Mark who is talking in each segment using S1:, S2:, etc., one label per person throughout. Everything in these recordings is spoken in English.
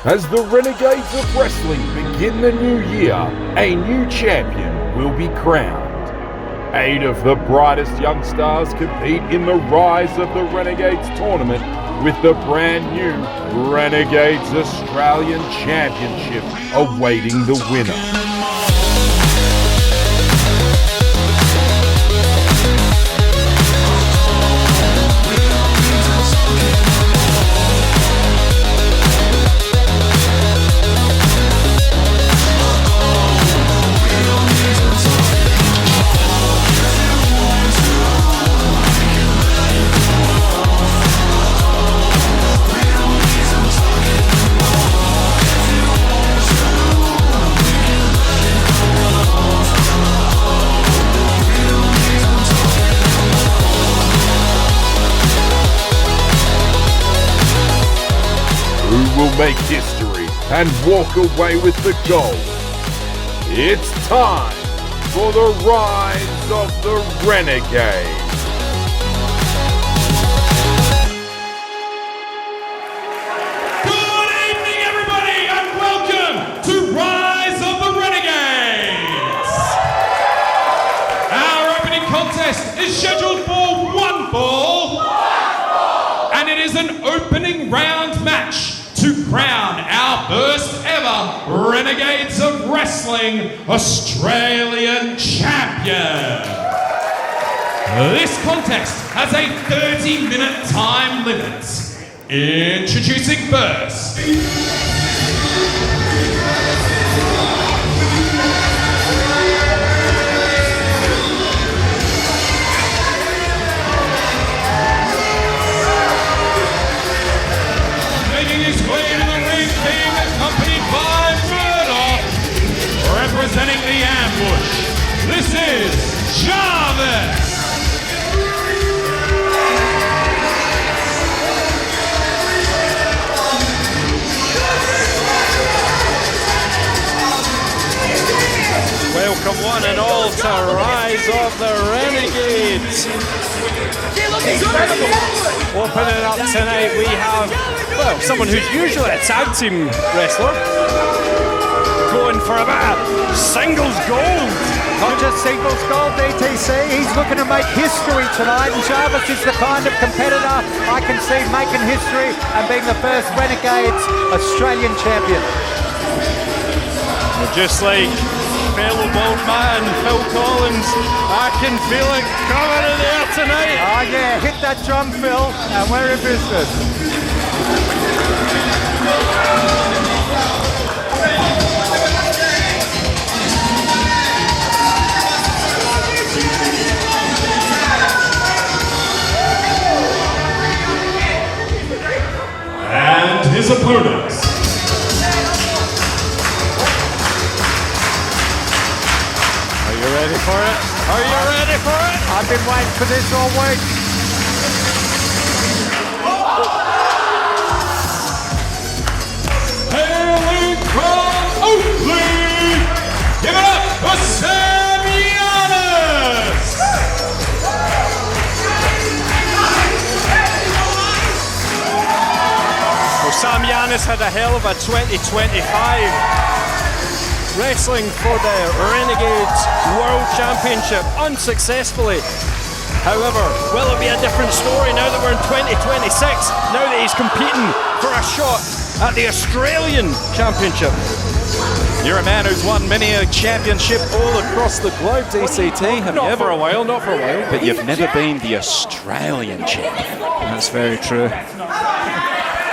S1: As the Renegades of Wrestling begin the new year, a new champion will be crowned. 8 of the brightest young stars compete in the Rise of the Renegades tournament with the brand new Renegades Australian Championship awaiting the winner. Will make history and walk away with the gold. It's time for the Rise of the Renegades.
S2: Good evening, everybody, and welcome to Rise of the Renegades. Our opening contest is scheduled for one fall, and it is an opening round match to crown our first ever Renegades of Wrestling Australian Champion. This contest has a 30-minute time limit. Introducing first. Representing the ambush, this is Jarvis.
S3: Welcome one and all to Rise of the Renegades. Opening up tonight we have, well, someone who's usually a tag team wrestler, going for a bit of singles gold.
S4: Not just singles gold, DTC. He's looking to make history tonight, and Jarvis is the kind of competitor I can see making history and being the first Renegades Australian champion.
S3: Just like fellow bald man Phil Collins, I can feel it coming in there tonight.
S4: Oh yeah, hit that drum, Phil, and we're in business.
S2: And his opponents.
S3: Are you ready for it? Are you ready for it?
S4: I've been waiting for this all week.
S2: Hailing from Oakley, give it up for Yannis.
S3: Well, Sam Yannis had a hell of a 2025, wrestling for the Renegades World Championship unsuccessfully. However, will it be a different story now that we're in 2026, now that he's competing for a shot at the Australian Championship?
S5: You're a man who's won many a championship all across the globe, DCT.
S3: Not for a while.
S5: But you've never been the Australian champion.
S3: That's very true.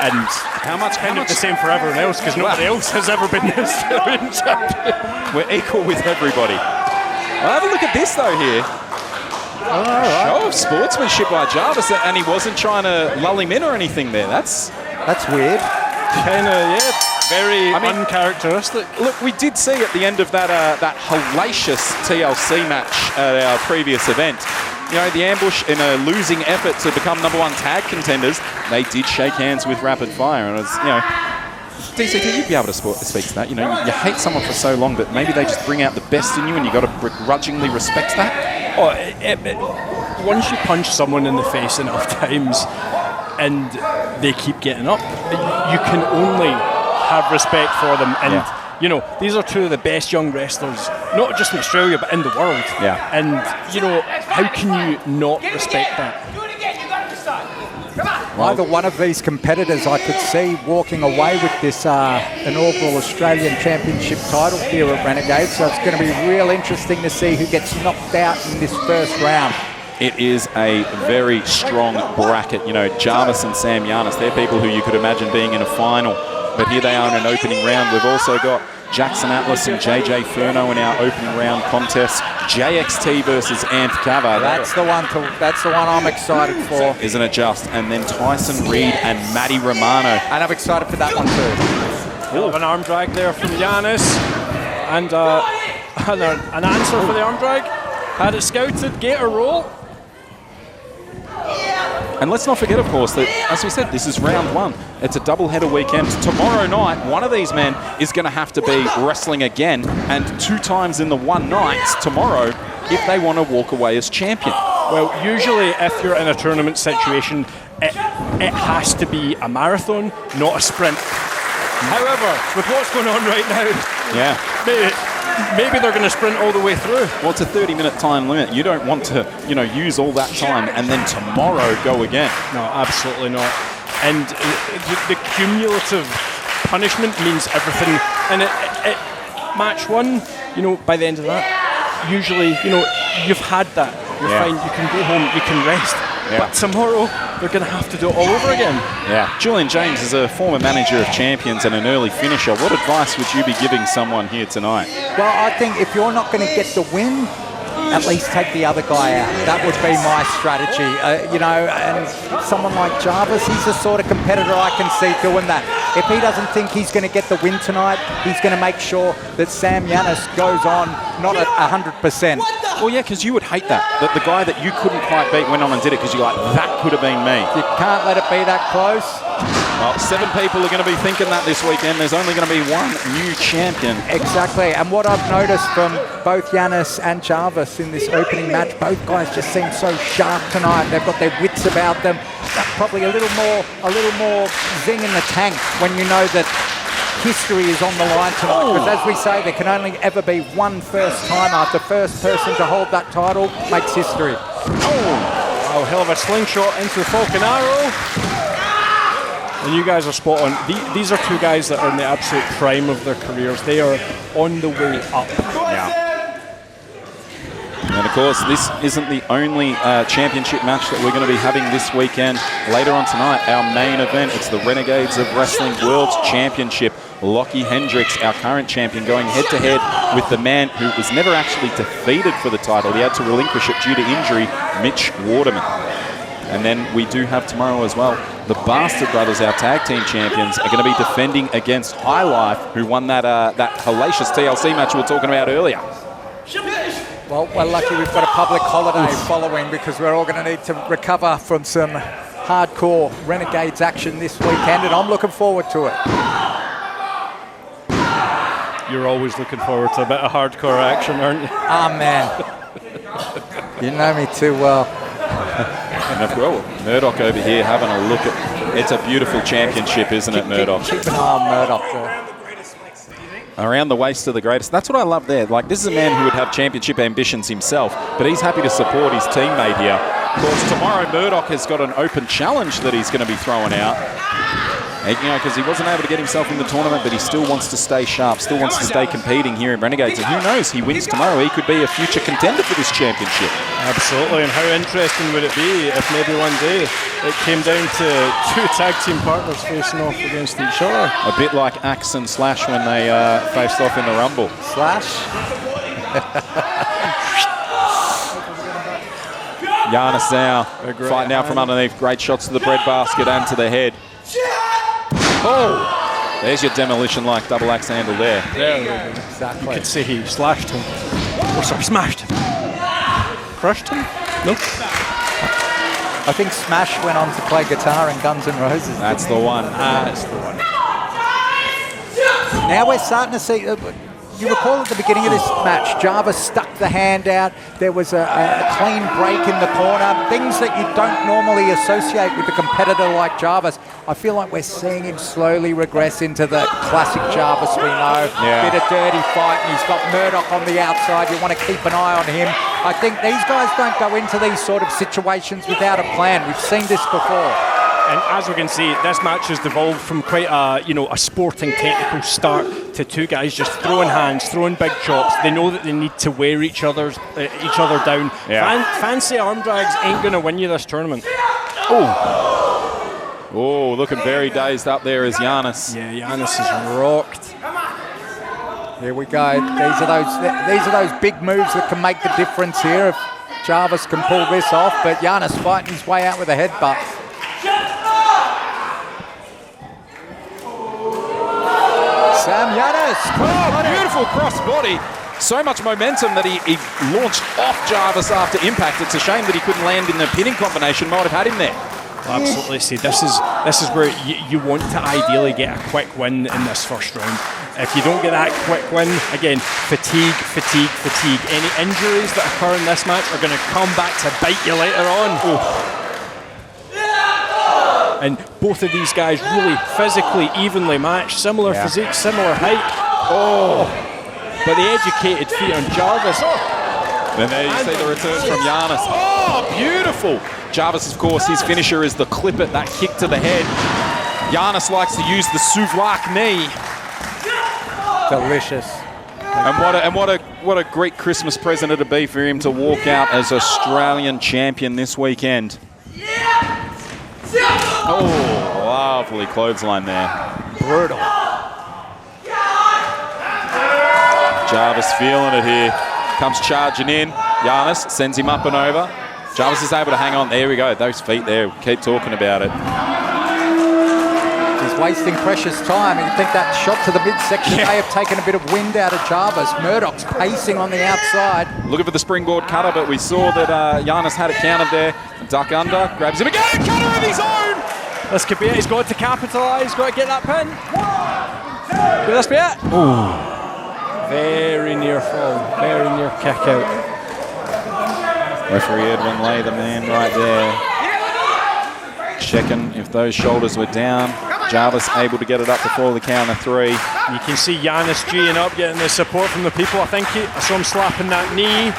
S3: And
S5: How much?
S3: the same for everyone else, because nobody else has ever been the Australian champion.
S5: We're equal with everybody. Well, have a look at this though here. Show of sportsmanship by Jarvis, and he wasn't trying to lull him in or anything there. That's
S4: weird.
S3: Kind of, yeah, very uncharacteristic.
S5: Look, we did see at the end of that that hellacious TLC match at our previous event, you know, the ambush in a losing effort to become #1 tag contenders, they did shake hands with Rapid Fire, and it was, you know, DCT, you'd be able to speak to that. You know, you hate someone for so long, but maybe they just bring out the best in you, and you got to begrudgingly respect that.
S3: Oh, once you punch someone in the face enough times, and they keep getting up, you can only have respect for them. And, you know, these are two of the best young wrestlers, not just in Australia, but in the world.
S5: Yeah.
S3: And, you know, how can you not respect that?
S4: Either one of these competitors I could see walking away with this inaugural Australian Championship title here at Renegades. So it's going to be real interesting to see who gets knocked out in this first round.
S5: It is a very strong bracket. You know, Jarvis and Sam Yannis, they're people who you could imagine being in a final. But here they are in an opening round. We've also got Jackson Atlas and JJ Furno in our opening round contest. JXT versus Anth Cava.
S4: That's the one I'm excited for.
S5: Isn't it just? And then Tyson Reed and Matty Romano.
S4: And I'm excited for that one too.
S3: Hell of an arm drag there from Yannis. And an answer for the arm drag. Had it scouted, Gator roll.
S5: And let's not forget, of course, that, as we said, this is round one. It's a double-header weekend. Tomorrow night, one of these men is going to have to be wrestling again, and 2 times in the one night tomorrow if they want to walk away as champion.
S3: Well, usually if you're in a tournament situation, it has to be a marathon, not a sprint. However, with what's going on right now, maybe they're going to sprint all the way through.
S5: Well, it's a 30-minute time limit. You don't want to, you know, use all that time and then tomorrow go again.
S3: No, absolutely not. And the cumulative punishment means everything. And match one, you know, by the end of that, usually, you know, you've had that. You're fine. You can go home. You can rest. But tomorrow, they're going to have to do it all over again.
S5: Yeah. Julian James is a former manager of champions and an early finisher. What advice would you be giving someone here tonight?
S4: Well, I think if you're not going to get the win, at least take the other guy out. That would be my strategy. You know, and someone like Jarvis, he's the sort of competitor I can see doing that. If he doesn't think he's going to get the win tonight, he's going to make sure that Sam Yannis goes on not at 100%.
S5: Well, yeah, because you would hate that the guy that you couldn't quite beat went on and did it because you're like, that could have been me.
S4: You can't let it be that close.
S5: Well, 7 people are going to be thinking that this weekend. There's only going to be one new champion.
S4: Exactly, and what I've noticed from both Yannis and Jarvis in this opening match, both guys just seem so sharp tonight. They've got their wits about them. Probably a little more zing in the tank when you know that history is on the line tonight. Because as we say, there can only ever be one first timer. The first person to hold that title makes history.
S3: Oh, hell of a slingshot into the Falcon Arrow. And you guys are spot on. These are 2 guys that are in the absolute prime of their careers. They are on the way up.
S5: Yeah. And of course, this isn't the only championship match that we're going to be having this weekend. Later on tonight, our main event, it's the Renegades of Wrestling World Championship. Lochy Hendricks, our current champion, going head-to-head with the man who was never actually defeated for the title. He had to relinquish it due to injury, Mitch Waterman. And then we do have tomorrow as well, the Bastard Brothers, our tag team champions, are going to be defending against High Life, who won that hellacious TLC match we were talking about earlier.
S4: Well, we're lucky we've got a public holiday following because we're all going to need to recover from some hardcore Renegades action this weekend, and I'm looking forward to it.
S3: You're always looking forward to a bit of hardcore action, aren't you?
S4: Ah, man. You know me too well.
S5: And of course, Murdoch over here having a look at. It's a beautiful championship, isn't it, Murdoch?
S4: Keep an eye on Murdoch there.
S5: Around the waist of the greatest. That's what I love there. Like, this is a man who would have championship ambitions himself, but he's happy to support his teammate here. Of course, tomorrow Murdoch has got an open challenge that he's going to be throwing out. And, you know, because he wasn't able to get himself in the tournament, but he still wants to stay sharp, still wants to stay competing here in Renegades. And who knows, he wins tomorrow, he could be a future contender for this championship.
S3: Absolutely, and how interesting would it be if maybe one day it came down to 2 tag team partners facing off against each other?
S5: A bit like Axe and Slash when they faced off in the Rumble.
S4: Slash?
S5: Yannis now fighting out from underneath. Great shots to the breadbasket and to the head. Oh, there's your demolition-like double axe handle there.
S3: There, exactly. You could see he slashed him. Or sorry, smashed him. Crushed him? Nope.
S4: I think Smash went on to play guitar in Guns N' Roses.
S5: That's the one.
S3: That's the one.
S4: Now we're starting to see you recall at the beginning of this match, Jarvis stuck the hand out. There was a clean break in the corner. Things that you don't normally associate with a competitor like Jarvis. I feel like we're seeing him slowly regress into the classic Jarvis we know. Bit of dirty fight, and he's got Murdoch on the outside. You want to keep an eye on him. I think these guys don't go into these sort of situations without a plan. We've seen this before.
S3: And as we can see, this match has devolved from quite a sporting technical start to two guys just throwing hands, throwing big chops. They know that they need to wear each other down. Fancy arm drags ain't going to win you this tournament.
S5: Oh, looking very dazed up there is Yannis.
S3: Yeah, Yannis is rocked.
S4: Here we go. These are those big moves that can make the difference here. If Jarvis can pull this off, but Yannis fighting his way out with a headbutt. Sam Yannis.
S5: Oh, beautiful cross body. So much momentum that he launched off Jarvis after impact. It's a shame that he couldn't land in the pinning combination. Might have had him there.
S3: Absolutely. See, this is where you want to ideally get a quick win in this first round. If you don't get that quick win, again, fatigue. Any injuries that occur in this match are going to come back to bite you later on. And both of these guys really physically evenly matched, similar physique, similar height. But the educated feet on Jarvis.
S5: And there you see the return from Yannis. Oh, beautiful. Jarvis, of course, his finisher is the clip it, that kick to the head. Yannis likes to use the souvlaki knee.
S4: Delicious.
S5: And what a great Christmas present it'd be for him to walk out as Australian champion this weekend. Oh, lovely clothesline there.
S4: Brutal.
S5: Jarvis feeling it here. Comes charging in. Yannis sends him up and over. Jarvis is able to hang on. There we go. Those feet there. Keep talking about it.
S4: He's wasting precious time. You think that shot to the midsection may have taken a bit of wind out of Jarvis. Murdoch's pacing on the outside.
S5: Looking for the springboard cutter, but we saw that Yannis had it counted there. Duck under. Grabs him again. Cutter of his own.
S3: This could be it. He's got to capitalise. Got to get that pin. Could this be it?
S5: Ooh.
S3: Very near fall. Very near kick out.
S5: Referee Edwin lay the man right there. Checking if those shoulders were down. Jarvis able to get it up before the count of three.
S3: You can see Yannis G'ing up, getting the support from the people. I saw him slapping that knee.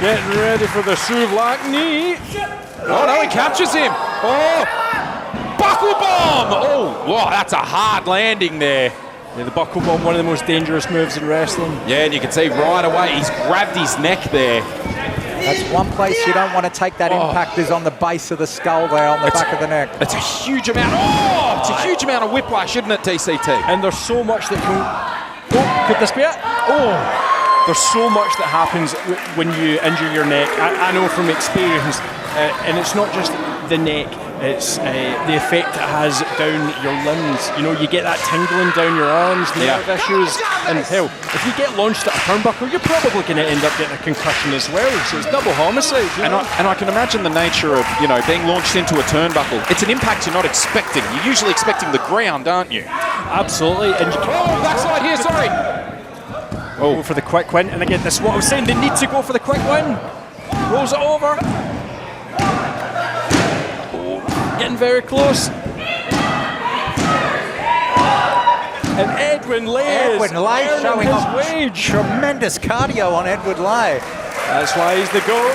S3: Getting ready for the souvlaki knee.
S5: Oh no, he captures him. Oh, buckle bomb. Oh, wow, that's a hard landing there.
S3: Yeah, the buckle bomb, one of the most dangerous moves in wrestling.
S5: Yeah, and you can see right away he's grabbed his neck there.
S4: That's one place you don't want to take that impact is on the base of the skull there, on the back of the neck.
S5: It's a huge amount. Oh, it's a huge amount of whiplash, isn't it, TCT?
S3: And there's so much that can... Oh, could this be it? Oh, there's so much that happens when you injure your neck. I know from experience, and it's not just the neck. It's the effect it has down your limbs. You know, you get that tingling down your arms, nerve issues, and hell, if you get launched at a turnbuckle, you're probably going to end up getting a concussion as well. So it's double homicide.
S5: And I can imagine the nature of being launched into a turnbuckle. It's an impact you're not expecting. You're usually expecting the ground, aren't you?
S3: Absolutely. And you
S5: backslide here. Sorry.
S3: Go for the quick win, and again, this is what I was saying. They need to go for the quick win. Rolls it over. Getting very close. And Edwin Lay
S4: showing
S3: his
S4: off
S3: wage.
S4: Tremendous cardio on Edward Lay.
S3: That's why he's the GOAT.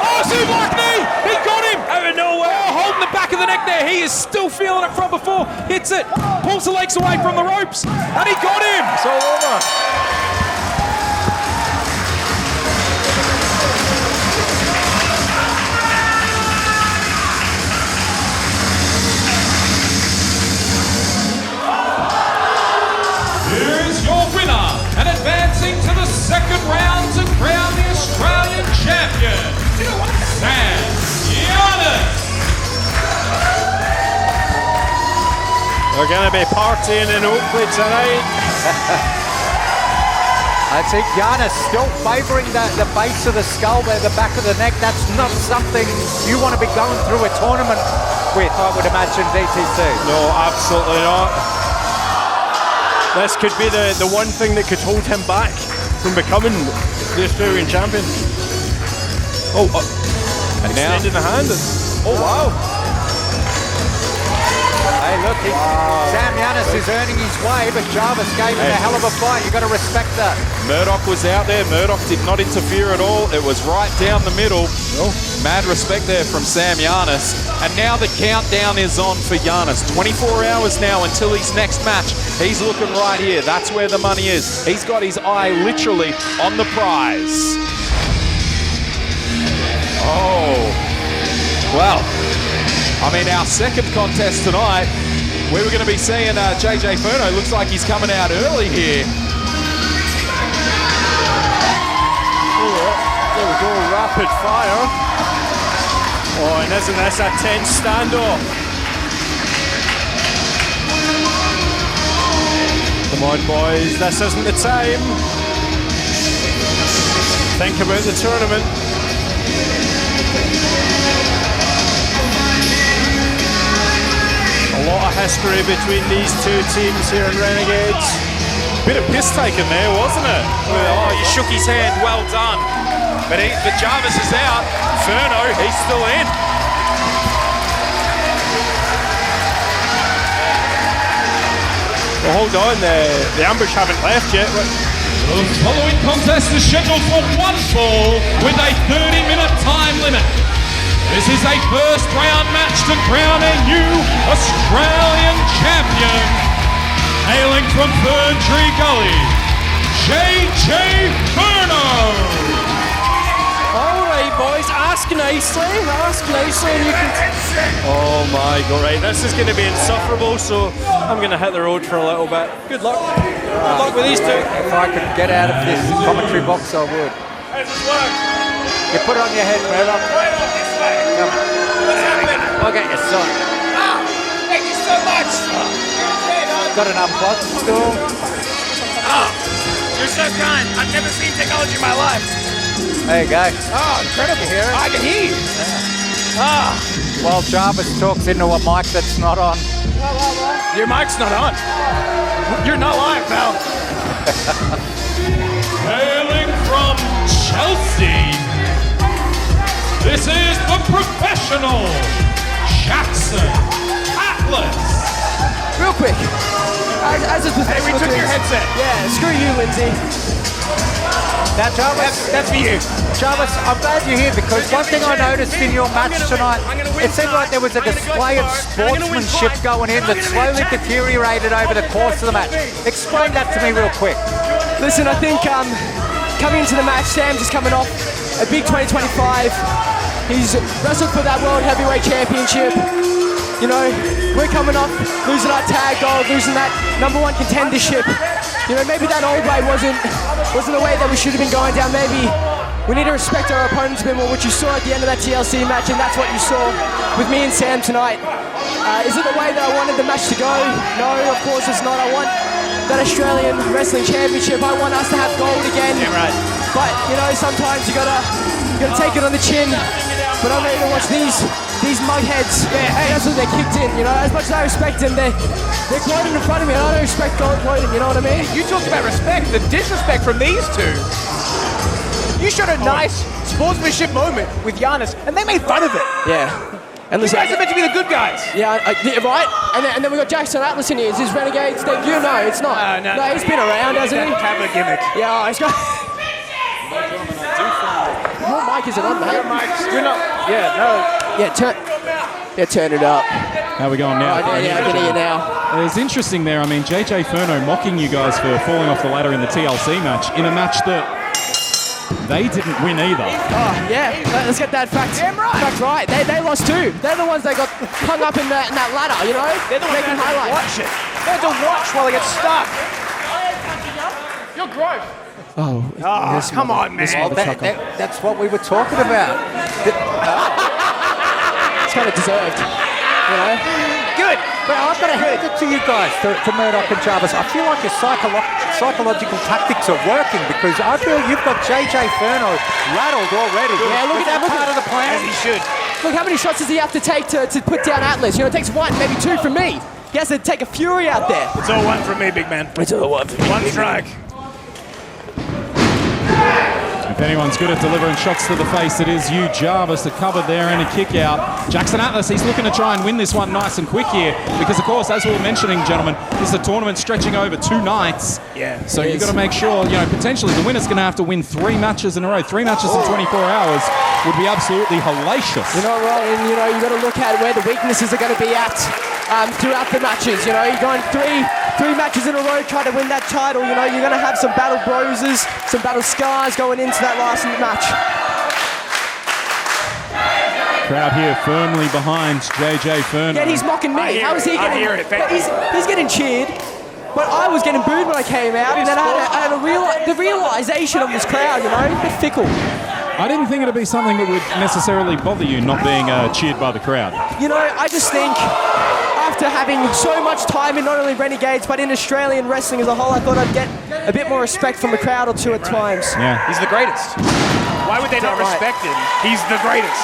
S5: Oh, souvlaki knee! He got him! Out of nowhere! Oh, holding the back of the neck there. He is still feeling it from before. Hits it. Pulls the legs away from the ropes. And he got him!
S3: It's all over.
S2: And advancing to the second round to crown the Australian champion, Sam Yannis.
S3: We're going to be partying in Oakley tonight.
S4: I think Yannis still favouring the base of the skull there, the back of the neck. That's not something you want to be going through a tournament with, I would imagine, DTC.
S3: No, absolutely not. This could be the one thing that could hold him back from becoming the Australian champion. And now extending the hand. Wow.
S4: Hey, look, Sam Yannis is earning his way, but Jarvis gave him a hell of a fight. You've got to respect that.
S5: Murdoch was out there. Murdoch did not interfere at all. It was right down the middle. Mad respect there from Sam Yannis. And now the countdown is on for Yannis. 24 hours now until his next match. He's looking right here. That's where the money is. He's got his eye literally on the prize. Well, I mean, our second contest tonight, we were going to be seeing JJ Furno. Looks like he's coming out early here.
S3: There we go, rapid fire. And isn't this a tense standoff? Come on, boys, this isn't the time. Think about the tournament. A lot of history between these two teams here in Renegades.
S5: Bit of piss taken there, wasn't it? Oh, you shook his hand, well done. But Jarvis is out. Furno, he's still in.
S3: Well, hold on, the ambush haven't left yet.
S2: The following contest is scheduled for one fall with a 30-minute time limit. This is a first round match to crown a new Australian champion. Hailing from Fern Tree Gully, JJ Furno.
S3: All right, boys, ask nicely and you can... Oh my god, right, this is going to be insufferable, so I'm going to hit the road for a little bit. Good luck. Good luck with these two.
S4: If I could get out of this commentary box, I would. You put it on your head, Murdoch. Come on. I'll get your son.
S6: Thank you so much.
S4: Got an unplug still.
S6: You're so kind. I've never seen technology in my life.
S4: There you go.
S6: Oh, incredible.
S4: You hear it?
S6: I can hear you.
S4: While Jarvis talks into a mic that's not on.
S6: Your mic's not on. You're not live, pal.
S2: Hailing from Chelsea, this is the professional Jackson Atlas.
S7: Real quick, as a
S6: Hey, we took your headset.
S7: Yeah, screw you, Lindsay.
S4: Now, Jarvis,
S6: That's for you.
S4: Jarvis, I'm glad you're here because one thing I noticed in your match tonight, it seemed like there was a display of sportsmanship going in that slowly deteriorated over the course of the match. Explain that to me real quick.
S7: Listen, I think coming into the match, Sam's just coming off a big 2025. He's wrestled for that World Heavyweight Championship. You know, we're coming off losing our tag gold, losing that #1 contendership. You know, maybe that old way wasn't the way that we should have been going down. Maybe we need to respect our opponents a bit more, which you saw at the end of that TLC match, and that's what you saw with me and Sam tonight. Is it the way that I wanted the match to go? No, of course it's not. I want that Australian Wrestling Championship. I want us to have gold again.
S6: Yeah, right.
S7: But, you know, sometimes you gotta take it on the chin. But I'm ready to watch these mugheads. Yeah, hey, that's what they kicked in, you know. As much as I respect them, they're quoting in front of me, and I don't respect gold quoting, you know what I mean?
S6: You talked about respect, the disrespect from these two. You showed a nice sportsmanship moment with Yannis, and they made fun of it.
S7: Yeah. And
S6: You
S7: listen,
S6: guys are meant to be the good guys.
S7: yeah, right? And then we got Jackson Atlas in here. Is his Renegades debut? No, it's not.
S6: No,
S7: he's been around, hasn't he?
S6: Cava gimmick.
S7: Yeah, he's got... Your mic isn't on, mate.
S6: You're not. Yeah, no.
S7: Yeah, turn it up.
S8: How are we going now?
S7: Oh, yeah, I can hear you now.
S8: It's interesting there. I mean, JJ Furno mocking you guys for falling off the ladder in the TLC match, in a match that they didn't win either.
S7: Oh, yeah, let's get that fact.
S6: Damn right.
S7: Fact right. They lost too. They're the ones that got hung up in that ladder, you know?
S6: They're the ones
S7: Making
S6: that have to
S7: highlights.
S6: watch it. They have to watch while they get stuck. You're gross.
S7: Oh,
S6: Come on, man.
S4: Well, that's what we were talking about.
S7: it's kind of deserved, you know?
S6: Good.
S4: But I've got to hand it to you guys, to Murdoch and Jarvis. I feel like your psychological tactics are working because I feel you've got JJ Furno rattled already.
S7: Yeah, look at that. Look
S4: Part of the plan.
S6: As he should.
S7: Look, how many shots does he have to take to put down Atlas? You know, it takes one, maybe two from me. He has to take a Fury out there.
S6: It's all one from me, big man.
S3: It's all one for me.
S6: One strike.
S8: If anyone's good at delivering shots to the face, it is you, Jarvis, the cover there and a kick out. Jackson Atlas, he's looking to try and win this one nice and quick here because, of course, as we were mentioning, gentlemen, this is a tournament stretching over 2 nights.
S6: Yeah.
S8: So you've got to make sure, potentially the winner's going to have to win 3 matches in a row. 3 matches in 24 hours would be absolutely hellacious.
S7: You're not right, and you've got to look at where the weaknesses are going to be at throughout the matches. You're going three matches in a row trying to win that title. You're going to have some battle bruises, some battle scars going into that last match.
S8: Crowd here firmly behind JJ Furno.
S7: Yeah, he's mocking me. How is he getting?
S6: I hear it.
S7: He's getting cheered. But I was getting booed when I came out, and then I had the realization of this crowd. A bit fickle.
S8: I didn't think it'd be something that would necessarily bother you not being cheered by the crowd.
S7: I just think after having so much time in not only Renegades but in Australian wrestling as a whole, I thought I'd get a bit more respect from a crowd or two at times.
S8: Yeah.
S6: He's the greatest. Why would they not respect him? He's the greatest.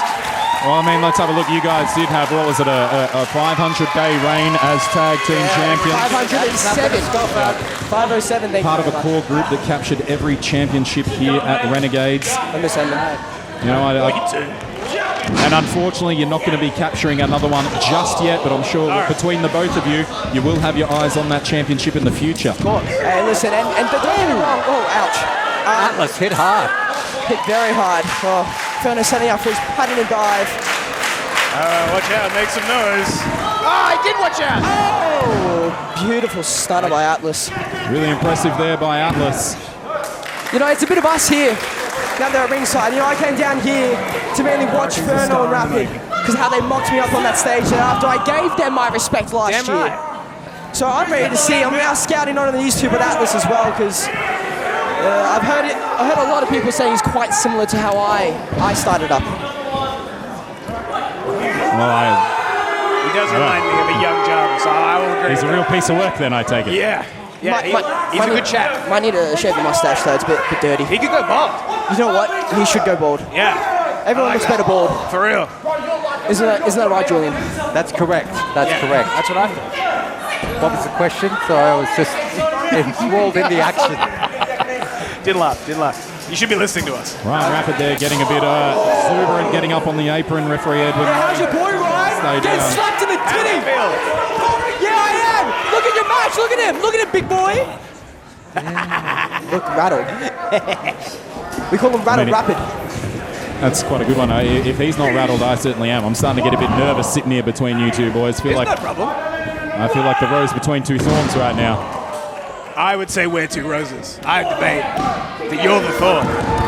S8: Well, let's have a look. You guys did have, a 500-day reign as tag team champions.
S7: 507. 507.
S8: Part of a core group that captured every championship here at Renegades.
S7: I miss Essendon.
S8: And unfortunately, you're not going to be capturing another one just yet, but I'm sure that between the both of you, you will have your eyes on that championship in the future.
S7: Of course. Hey, listen, and don't get me wrong. Oh, ouch.
S4: Atlas hit hard.
S7: Hit very hard. Oh, Furno setting up for his pattern and dive.
S6: Watch out, make some noise. I did watch out.
S7: Oh, beautiful stunner by Atlas.
S8: Really impressive there by Atlas.
S7: It's a bit of us here. Down there at ringside. I came down here to mainly watch Furno and Rapid because how they mocked me up on that stage and after I gave them my respect last year. So I'm ready to see. I'm now scouting not only these two but Atlas as well because I heard a lot of people saying he's quite similar to how I started up.
S8: Well,
S6: he does remind me of a young Jarvis, so I will agree.
S8: He's a real piece of work then, I take it.
S6: Yeah. He's a good chap.
S7: Might need to shave the mustache though, it's a bit dirty.
S6: He could go bald.
S7: You know what? He should go bald.
S6: Yeah.
S7: Everyone looks better bald.
S6: For real.
S7: Isn't that right, Julian?
S4: That's correct. That's correct.
S6: That's what I thought.
S4: What was the question? So I was just enthralled in the action.
S6: Didn't laugh. You should be listening to us.
S8: Ryan Rapid there getting a bit exuberant, getting up on the apron. Referee Edwin.
S7: Yeah, how's your boy, Ryan? Get slapped in the titty. Yeah, I am. Look at your match. Look at him. Look at him, big boy. Look, rattled. We call him Rattled Rapid.
S8: That's quite a good one. If he's not rattled, I certainly am. I'm starting to get a bit nervous sitting here between you two boys.
S6: There's no problem.
S8: I feel like the rose between two thorns right now.
S6: I would say we're 2 roses. I debate that you're the thorn.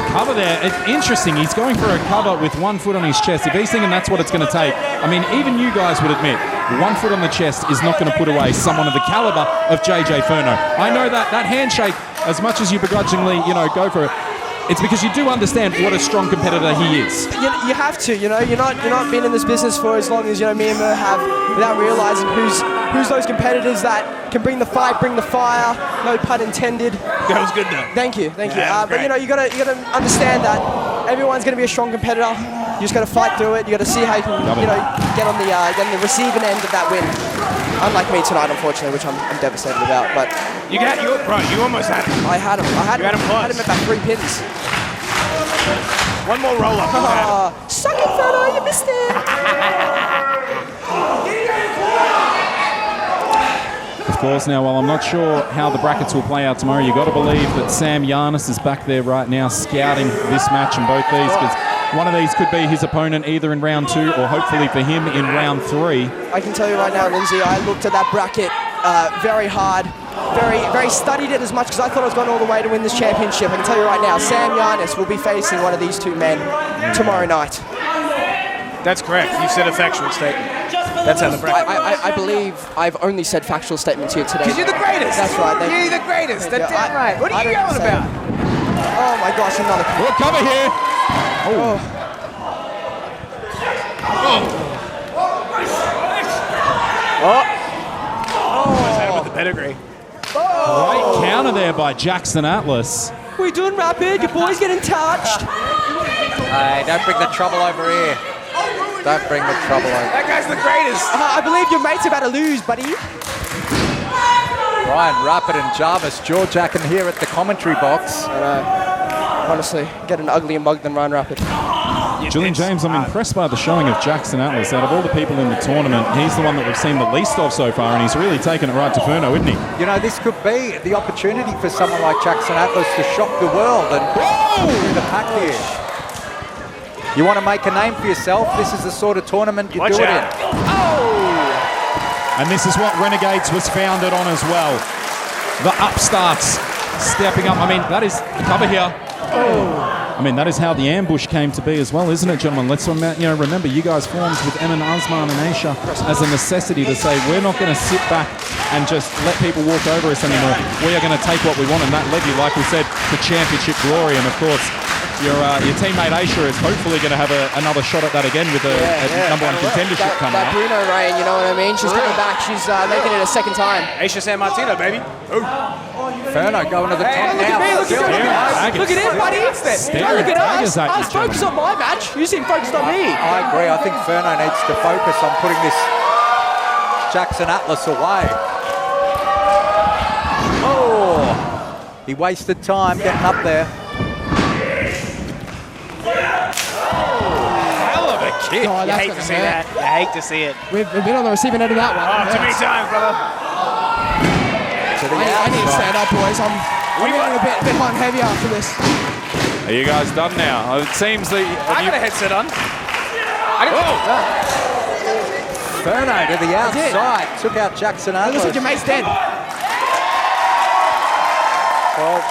S8: Cover there. It's interesting. He's going for a cover with 1 foot on his chest. If he's thinking that's what it's going to take, even you guys would admit 1 foot on the chest is not going to put away someone of the caliber of JJ Furno. I know that handshake, as much as you begrudgingly, go for it, it's because you do understand what a strong competitor he is.
S7: You have to, you're not been in this business for as long as me and Mer have, without realizing who's those competitors that can bring the fight, bring the fire. No pun intended.
S6: That was good though.
S7: Thank you.
S6: Yeah,
S7: but you gotta understand that everyone's gonna be a strong competitor. You just gotta fight through it. You gotta see how you can, get on the receiving end of that win. Unlike me tonight, unfortunately, which I'm devastated about. But
S6: you almost had him.
S7: I had him. I had him at about 3 pins.
S6: One more roll up.
S7: Suck it, Furno, you missed it.
S8: Of course, now, while I'm not sure how the brackets will play out tomorrow, you've got to believe that Sam Yannis is back there right now scouting this match and both these, because one of these could be his opponent either in round 2 or hopefully for him in round 3.
S7: I can tell you right now, Lindsay, I looked at that bracket very hard, very studied it as much because I thought I was going all the way to win this championship. I can tell you right now, Sam Yannis will be facing one of these 2 men tomorrow night.
S6: That's correct. You said a factual statement. That's how the bracket
S7: I believe I've only said factual statements here today.
S6: Because you're the greatest.
S7: That's right.
S6: You're the greatest. That's damn right. What are you yelling about?
S7: Oh my gosh, another
S8: We'll cover here.
S6: What's that with the pedigree?
S8: Great counter there by Jackson Atlas.
S7: What are you doing, Rapid? Your boy's getting touched.
S4: Hey, don't bring the trouble over here. Don't bring the trouble over.
S6: That guy's the greatest.
S7: I believe your mate's about to lose, buddy.
S4: Ryan Rapid and Jarvis jaw-jacking here at the commentary box.
S7: I know. Honestly, get an uglier mug than Ryan Rapid.
S8: Julian James, I'm impressed by the showing of Jackson Atlas. Out of all the people in the tournament, he's the one that we've seen the least of so far, and he's really taken it right to Furno, isn't he?
S4: You know, this could be the opportunity for someone like Jackson Atlas to shock the world and through the pack here. You want to make a name for yourself, this is the sort of tournament you do it in.
S8: And this is what Renegades was founded on as well. The upstarts stepping up. I mean, that is the cover here. I mean, that is how the ambush came to be as well, isn't it, gentlemen? Let's remember, you guys formed with Emin, Azman and Aisha as a necessity to say, we're not going to sit back and just let people walk over us anymore. We are going to take what we want, and that led you, like we said, to championship glory. And of course, your teammate Aisha is hopefully going to have another shot at that again with a number one contendership coming
S7: that
S8: up.
S7: Bruno Ryan, you know what I mean? She's coming back. She's making it a second time.
S6: Aisha San Martino, baby.
S4: Furno going to the top
S7: Look at me, look at me. Look at him, buddy. Don't look at us. I was focused on my match. You seem focused on me.
S4: I agree. I think Furno needs to focus on putting this Jackson Atlas away. Oh, he wasted time getting up there.
S6: Hell of a kick.
S7: Oh,
S6: You hate to see that. You hate to see it.
S7: We've been on the receiving end of that one.
S6: Oh, too many times, brother.
S7: I need to stand up, boys. I'm getting a bit hot and heavy after this.
S5: Are you guys done now? It seems that...
S6: I got a headset on.
S4: Furno to the outside, took out Jackson
S7: It looks
S4: Atlas.
S7: like your mate's dead.
S4: Well,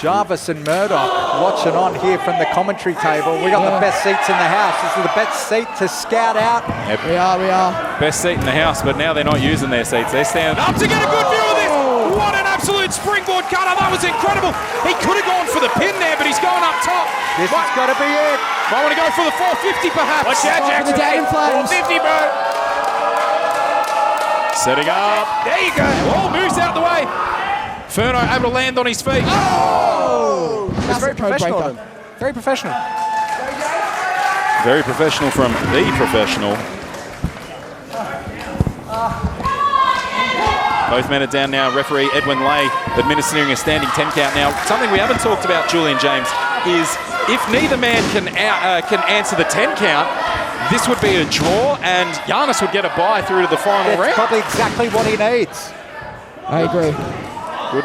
S4: Jarvis and Murdoch watching on here from the commentary table. We got the best seats in the house. This is the best seat to scout out.
S5: Yep.
S7: We are.
S5: Best seat in the house, but now they're not using their seats. They're standing up to get a good view of this. What an absolute springboard cutter. That was incredible. He could have gone for the pin there, but he's going up top.
S4: This has got to be it.
S5: Might want to go for the 450 perhaps.
S6: Watch out, Jackson.
S7: The Dragon Flames.
S6: 450, bro.
S5: Setting up.
S6: There you go.
S5: Oh, moves out the way. Furno able to land on his feet.
S6: It's very professional of him. Very professional.
S5: Very professional from the professional. Both men are down now. Referee Edwin Lay administering a standing 10 count. Now, something we haven't talked about, Julian James, is if neither man can answer the 10 count, this would be a draw, and Yannis would get a bye through to the final
S4: That's
S5: round.
S4: probably exactly what he needs.
S7: I agree.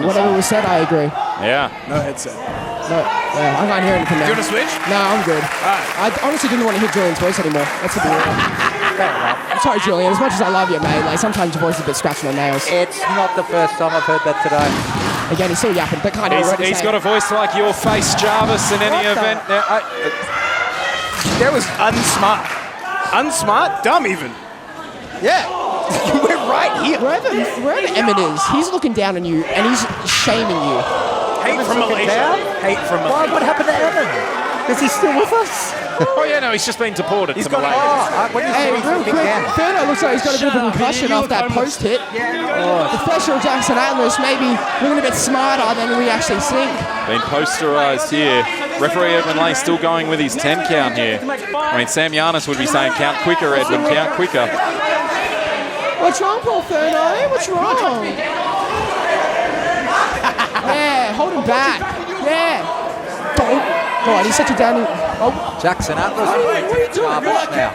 S7: Whatever was said, I agree.
S5: Yeah.
S6: No headset.
S7: No, yeah, I can't hear anything now.
S6: You want to switch?
S7: No, I'm good. I honestly didn't want to hear Julian's voice anymore. That's the deal. I'm sorry, Julian. As much as I love you, mate, like sometimes your voice is a bit scratching on nails.
S4: It's not the first time I've heard that today.
S7: Again, he's still yapping, but kind of
S5: He's got a voice like your face, Jarvis, in any event. Now,
S6: That was unsmart. Unsmart? Dumb even. Yeah. We're right here.
S7: Wherever Emmett is, he's looking down on you and he's shaming you.
S6: Hate from Malaysia. Hate from
S4: Why,
S6: Malaysia.
S4: what happened to Evan? Is he still with us?
S5: oh, yeah, no, he's just been deported to Malaysia.
S4: When you
S7: Hey,
S4: see
S7: real
S4: him
S7: quick,
S4: down.
S7: Furno looks like he's got a bit of a concussion off that post hit. The special Jackson Atlas maybe looking a bit smarter than we actually think.
S5: Been posterised here. Referee Edwin Lay still going with his 10 count here. I mean, Sam Yannis would be saying, count quicker, Edwin, count quicker.
S7: What's wrong, Paul Furno? What's wrong? Yeah, hold him back. Yeah. God, he's such a down.
S4: Jackson Atlas.
S7: What are you doing?
S4: Now.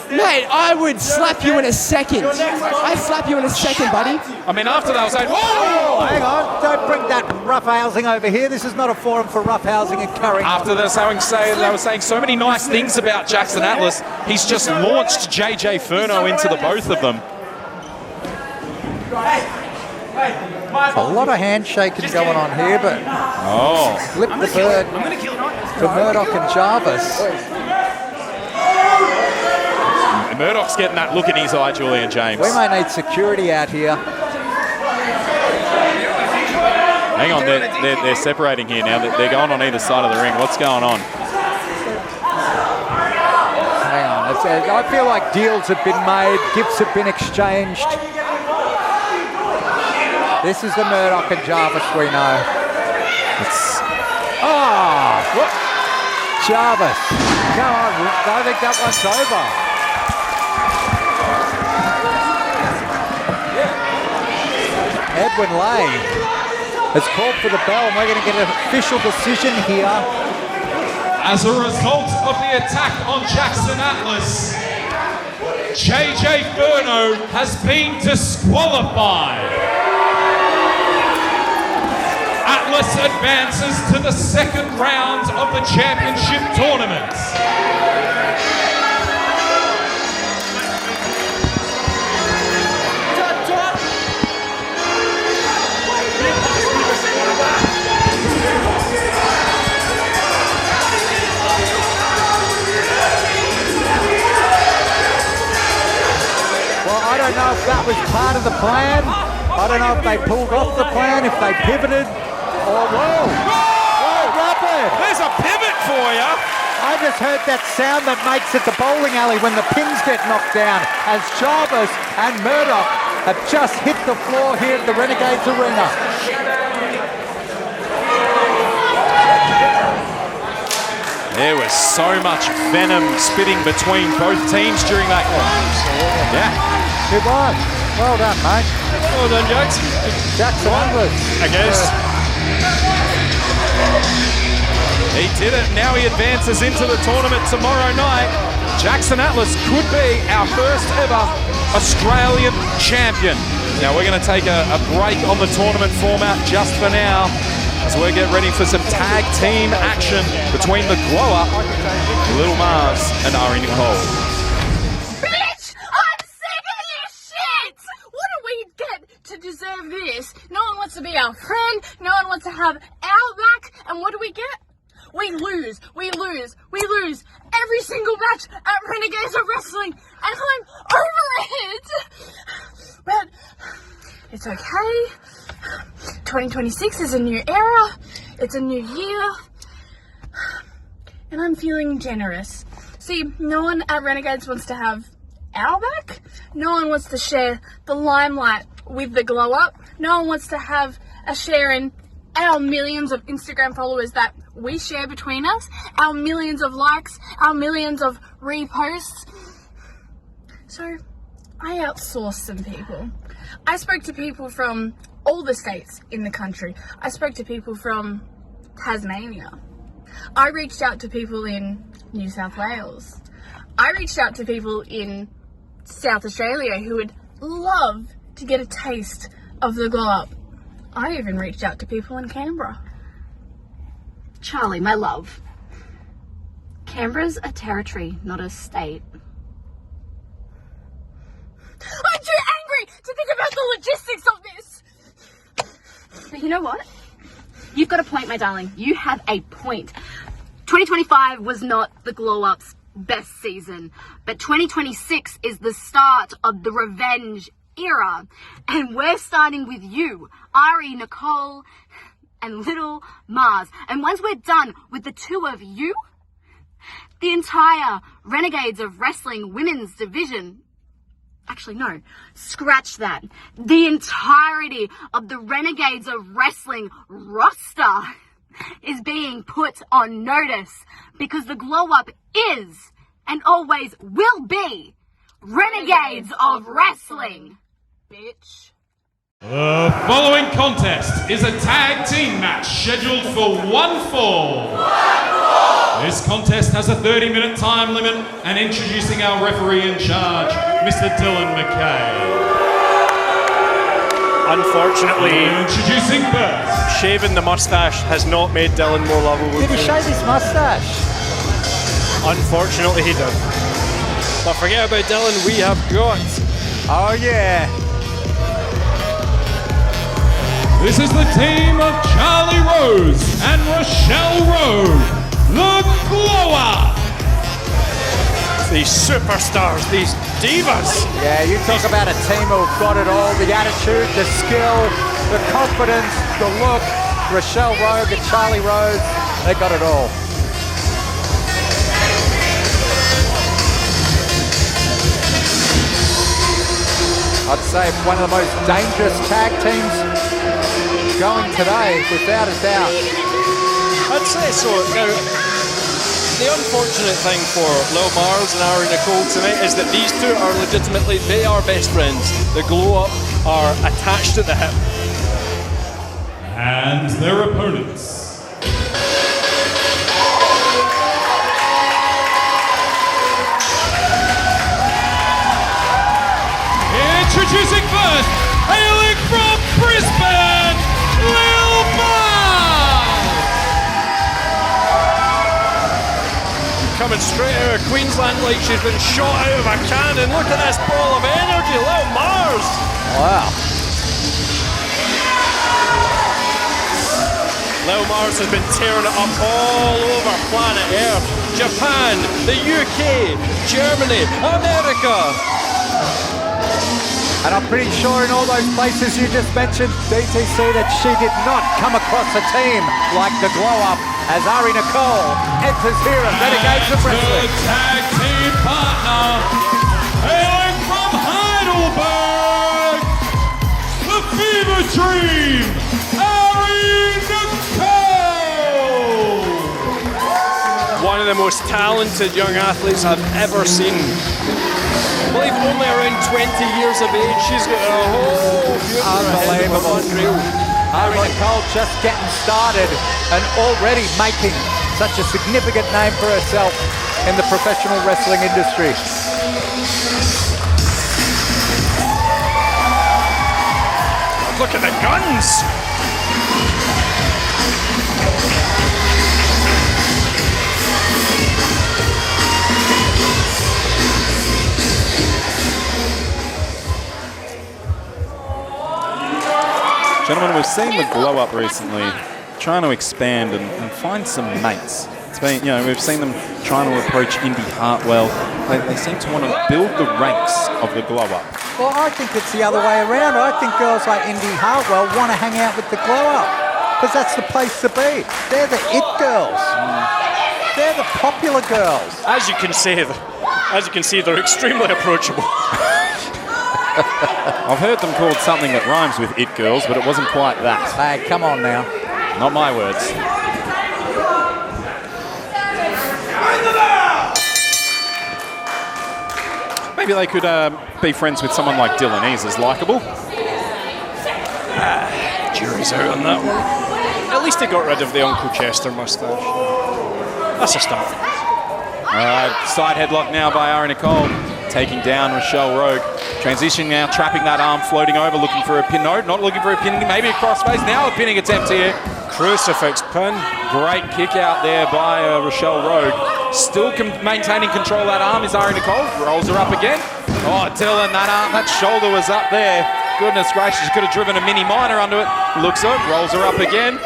S7: Mate, I would slap you in a second. I'd slap you in a second, buddy.
S5: I mean, after that, I was saying, whoa!
S4: Hang on, don't bring that rough housing over here. This is not a forum for rough housing and carrying.
S5: After this, they were saying so many nice things about Jackson Atlas, he's just launched JJ Furno into the both of them.
S4: A lot of handshaking going on here, but flip the bird to Murdoch and Jarvis.
S5: Murdoch's getting that look in his eye, Julian James.
S4: We may need security out here.
S5: Hang on, they're separating here now. They're going on either side of the ring. What's going on?
S4: Hang on, I feel like deals have been made, gifts have been exchanged. This is the Murdoch and Jarvis we know. Jarvis. Come on, I think that one's over. Edwin Lay has called for the bell, and we're going to get an official decision here.
S2: As a result of the attack on Jackson Atlas, JJ Furno has been disqualified. Atlas advances to the second round of the championship tournament.
S4: I don't know if that was part of the plan. I don't know if they pulled off the plan, if they pivoted, or whoa, rapid.
S3: There's a pivot for you.
S4: I just heard that sound that makes it the bowling alley when the pins get knocked down, as Jarvis and Murdoch have just hit the floor here at the Renegades Arena.
S5: There was so much venom spitting between both teams during that. Yeah.
S4: It was. Well done, mate.
S3: Well done, Jackson.
S4: Jackson Atlas.
S3: I guess.
S5: He did it. Now he advances into the tournament tomorrow night. Jackson Atlas could be our first ever Australian champion. Now we're going to take a break on the tournament format just for now, as we get ready for some tag team action between the Glow Up, Little Marz, and Nicole.
S9: To deserve this. No one wants to be our friend, no one wants to have our back, and what do we get? We lose every single match at Renegades of Wrestling, and I'm over it! But it's okay. 2026 is a new era, it's a new year, and I'm feeling generous. See, no one at Renegades wants to have our back, no one wants to share the limelight with the Glow Up. No one wants to have a share in our millions of Instagram followers that we share between us, our millions of likes, our millions of reposts. So I outsourced some people. I spoke to people from all the states in the country. I spoke to people from Tasmania. I reached out to people in New South Wales. I reached out to people in South Australia who would love to get a taste of the Glow Up. I even reached out to people in Canberra.
S10: Charlie, my love. Canberra's a territory, not a state.
S9: I'm too angry to think about the logistics of this.
S10: But you know what? You've got a point, my darling. You have a point. 2025 was not the Glow Up's best season, but 2026 is the start of the revenge era, and we're starting with you, Ari, Nicole, and Little Marz. And once we're done with the two of you, the entire Renegades of Wrestling women's division, actually no, scratch that, the entirety of the Renegades of Wrestling roster is being put on notice, because the Glow Up is and always will be Renegades of Wrestling.
S9: Bitch.
S2: The following contest is a tag team match scheduled for one fall. This contest has a 30-minute time limit, and introducing our referee in charge, Mr. Dylan McKay.
S3: Unfortunately,
S2: introducing first,
S3: shaving the mustache has not made Dylan more lovable.
S4: Did he shave his mustache?
S3: Unfortunately, he did. But forget about Dylan, we have got...
S4: Oh yeah.
S2: this is the team of Charlie Rose and Rochelle Rose, the Glow Up.
S3: These superstars, these divas.
S4: Yeah, you talk about a team who've got it all, the attitude, the skill, the confidence, the look. Rochelle Rose and Charlie Rose, they got it all. I'd say one of the most dangerous tag teams going today, without a doubt.
S3: I'd say so. Now, the unfortunate thing for Lil Marz and Nicole tonight is that these two are legitimately, they are best friends. The glow up are attached at the hip.
S2: And their opponents. Introducing first, hailing from Brisbane, Lil Marz!
S3: Coming straight out of Queensland like she's been shot out of a cannon. Look at this ball of energy, Lil Marz!
S4: Wow.
S3: Lil Marz has been tearing it up all over planet Earth. Japan, the UK, Germany, America.
S4: And I'm pretty sure in all those places you just mentioned, DTC, that she did not come across a team like the glow-up as Nicole enters here at Renegades of Wrestling.
S2: The tag team partner, hailing from Heidelberg, the Fever Dream, Nicole!
S3: One of the most talented young athletes I've ever seen. I believe only around 20 years of age, she's got a whole
S4: Unbelievable. Nicole just getting started and already making such a significant name for herself in the professional wrestling industry.
S3: Look at the guns!
S5: Gentlemen, we've seen the glow up recently, trying to expand and find some mates. It's been, you know, we've seen them trying to approach Indy Hartwell. They seem to want to build the ranks of the glow up.
S4: Well, I think it's the other way around. I think girls like Indy Hartwell want to hang out with the glow up because that's the place to be. They're the it girls. They're the popular girls.
S3: As you can see, they're extremely approachable.
S5: I've heard them called something that rhymes with it girls, but it wasn't quite that.
S4: Hey, come on now.
S5: Not my words. Maybe they could be friends with someone like Dylan. He's as likeable.
S3: Jury's out on that one. At least they got rid of the Uncle Chester moustache. That's a start.
S5: Side headlock now by Nicole, taking down Rochelle Rogue. Transitioning now, trapping that arm, floating over, looking for a pin. No, not looking for a pin, maybe a crossface. Now a pinning attempt here.
S3: Crucifix pin.
S5: Great kick out there by Rochelle Rogue. Still maintaining control of that arm is Nicole. Rolls her up again. Oh, Dylan, that shoulder was up there. Goodness gracious, could have driven a mini minor under it. Looks up, rolls her up again.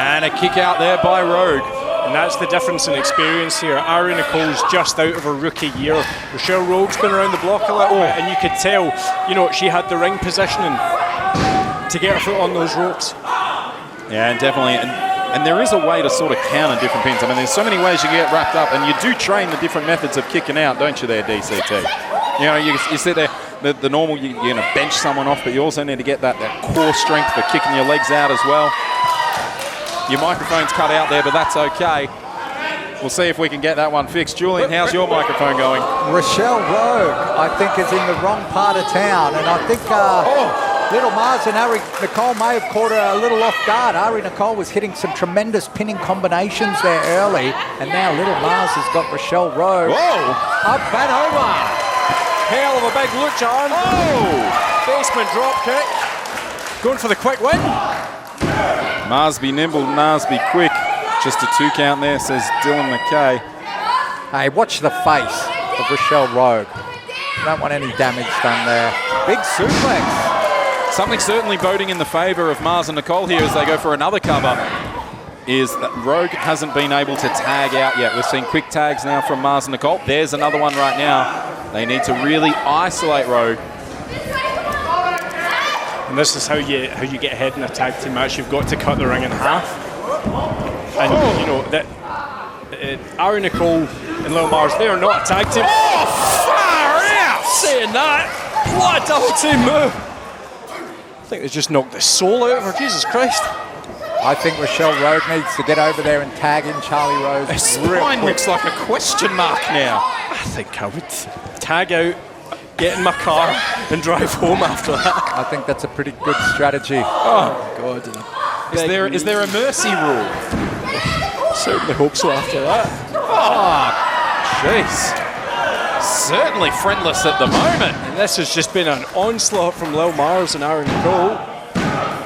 S5: And a kick out there by Rogue.
S3: And that's the difference in experience here. Nicole's just out of her rookie year. Rochelle Rogue's been around the block a little bit, and you could tell, you know, she had the ring positioning to get her foot on those ropes.
S5: Yeah, and definitely. And there is a way to sort of counter different pins. I mean, there's so many ways you can get wrapped up, and you do train the different methods of kicking out, don't you there, DCT? You know, you sit there, the normal, you're going to bench someone off, but you also need to get that core strength for kicking your legs out as well. Your microphone's cut out there, but that's okay. We'll see if we can get that one fixed. Julian, how's your microphone going?
S4: Rochelle Rogue, I think, is in the wrong part of town, and I think Little Marz and Nicole may have caught her a little off guard. Nicole was hitting some tremendous pinning combinations there early, and now Little Marz has got Rochelle Rogue.
S5: Whoa!
S4: Up and over.
S3: Hell of a big look, John.
S5: Oh!
S3: Basement drop kick. Going for the quick win.
S5: Marz be nimble, Marz be quick. Just a 2 count there, says Dylan McKay.
S4: Hey, watch the face of Rochelle Rogue. Don't want any damage done there. Big suplex.
S5: Something certainly boding in the favour of Marz and Nicole here as they go for another cover is that Rogue hasn't been able to tag out yet. We're seeing quick tags now from Marz and Nicole. There's another one right now. They need to really isolate Rogue.
S3: And this is how you get ahead in a tag team match. You've got to cut the ring in half. And you know that Nicole and Lil Marz, they are not a tag team. Oh, far out! Saying that, what a double team move! I think they just knocked the soul out of her. Jesus Christ!
S4: I think Rochelle Road needs to get over there and tag in Charlie Rose.
S5: His spine looks like a question mark now.
S3: I think I would tag out, get in my car, and drive home after that.
S4: I think that's a pretty good strategy.
S3: Oh, God.
S5: Is there a mercy rule?
S3: Certainly hope so after that.
S5: Oh, jeez. Certainly friendless at the moment.
S3: And this has just been an onslaught from Lil Marz and Nicole.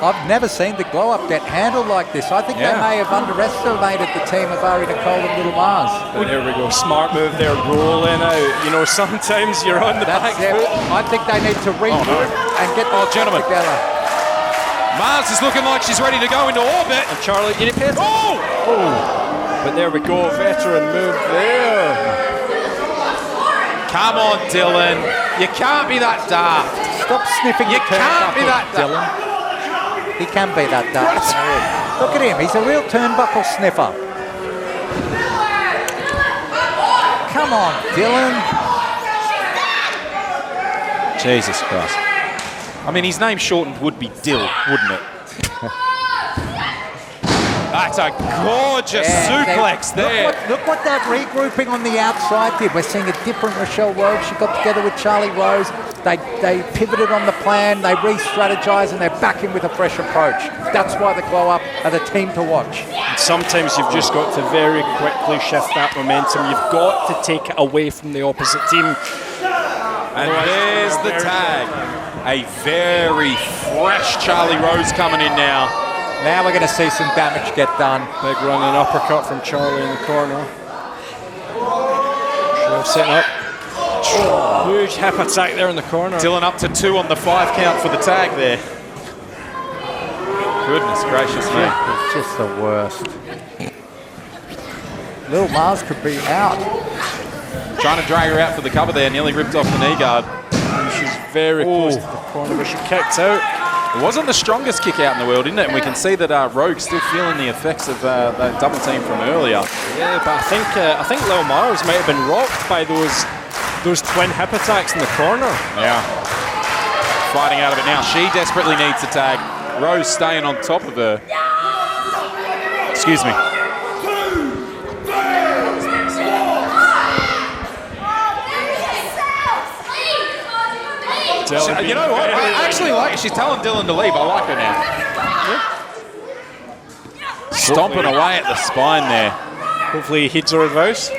S4: I've never seen the glow-up get handled like this. I think they may have underestimated the team of Nicole and Little Marz.
S3: But there we go. Smart move there, rolling out. You know, sometimes you're on the back foot.
S4: I think they need to regroup and get the
S5: gentlemen
S4: together.
S5: Marz is looking like she's ready to go into orbit.
S3: And Charlie, you need to pay attention. But there we go. Veteran move there.
S5: Come on, Dylan. You can't be that daft.
S4: Stop sniffing
S5: You
S4: your
S5: can't be that
S4: turnbuckle, Dylan. He can be that daft. Look at him. He's a real turnbuckle sniffer. Come on, Dylan.
S5: Jesus Christ. I mean, his name shortened would be Dill, wouldn't it? That's a gorgeous suplex there.
S4: Look what that regrouping on the outside did. We're seeing a different Rochelle Rhodes. She got together with Charlie Rose. They pivoted on the plan. They re-strategized, and they're back in with a fresh approach. That's why the glow-up are the team to watch.
S3: And sometimes you've just got to very quickly shift that momentum. You've got to take it away from the opposite team.
S5: And there's the tag. A very fresh Charlie Rose coming in now.
S4: Now we're going to see some damage get done.
S3: Big running uppercut from Charlie in the corner. Setting up. Huge hip attack there in the corner.
S5: Dylan up to 2 on the 5 count for the tag there. Goodness gracious me.
S4: It's just the worst. Little Marz could be out.
S5: Trying to drag her out for the cover there. Nearly ripped off the knee guard.
S3: She's very close to the corner, but she kicked out.
S5: It wasn't the strongest kick out in the world, isn't it? And we can see that Rogue's still feeling the effects of that double team from earlier.
S3: Yeah, but I think Lil Marz might have been rocked by those twin hip attacks in the corner.
S5: Yeah. Fighting out of it now. She desperately needs a tag. Rose staying on top of her. Excuse me. You know what? I actually like it. She's telling Dylan to leave. I like her now. Yeah. Stomping away at the spine there.
S3: Hopefully he heeds her advice.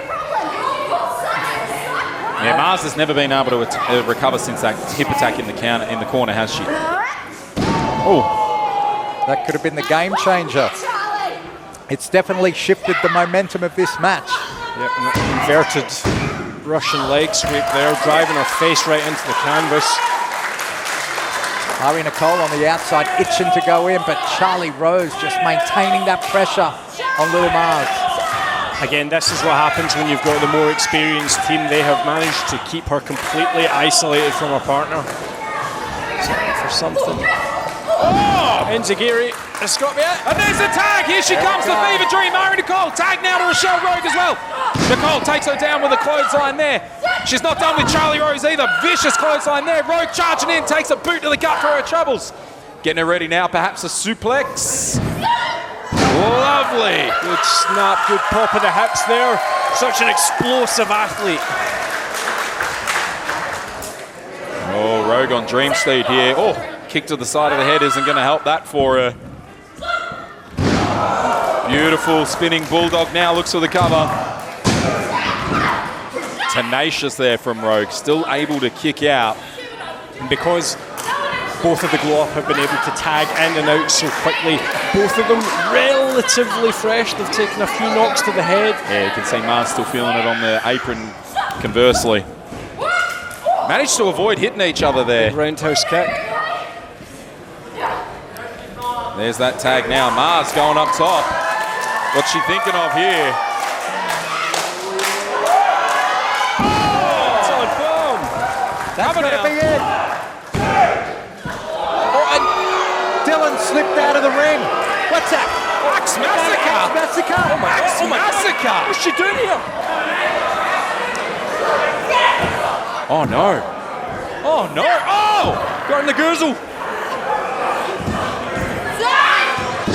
S5: Yeah, Marz has never been able to recover since that hip attack in the corner, has she?
S4: Oh, that could have been the game changer. It's definitely shifted the momentum of this match.
S3: Yep, inverted Russian leg sweep there, driving her face right into the canvas.
S4: Nicole on the outside, itching to go in, but Charlie Rose just maintaining that pressure on Little Marz.
S3: Again, this is what happens when you've got the more experienced team. They have managed to keep her completely isolated from her partner. For something.
S5: Oh!
S3: Enzigiri, it's got me out.
S5: And there's the tag. Here she comes, the Fever Dream. Nicole. Tag now to Rochelle Rogue as well. Nicole takes her down with a clothesline there. She's not done with Charlie Rose either. Vicious clothesline there. Rogue charging in, takes a boot to the gut for her troubles. Getting her ready now, perhaps a suplex. Lovely.
S3: Good snap, good pop of the hips there. Such an explosive athlete.
S5: Oh, Rogue on dream speed here. Oh, kick to the side of the head isn't going to help that for her. Beautiful spinning bulldog now looks for the cover. Tenacious there from Rogue, still able to kick out.
S3: And because both of the glow up have been able to tag in and out so quickly, both of them relatively fresh. They've taken a few knocks to the head.
S5: Yeah, you can see Marz still feeling it on the apron conversely. Managed to avoid hitting each other there.
S3: Roundhouse kick.
S5: There's that tag now. Marz going up top. What's she thinking of here?
S4: That's going to be it. Oh, and Dylan slipped out of the ring. What's that?
S5: Axe Massacre.
S4: Massacre.
S5: Oh my Massacre.
S3: What's she doing here?
S5: Oh no. Oh no. Oh!
S3: Got in the goozle.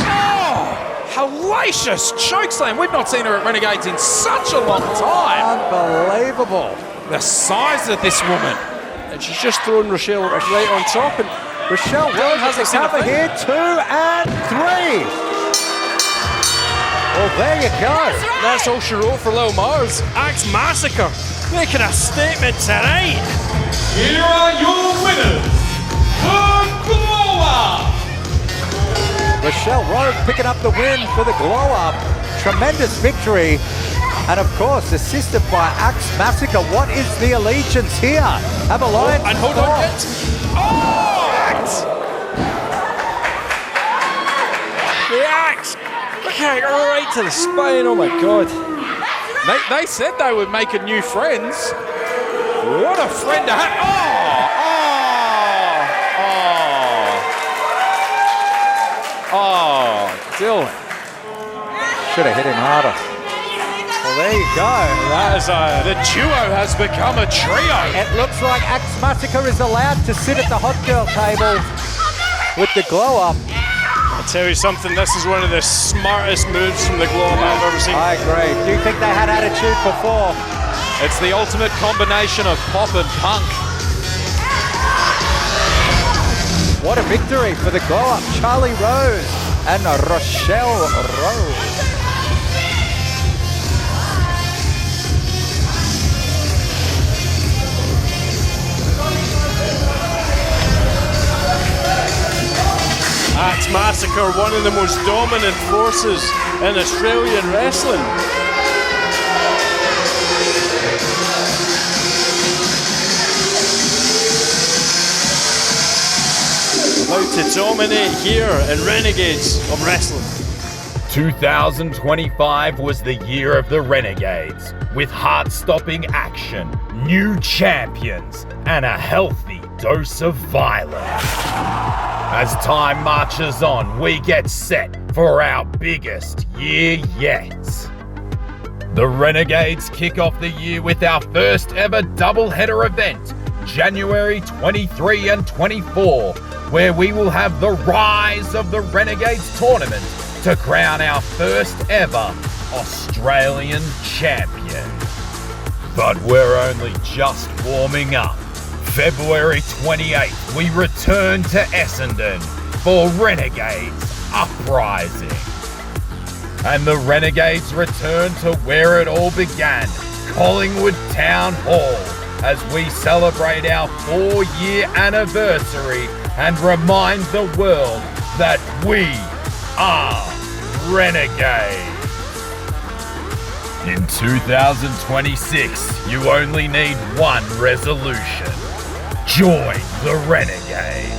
S5: Oh! hellacious chokeslam. We've not seen her at Renegades in such a long time.
S4: Unbelievable.
S5: The size of this woman.
S3: And she's just thrown Rochelle right on top. And
S4: Rochelle has the cover here, 2 and 3. Well, there you go.
S3: that's all she wrote for Lil Marz. Axe Massacre making a statement tonight.
S2: Here are your winners, the Glow Up.
S4: Rochelle Rowe picking up the win for the Glow Up. Tremendous victory. And of course, assisted by Axe Massacre. What is the allegiance here? Have a line.
S3: And hold on, yet. Axe! The axe! Okay, right to the spine, oh my god.
S5: They said they were making new friends. What a friend to have. Oh, Dylan.
S4: Should have hit him harder. Well, there you go.
S5: That is the duo has become a trio.
S4: It looks like Axe Massacre is allowed to sit at the hot girl table with the Glow Up.
S3: I'll tell you something, this is one of the smartest moves from the Glow Up I've ever seen.
S4: I agree. Do you think they had attitude before?
S5: It's the ultimate combination of pop and punk.
S4: What a victory for the Glow Up. Charlie Rose and Rochelle Rose.
S3: Axe Massacre, one of the most dominant forces in Australian wrestling. About to dominate here in Renegades of Wrestling.
S1: 2025 was the year of the Renegades, with heart-stopping action, new champions, and a healthy dose of violence. As time marches on, we get set for our biggest year yet. The Renegades kick off the year with our first ever doubleheader event, January 23 and 24, where we will have the Rise of the Renegades tournament to crown our first ever Australian champion. But we're only just warming up. February 28th, we return to Essendon for Renegades Uprising. And the Renegades return to where it all began, Collingwood Town Hall, as we celebrate our 4-year anniversary and remind the world that we are Renegades. In 2026, you only need one resolution. Join the Renegades.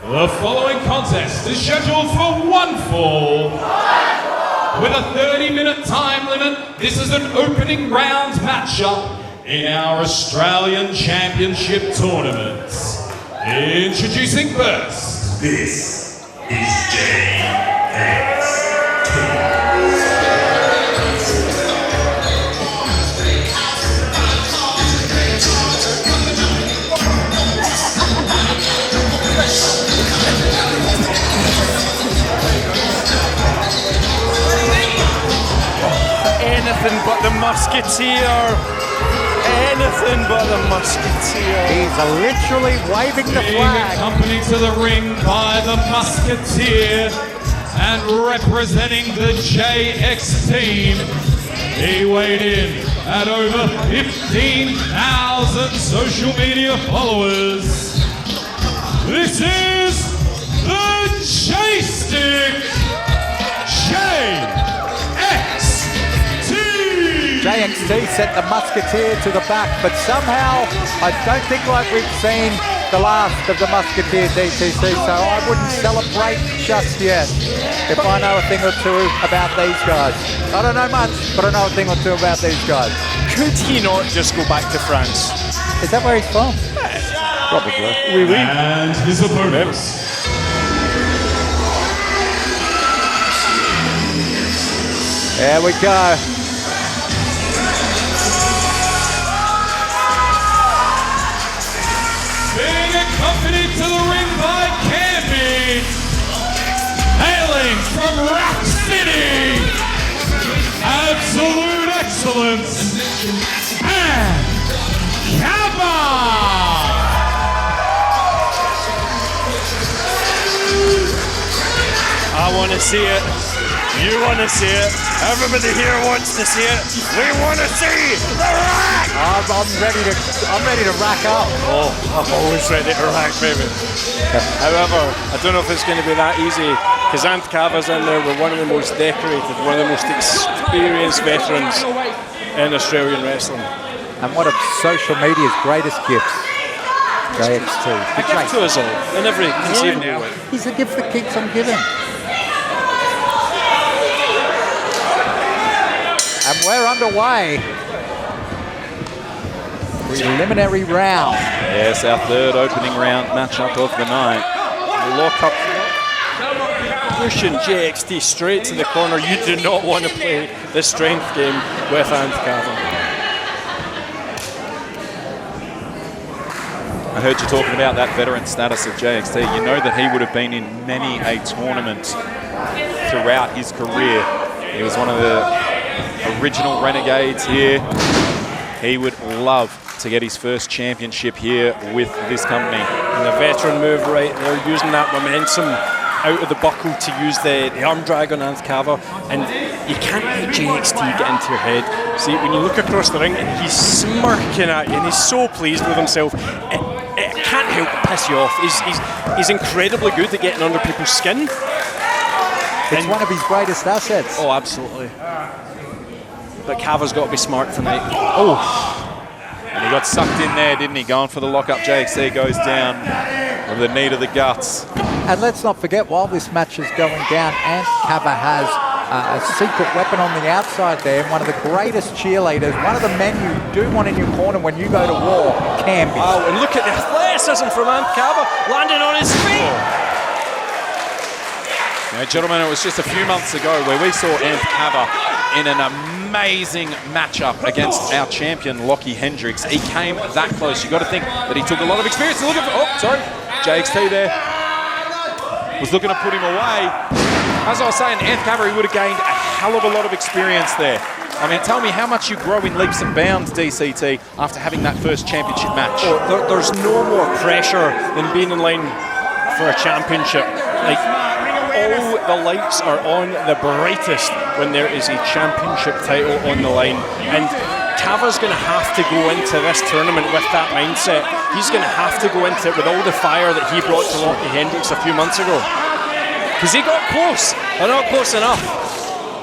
S2: The following contest is scheduled for one fall. With a 30-minute time limit, this is an opening round matchup in our Australian Championship tournaments. Introducing first.
S11: This is JXT.
S3: Anything but the Musketeer. Anything but the Musketeer.
S4: He's literally waving the
S2: Being
S4: flag.
S2: accompanied to the ring by the Musketeer and representing the JX team. He weighed in at over 15,000 social media followers. This is the J-Stick
S4: JXT sent the Musketeer to the back, but somehow I don't think like we've seen the last of the Musketeer DTC, so I wouldn't celebrate just yet if I know a thing or two about these guys. I don't know much, but I know a thing or two about these guys.
S3: Could he not just go back to France?
S4: Is that where he's from? Probably.
S3: Oui, oui.
S2: and his opponents.
S4: There we go.
S2: Being accompanied to the ring by Campy absolute excellence, and Cava!
S3: I want to see it. You want to see it. Everybody here wants to see it. We want to see the rack.
S4: I'm ready to rack up.
S3: Oh, I'm always ready to rack, baby. However, I don't know if it's going to be that easy because Anth Cava's in there with one of the most decorated, one of the most experienced veterans in Australian wrestling.
S4: And one of social media's greatest gifts. JXT.
S3: A gift to us all in every conceivable way.
S4: He's a gift that keeps on giving. And we're underway. Preliminary round.
S5: Yes, our third opening round matchup of the night. Lock up.
S3: Pushing JXT straight to the corner. You do not want to play the strength game with Anth Cava.
S5: I heard you talking about that veteran status of JXT. You know that he would have been in many a tournament throughout his career. He was one of the original Renegades here. He would love to get his first championship here with this company.
S3: And the veteran move right there, using that momentum out of the buckle to use the arm drag on Anth Cava. And you can't let JXT get into your head. See, when you look across the ring and he's smirking at you and he's so pleased with himself, it can't help but piss you off. He's incredibly good at getting under people's skin.
S4: It's one of his greatest assets.
S3: Oh, absolutely. But Cava's got to be smart tonight. Oh!
S5: And he got sucked in there, didn't he? Going for the lock-up. JXT goes down with the knee to the guts.
S4: And let's not forget, while this match is going down, Anth Cava has a secret weapon on the outside there, one of the greatest cheerleaders, one of the men you do want in your corner when you go to war, can be.
S3: Oh, and look at the athleticism from Anth Cava, landing on his feet.
S5: Now, gentlemen, it was just a few months ago where we saw Anth Cava in an amazing matchup against our champion, Lochy Hendricks. He came that close. You've got to think that he took a lot of experience. Look at, oh, sorry, JXT there was looking to put him away. As I was saying, Anth Cava, he would have gained a hell of a lot of experience there. I mean, tell me how much you grow in leaps and bounds, DCT, after having that first championship match.
S3: Oh, there's no more pressure than being in line for a championship. Like, all the lights are on the brightest when there is a championship title on the line. And Cava's going to have to go into this tournament with that mindset. He's going to have to go into it with all the fire that he brought to Lochy Hendricks a few months ago. Because he got close, but not close enough.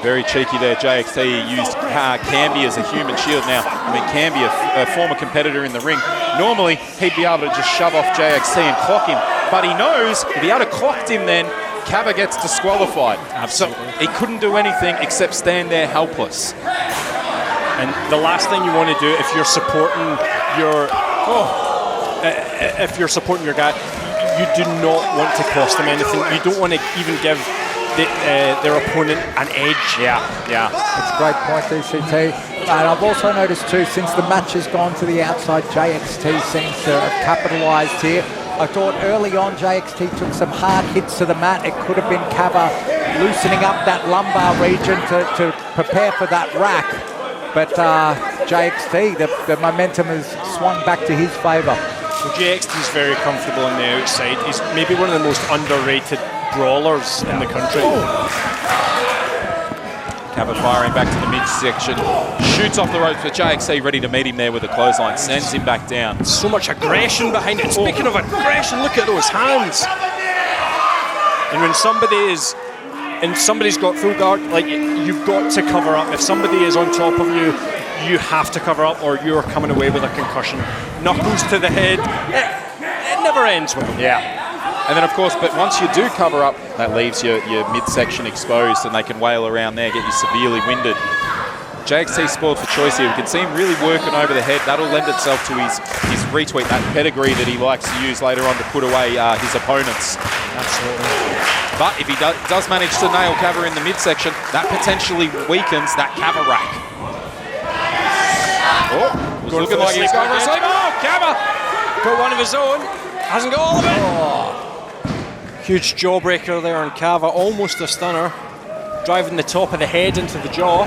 S5: Very cheeky there, JXT. He used Camby as a human shield. Now, I mean, Camby, a former competitor in the ring, normally he'd be able to just shove off JXT and clock him. But he knows if he had clocked him then, Cava gets disqualified. Absolutely. So he couldn't do anything except stand there helpless.
S3: And the last thing you want to do if you're supporting your guy, you do not want to cost them anything. You don't want to even give their opponent an edge.
S5: Yeah.
S4: It's a great point, DCT. And I've also noticed too, since the match has gone to the outside, JXT seems to have capitalised here. I thought early on JXT took some hard hits to the mat. It could have been Cava loosening up that lumbar region to prepare for that rack. But JXT, the momentum has swung back to his favour.
S3: So JXT is very comfortable on the outside. He's maybe one of the most underrated brawlers in the country.
S5: Cava firing back to the midsection, shoots off the ropes for JXT, ready to meet him there with a clothesline, sends him back down.
S3: So much aggression behind it. Speaking of aggression, look at those hands. And when somebody's got full guard, like, you've got to cover up. If somebody is on top of you, you have to cover up or you're coming away with a concussion. Knuckles to the head, it never ends with them.
S5: Yeah. And then, of course, but once you do cover up, that leaves your midsection exposed and they can wail around there, get you severely winded. JXT spoiled for choice here. We can see him really working over the head. That'll lend itself to his retweet, that pedigree that he likes to use later on to put away his opponents.
S3: Absolutely.
S5: But if he does manage to nail Cava in the midsection, that potentially weakens that Cava rack. Oh, looking like he's going for a sleep. Oh, Cava!
S3: Got one of his own. Hasn't got all of it. Oh. Huge jawbreaker there on Cava, almost a stunner. Driving the top of the head into the jaw.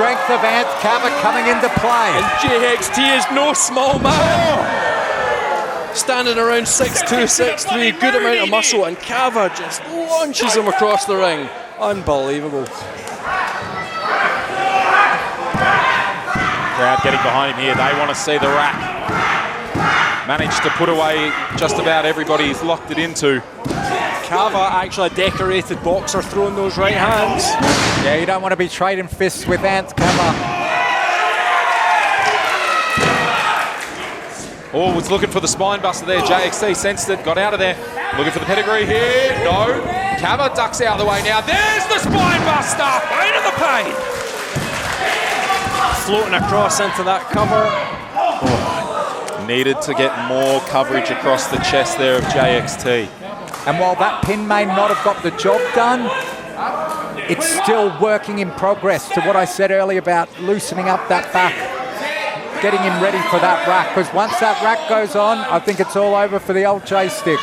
S4: strength of Anth Cava coming into play.
S3: And JXT is no small man. Standing around 6'2", 6'3", good amount of muscle, and Cava just launches him across the ring. Unbelievable.
S5: Crowd getting behind him here. They want to see the rack. Managed to put away just about everybody he's locked it into.
S3: Cava, actually a decorated boxer, throwing those right hands.
S4: Yeah, you don't want to be trading fists with Anth Cava.
S5: Oh, was looking for the spine buster there. JXT sensed it, got out of there. Looking for the pedigree here. No. Cava ducks out of the way now. There's the spine buster. Out of the pain.
S3: Floating across into that cover.
S5: Needed to get more coverage across the chest there of JXT.
S4: And while that pin may not have got the job done, it's still working in progress to what I said earlier about loosening up that back, getting him ready for that rack, because once that rack goes on, I think it's all over for the old J-stick.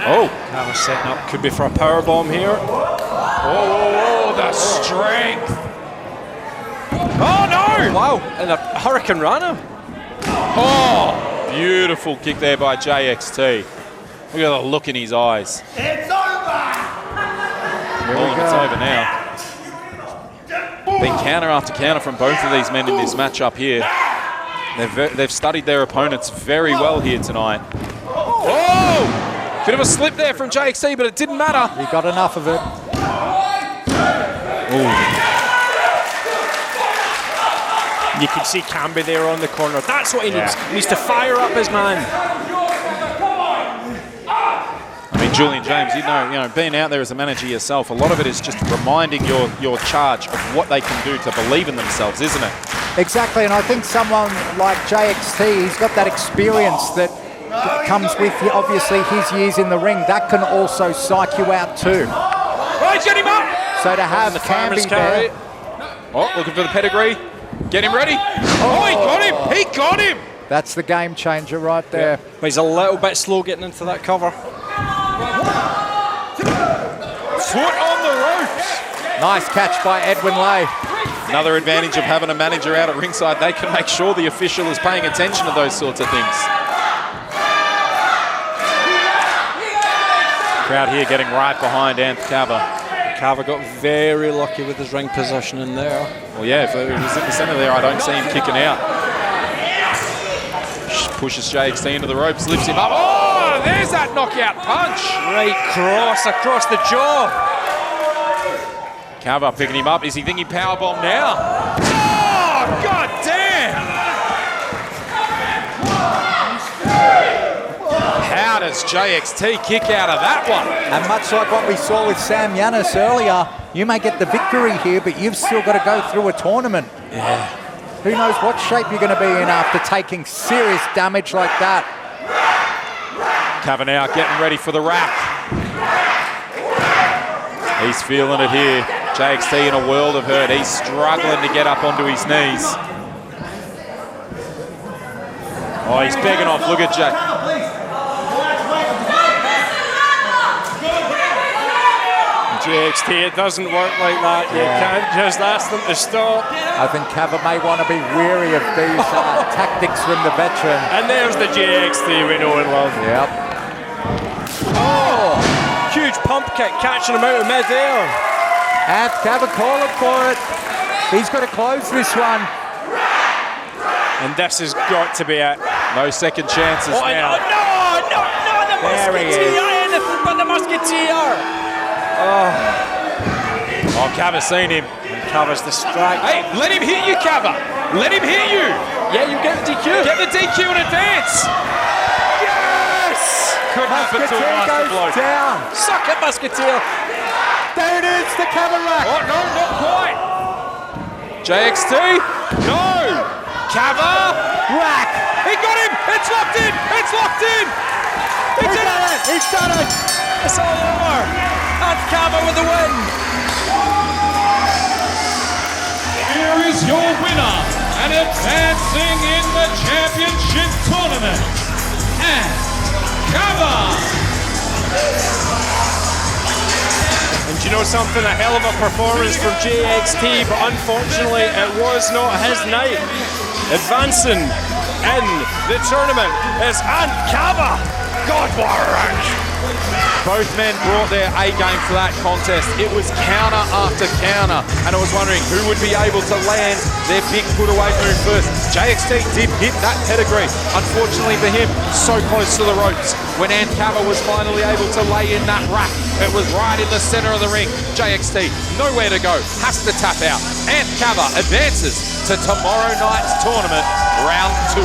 S5: Oh.
S3: Cava setting up, could be for a power bomb here.
S5: Oh, the strength. Oh, no.
S3: Wow, and a Hurricane Rana.
S5: Oh, beautiful kick there by JXT. Look at the look in his eyes.
S11: It's over!
S5: It's over now. Been counter after counter from both of these men in this matchup here. They've studied their opponents very well here tonight. Oh! Bit of a slip there from JXT, but it didn't matter.
S4: He got enough of it.
S5: Ooh.
S3: You can see Camby there on the corner. That's what he needs. He needs to fire up his man.
S5: I mean, Julian James, you know, being out there as a manager yourself, a lot of it is just reminding your charge of what they can do to believe in themselves, isn't it?
S4: Exactly, and I think someone like JXT, he's got that experience that comes with, obviously, his years in the ring. That can also psych you out too.
S5: Right, get him up!
S4: So to have
S3: the
S4: Camby
S3: carry.
S4: there.
S5: Oh, looking for the pedigree. Get him ready. Oh, he got him! He got him!
S4: That's the game changer right there.
S3: But he's a little bit slow getting into that cover.
S5: Foot on the ropes.
S4: Nice catch by Edwin Lay.
S5: Another advantage of having a manager out at ringside. They can make sure the official is paying attention to those sorts of things. Crowd here getting right behind Anth Cava.
S3: Cava got very lucky with his ring position in there.
S5: Well, yeah, if he was in the centre there, I don't see him kicking out. Pushes JXT into the ropes, lifts him up. Oh, there's that knockout punch.
S3: Right cross across the jaw.
S5: Cava picking him up. Is he thinking powerbomb now? Oh, god damn! How does JXT kick out of that one?
S4: And much like what we saw with Sam Yannis earlier, you may get the victory here, but you've still got to go through a tournament.
S5: Yeah.
S4: Who knows what shape you're going to be in after taking serious damage like that.
S5: Cava now getting ready for the rack. He's feeling it here. JXT in a world of hurt. He's struggling to get up onto his knees. Oh, he's begging off. Look at Jack.
S3: JXT, it doesn't work like that. You can't just ask them to stop.
S4: I think Cava may want to be weary of these tactics from the veteran.
S3: And there's the JXT we know and love.
S4: Yep.
S3: Oh! Huge pump kick, catching him out of mid-air.
S4: Anth Cava calling for it. He's got to close this one.
S3: And this has got to be it.
S5: No second chances now.
S3: No, the Musketeer! Anything but the Musketeer!
S5: Oh, Cava's seen him.
S3: And Cava's distracted.
S5: Hey, let him hit you, Cava. Let him hit you.
S3: Yeah, you get the DQ.
S5: Get the DQ in advance. Yes! Could happen to a master bloke.
S4: Down.
S3: Suck it, Musketeer.
S4: There it is, the Cava rack.
S5: Oh, no, not quite. JXT. No. Cava.
S4: Rack.
S5: He got him. It's locked in. It's locked in.
S4: He's done it. He's done it.
S3: It's all over. And Cava with the win.
S2: Here is your winner and advancing in the championship tournament, Anth Cava.
S3: And you know something? A hell of a performance from JXT, but unfortunately it was not his night. Advancing in the tournament is Anth Cava. God, what a rank!
S5: Both men brought their A game for that contest. It was counter after counter, and I was wondering who would be able to land their big put-away move first. JXT did hit that pedigree. Unfortunately for him, so close to the ropes. When Anth Cava was finally able to lay in that rack, it was right in the center of the ring. JXT, nowhere to go, has to tap out. Anth Cava advances to tomorrow night's tournament, round 2.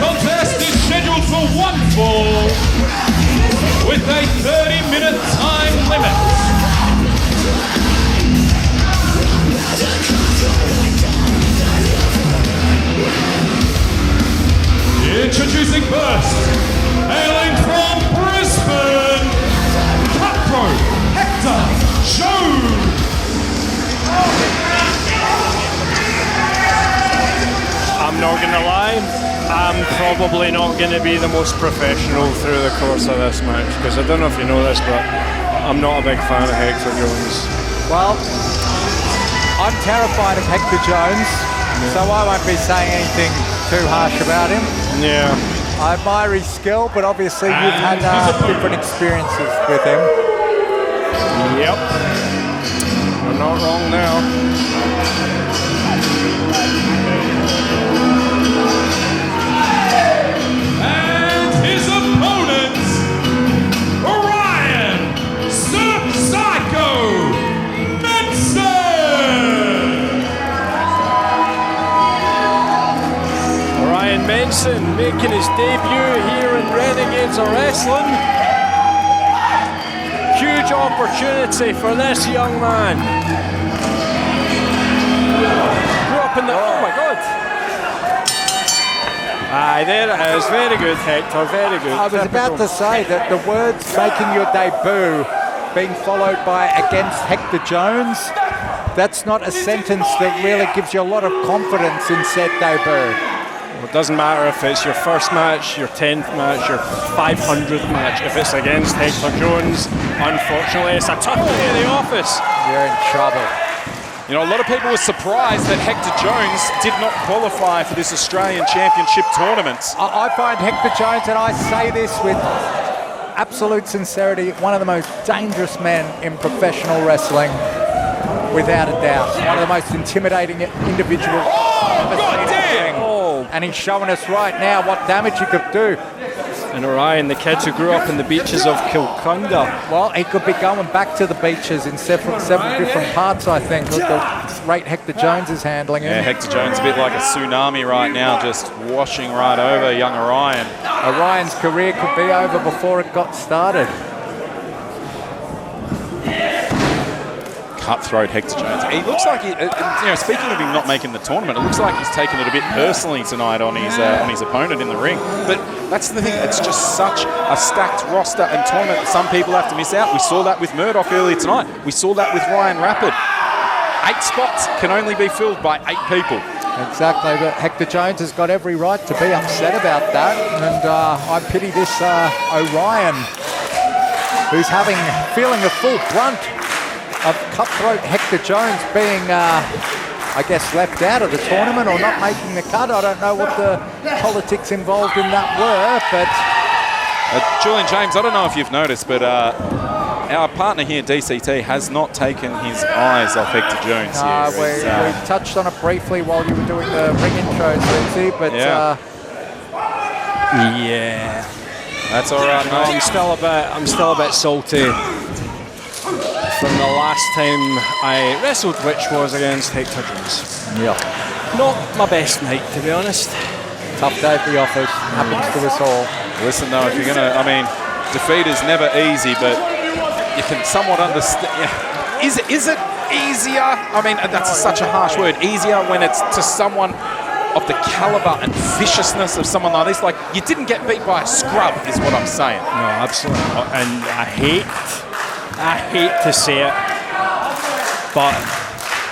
S2: Contest is scheduled for one fall with a 30-minute time limit. Introducing first, hailing from Brisbane, cutthroat Hector Jones.
S3: I'm not going to lie, I'm probably not going to be the most professional through the course of this match, because I don't know if you know this, but I'm not a big fan of Hector Jones.
S4: Well, I'm terrified of Hector Jones, so I won't be saying anything too harsh about him.
S3: Yeah.
S4: I admire his skill, but obviously you've had different experiences with him.
S3: Yep. You're not wrong now.
S2: His opponent, Orion Psycho Matty.
S3: Orion Benson making his debut here in Renegades of Wrestling. Huge opportunity for this young man. Grew up in the... Oh my God. Aye, there it is. Very good, Hector. Very good.
S4: I was about to say that the words making your debut being followed by against Hector Jones, that's not a sentence that really gives you a lot of confidence in said debut.
S3: Well, it doesn't matter if it's your first match, your 10th match, your 500th match. If it's against Hector Jones, unfortunately, it's a tough day in the office.
S4: You're in trouble.
S5: You know, a lot of people were surprised that Hector Jones did not qualify for this Australian Championship tournament.
S4: I find Hector Jones, and I say this with absolute sincerity, one of the most dangerous men in professional wrestling, without a doubt. One of the most intimidating individuals I've ever seen in the ring. And he's showing us right now what damage he could do.
S3: And Orion, the kids who grew up in the beaches of Kilcunda.
S4: Well, he could be going back to the beaches in several different parts, I think, with the rate Hector Jones is handling him.
S5: Yeah, Hector Jones a bit like a tsunami right now, just washing right over young Orion.
S4: Orion's career could be over before it got started.
S5: Cutthroat Hector Jones. He looks like, speaking of him not making the tournament, it looks like he's taken it a bit personally tonight on his opponent in the ring. But that's the thing, it's just such a stacked roster and tournament that some people have to miss out. We saw that with Murdoch earlier tonight. We saw that with Ryan Rapid. 8 spots can only be filled by 8 people.
S4: Exactly, but Hector Jones has got every right to be upset about that. And I pity this Orion, who's feeling the full brunt of cutthroat Hector Jones being, I guess, left out of the tournament or not making the cut. I don't know what the politics involved in that were, but...
S5: Julian James, I don't know if you've noticed, but our partner here, DCT, has not taken his eyes off Hector Jones here.
S4: We touched on it briefly while you were doing the ring intros, Lindsay, but...
S3: Yeah.
S5: That's all right, mate.
S3: I'm still a bit salty from the last time I wrestled, which was against Hector Jones.
S4: Yeah.
S3: Not my best night, to be honest.
S4: Tough day at the office. Happens to us all.
S5: Listen, though, if you're going to, defeat is never easy, but you can somewhat understand. Is easier. I mean, that's such a harsh word. Easier when it's to someone of the caliber and viciousness of someone like this. Like, you didn't get beat by a scrub, is what I'm saying.
S3: No, absolutely not. And I hate to say it, but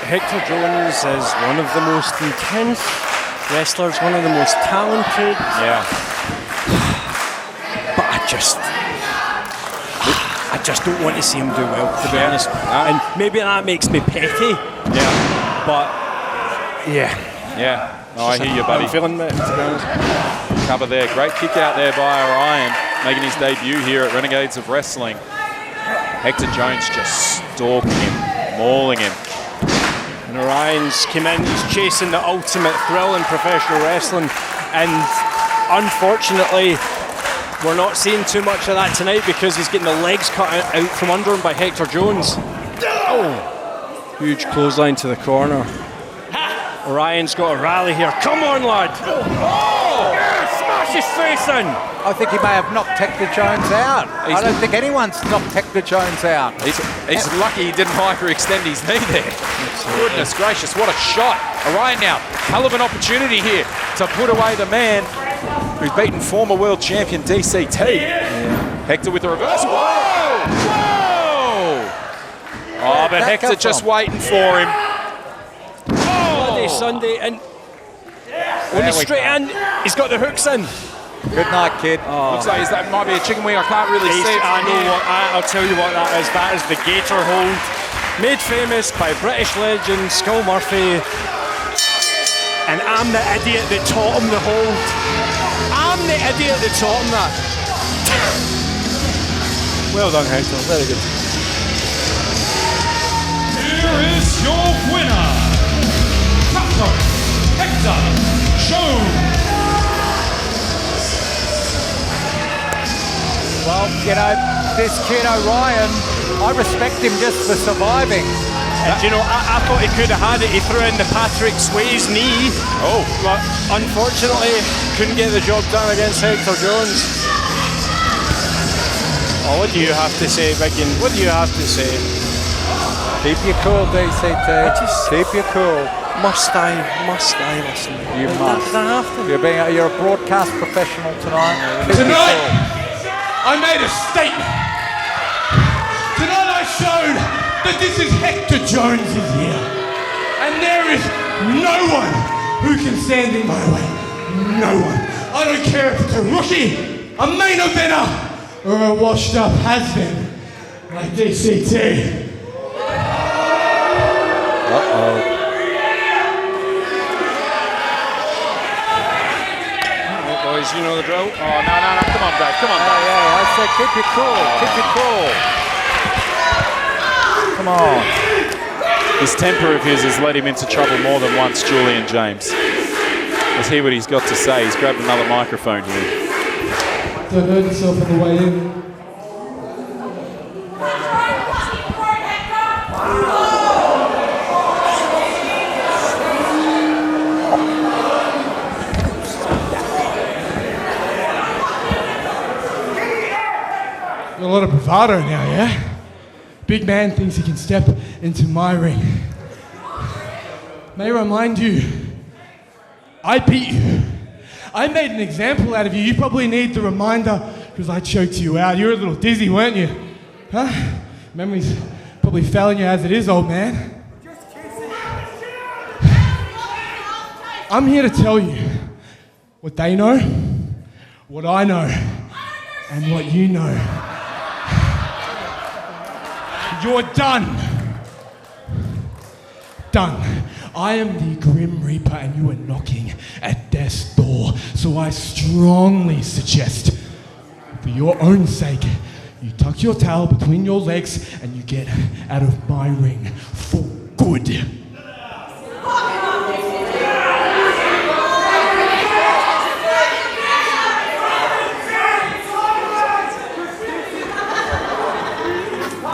S3: Hector Jones is one of the most intense wrestlers, one of the most talented.
S5: Yeah.
S3: But I just don't want to see him do well, to be honest. And maybe that makes me petty.
S5: Yeah.
S3: But yeah.
S5: Yeah. Oh, I hear you, buddy.
S3: I'm feeling it, to be honest.
S5: Cover there. Great kick out there by Orion, making his debut here at Renegades of Wrestling. Hector Jones just stalking him, mauling him.
S3: And Orion's came in, he's chasing the ultimate thrill in professional wrestling. And unfortunately, we're not seeing too much of that tonight because he's getting the legs cut out from under him by Hector Jones. Oh! Huge clothesline to the corner. Orion's got a rally here. Come on, lad! Oh! Smash his face in!
S4: I think he may have knocked Hector Jones out. I don't think anyone's knocked Hector Jones out.
S5: He's lucky he didn't hyperextend his knee there. Goodness gracious, what a shot. Orion now, hell of an opportunity here to put away the man who's beaten former world champion DCT. Yeah. Hector with the reverse. Whoa! Whoa! Oh, but Hector just waiting for him.
S3: Bloody Sunday, and when he's straight in, he's got the hooks in.
S4: Good night, kid.
S5: Oh. Looks like that might be a chicken wing. I can't really see it.
S3: I know what. I'll tell you what that is. That is the Gator hold, made famous by British legend Skull Murphy. And I'm the idiot that taught him the hold. I'm the idiot that taught him that. Well done, Hector. Very good.
S2: Here is your winner, Captain Hector Jones.
S4: Well, you know, this kid Orion, I respect him just for surviving.
S3: And you know, I thought he could have had it. He threw in the Patrick Swayze knee.
S5: Oh.
S3: But unfortunately, couldn't get the job done against Hector Jones. Oh, what do you have to say, Biggin? What do you have to say?
S4: Keep your cool, DCT. Keep your cool.
S3: Must I listen?
S4: You must.
S3: I have to.
S4: You're a broadcast professional tonight.
S2: Tonight, I made a statement. Tonight I showed that this is Hector Jones' year. And there is no one who can stand in my way. No one. I don't care if it's a rookie, a main eventer, or a washed up has-been like DCT.
S4: Uh-oh.
S3: Boys, you know the drill.
S5: Oh, no. Come on, Dave. Come on, Dave.
S4: Yeah, I said keep your cool. Keep your cool. Come on.
S5: This temper of his has led him into trouble more than once, Julian James. Let's hear what he's got to say. He's grabbed another microphone here.
S2: Don't hurt yourself on the way in. A lot of bravado now, yeah? Big man thinks he can step into my ring. May I remind you, I beat you. I made an example out of you. You probably need the reminder because I choked you out. You were a little dizzy, weren't you? Huh? Memory's probably failing you as it is, old man. I'm here to tell you what they know, what I know, and what you know. You're done. Done. I am the Grim Reaper and you are knocking at death's door. So I strongly suggest, for your own sake, you tuck your towel between your legs and you get out of my ring for good.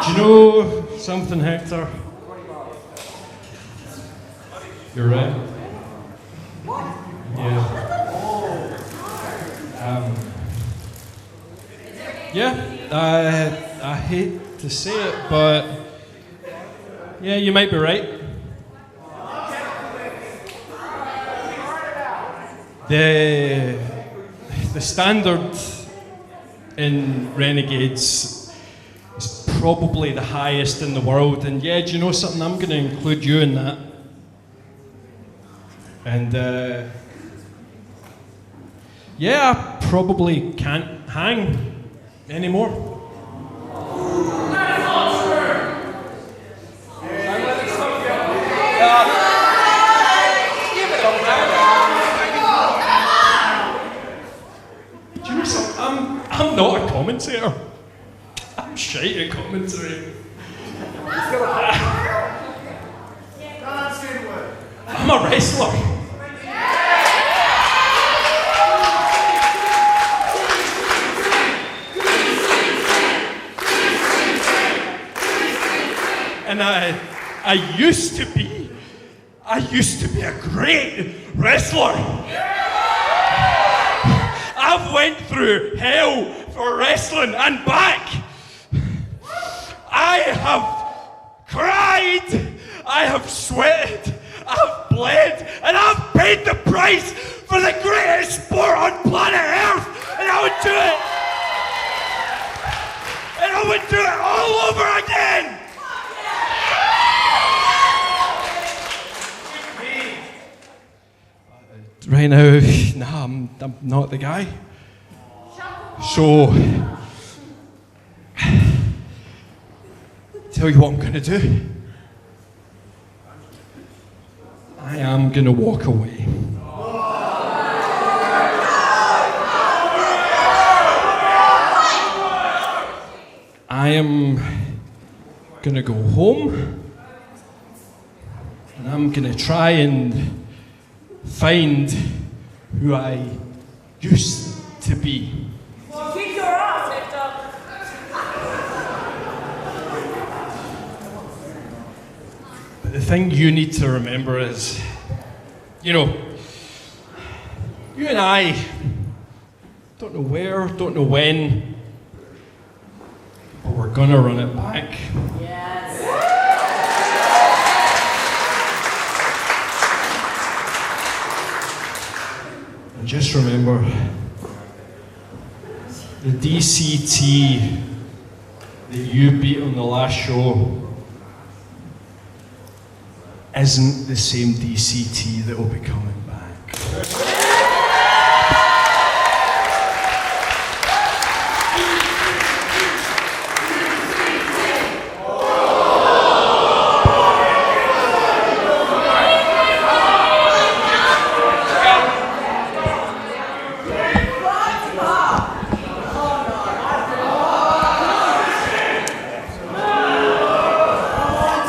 S2: Do you know something, Hector? You're right. Yeah. I hate to say it, but
S3: Yeah, you might be right. The standard in Renegades is probably the highest in the world, and yeah, do you know something? I'm going to include you in that. And yeah, I probably can't hang anymore. Do you know something? I'm not a commentator. I'm shite at commentary. I'm a wrestler. And I used to be a great wrestler. I've went through hell for wrestling and back. I have cried, I have sweated, I've bled, and I've paid the price for the greatest sport on planet Earth, and I would do it. And I would do it all over again. Right now, nah, I'm not the guy. So, tell you what I'm gonna do. I am gonna walk away. I am gonna go home, and I'm gonna try and find who I used to be.
S9: Kick your ass, Hector.
S3: But the thing you need to remember is, you know, you and I don't know where, don't know when, but we're gonna run it back. And just remember, the DCT that you beat on the last show isn't the same DCT that will be coming back.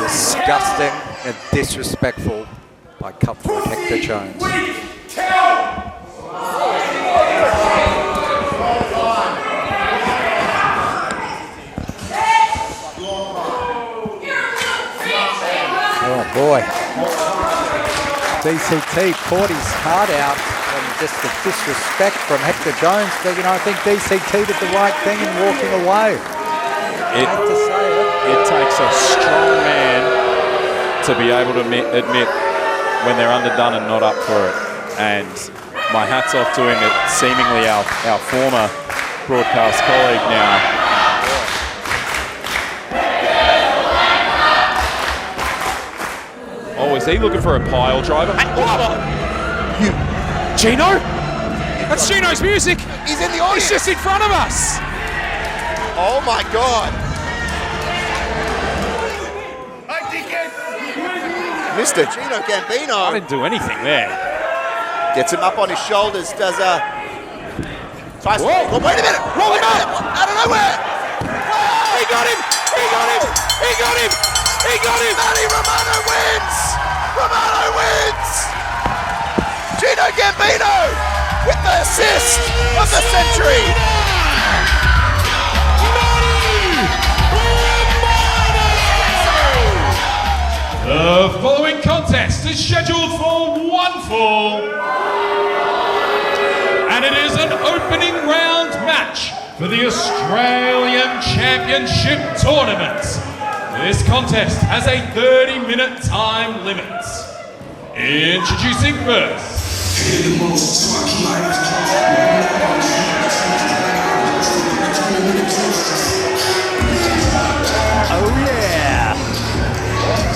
S4: Disgusting and disrespectful by cutthroat Hector Jones. Oh boy. DCT poured his heart out and just the disrespect from Hector Jones. But, you know, I think DCT did the right thing in walking away. I hate to say it.
S5: It takes a strong man to be able to admit when they're underdone and not up for it. And my hat's off to him, seemingly our former broadcast colleague now. Oh, is he looking for a pile driver?
S12: Gino? That's Gino's music. He's in the audience. He's just in front of us.
S13: Oh my God. Mr. Gino Gambino.
S5: I didn't do anything there.
S13: Gets him up on his shoulders, does Tyson.
S12: Whoa.
S13: Oh, wait a minute.
S12: Roll him up.
S13: Out of nowhere.
S12: He got him. He got him. He got him. He got him.
S13: Matty Romano wins. Romano wins. Gino Gambino with the assist of the century.
S2: The following contest is scheduled for one fall, and it is an opening round match for the Australian Championship Tournament. This contest has a 30-minute time limit. Introducing first.
S4: Oh yeah!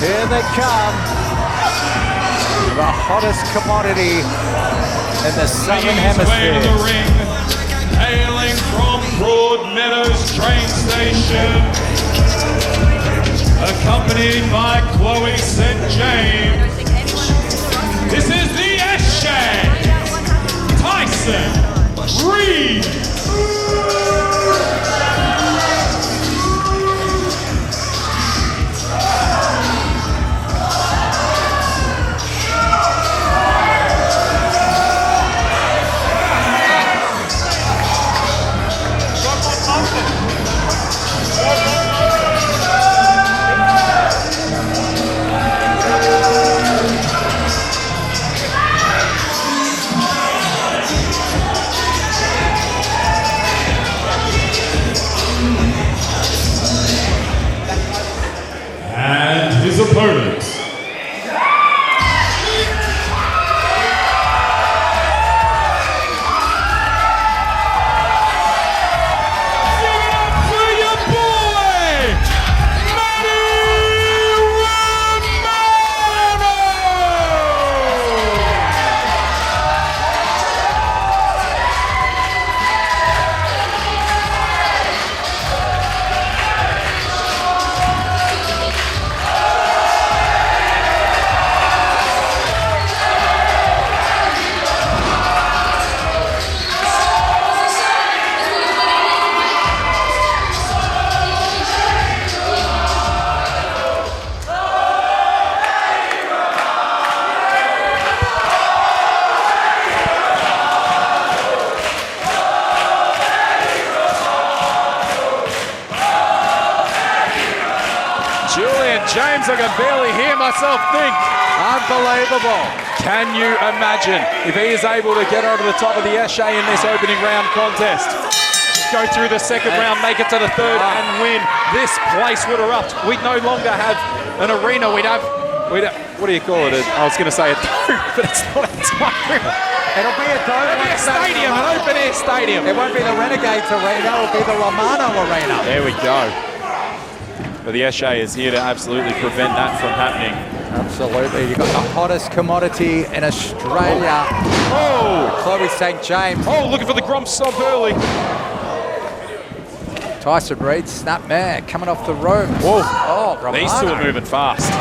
S4: Here they come. The hottest commodity in the Southern Hemisphere.
S2: The ring, hailing from Broadmeadows train station, accompanied by Chloe St. James. This is the Eshay, Tyson, Reed. And his opponent.
S5: James, I can barely hear myself think. Unbelievable. Can you imagine if he is able to get over the top of the Eshay in this opening round contest? Go through the second round, make it to the third and win. This place would erupt. We'd no longer have an arena. We'd have what do you call it? I was going to say a dome, but it's not a dome.
S4: It'll be a dome.
S5: It'll be a stadium, an open air stadium.
S4: It won't be the Renegades arena, it'll be the Romano arena.
S5: There we go. But the Eshay is here to absolutely prevent that from happening.
S4: Absolutely. You've got the hottest commodity in Australia.
S5: Oh!
S4: Chloe St. James.
S5: Oh, looking for the Grump stop early.
S4: Tyson Reed, snapmare, coming off the rope.
S5: Whoa.
S4: Oh, Romano.
S5: These two are moving fast.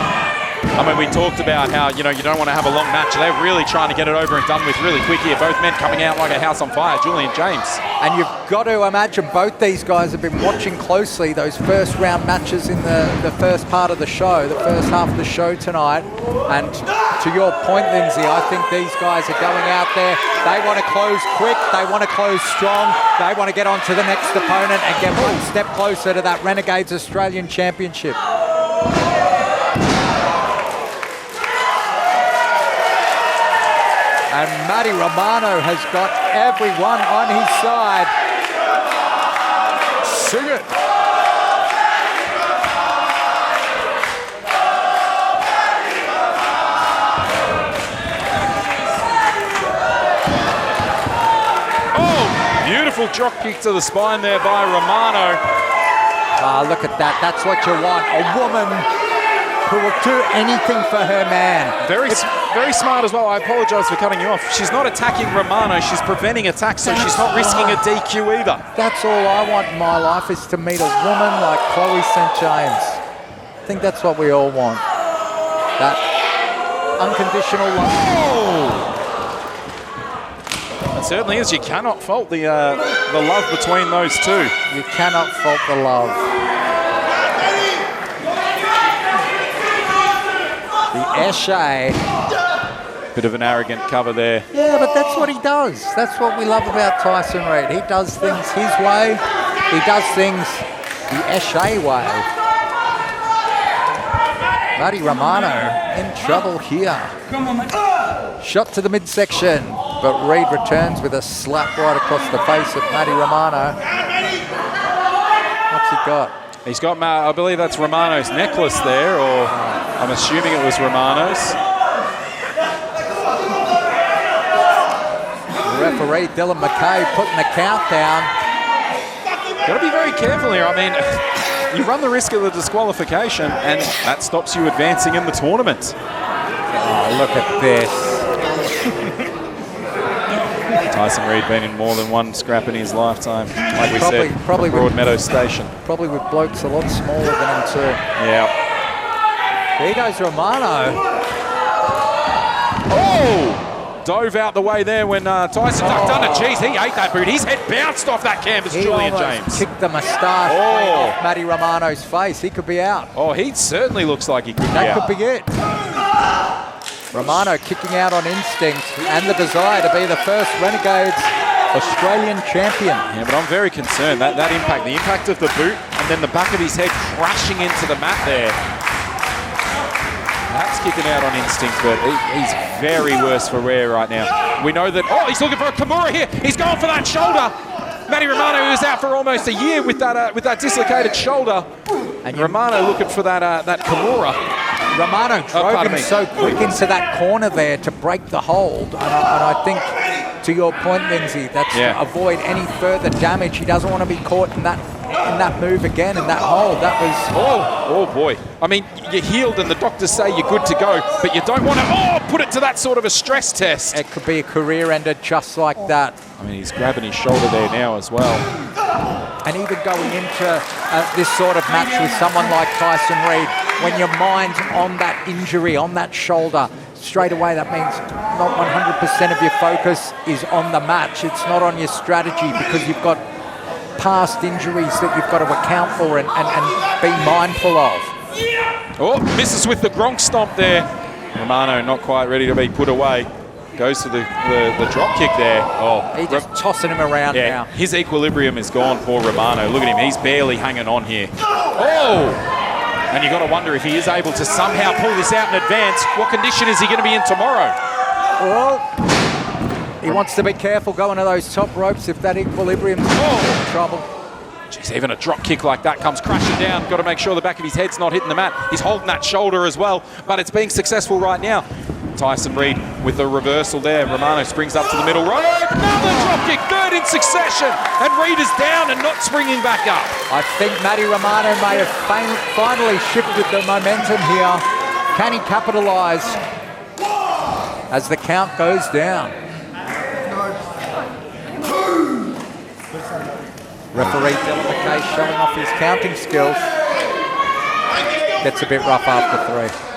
S5: I mean, we talked about how, you don't want to have a long match. They're really trying to get it over and done with really quick here. Both men coming out like a house on fire, Julian James.
S4: And you've got to imagine both these guys have been watching closely those first round matches in the first part of the show, the first half of the show tonight. And to your point, Lindsay, I think these guys are going out there. They want to close quick. They want to close strong. They want to get on to the next opponent and get one step closer to that Renegades Australian Championship. And Matty Romano has got everyone on his side. Sing it.
S5: Oh, beautiful drop kick to the spine there by Romano.
S4: Ah, look at that. That's what you want. A woman who will do anything for her man.
S5: Very smart as well. I apologise for cutting you off. She's not attacking Romano. She's preventing attacks, so she's not risking a DQ either.
S4: That's all I want in my life, is to meet a woman like Chloe St. James. I think that's what we all want. That unconditional love.
S5: Oh! It certainly is. You cannot fault the love between those two.
S4: You cannot fault the love. The Eshay.
S5: Bit of an arrogant cover there.
S4: Yeah, but that's what he does. That's what we love about Tyson Reed. He does things his way. He does things the Eshay way. Matty Romano in trouble here. Shot to the midsection, but Reed returns with a slap right across the face of Matty Romano. What's he got?
S5: He's got, I believe that's Romano's necklace there, or I'm assuming it was Romano's.
S4: The referee, Dylan McKay, putting the count down.
S5: Got to be very careful here. I mean, you run the risk of the disqualification, and that stops you advancing in the tournament.
S4: Oh, look at this.
S5: Tyson Reid been in more than one scrap in his lifetime, like we said, Broadmeadow Station.
S4: Probably with blokes a lot smaller than him too.
S5: Yeah.
S4: There goes Romano.
S5: Oh! Dove out the way there when Tyson ducked under. Jeez, he ate that boot. His head bounced off that canvas, Julian James.
S4: Kicked the moustache off Matty Romano's face. He could be out.
S5: Oh, he certainly looks like he could be
S4: out. That could be it. Romano kicking out on instinct and the desire to be the first Renegades Australian champion.
S5: Yeah, but I'm very concerned. That impact, the impact of the boot and then the back of his head crashing into the mat there. Perhaps kicking out on instinct, but he's very worse for wear right now. We know that, he's looking for a Kimura here. He's going for that shoulder. Matty Romano, who's out for almost a year with that dislocated shoulder. And Romano looking for that Kimura.
S4: Romano drove him so quick into that corner there to break the hold. And I think, to your point, Lindsay, that's to avoid any further damage. He doesn't want to be caught in that move again, in that hold. That was...
S5: Oh boy. I mean, you're healed and the doctors say you're good to go, but you don't want to, put it to that sort of a stress test.
S4: It could be a career ender just like that.
S5: I mean, he's grabbing his shoulder there now as well.
S4: And even going into this sort of match with someone like Tyson Reid, when your mind's on that injury, on that shoulder, straight away that means not 100% of your focus is on the match. It's not on your strategy because you've got past injuries that you've got to account for and be mindful of.
S5: Oh, misses with the Gronk stomp there. Romano not quite ready to be put away. Goes for the drop kick there.
S4: He's just tossing him around now.
S5: His equilibrium is gone, poor Romano. Look at him, he's barely hanging on here. And you've got to wonder if he is able to somehow pull this out in advance. What condition is he going to be in tomorrow?
S4: He wants to be careful going to those top ropes if that equilibrium's in trouble.
S5: Jeez, even a drop kick like that comes crashing down. Got to make sure the back of his head's not hitting the mat. He's holding that shoulder as well, but it's being successful right now. Tyson Reid with the reversal there. Romano springs up to the middle rope. Another drop kick, third in succession. And Reid is down and not springing back up.
S4: I think Matty Romano may have finally shifted the momentum here. Can he capitalise as the count goes down? Referee Dylan McKay showing off his counting skills. Gets a bit rough after 3.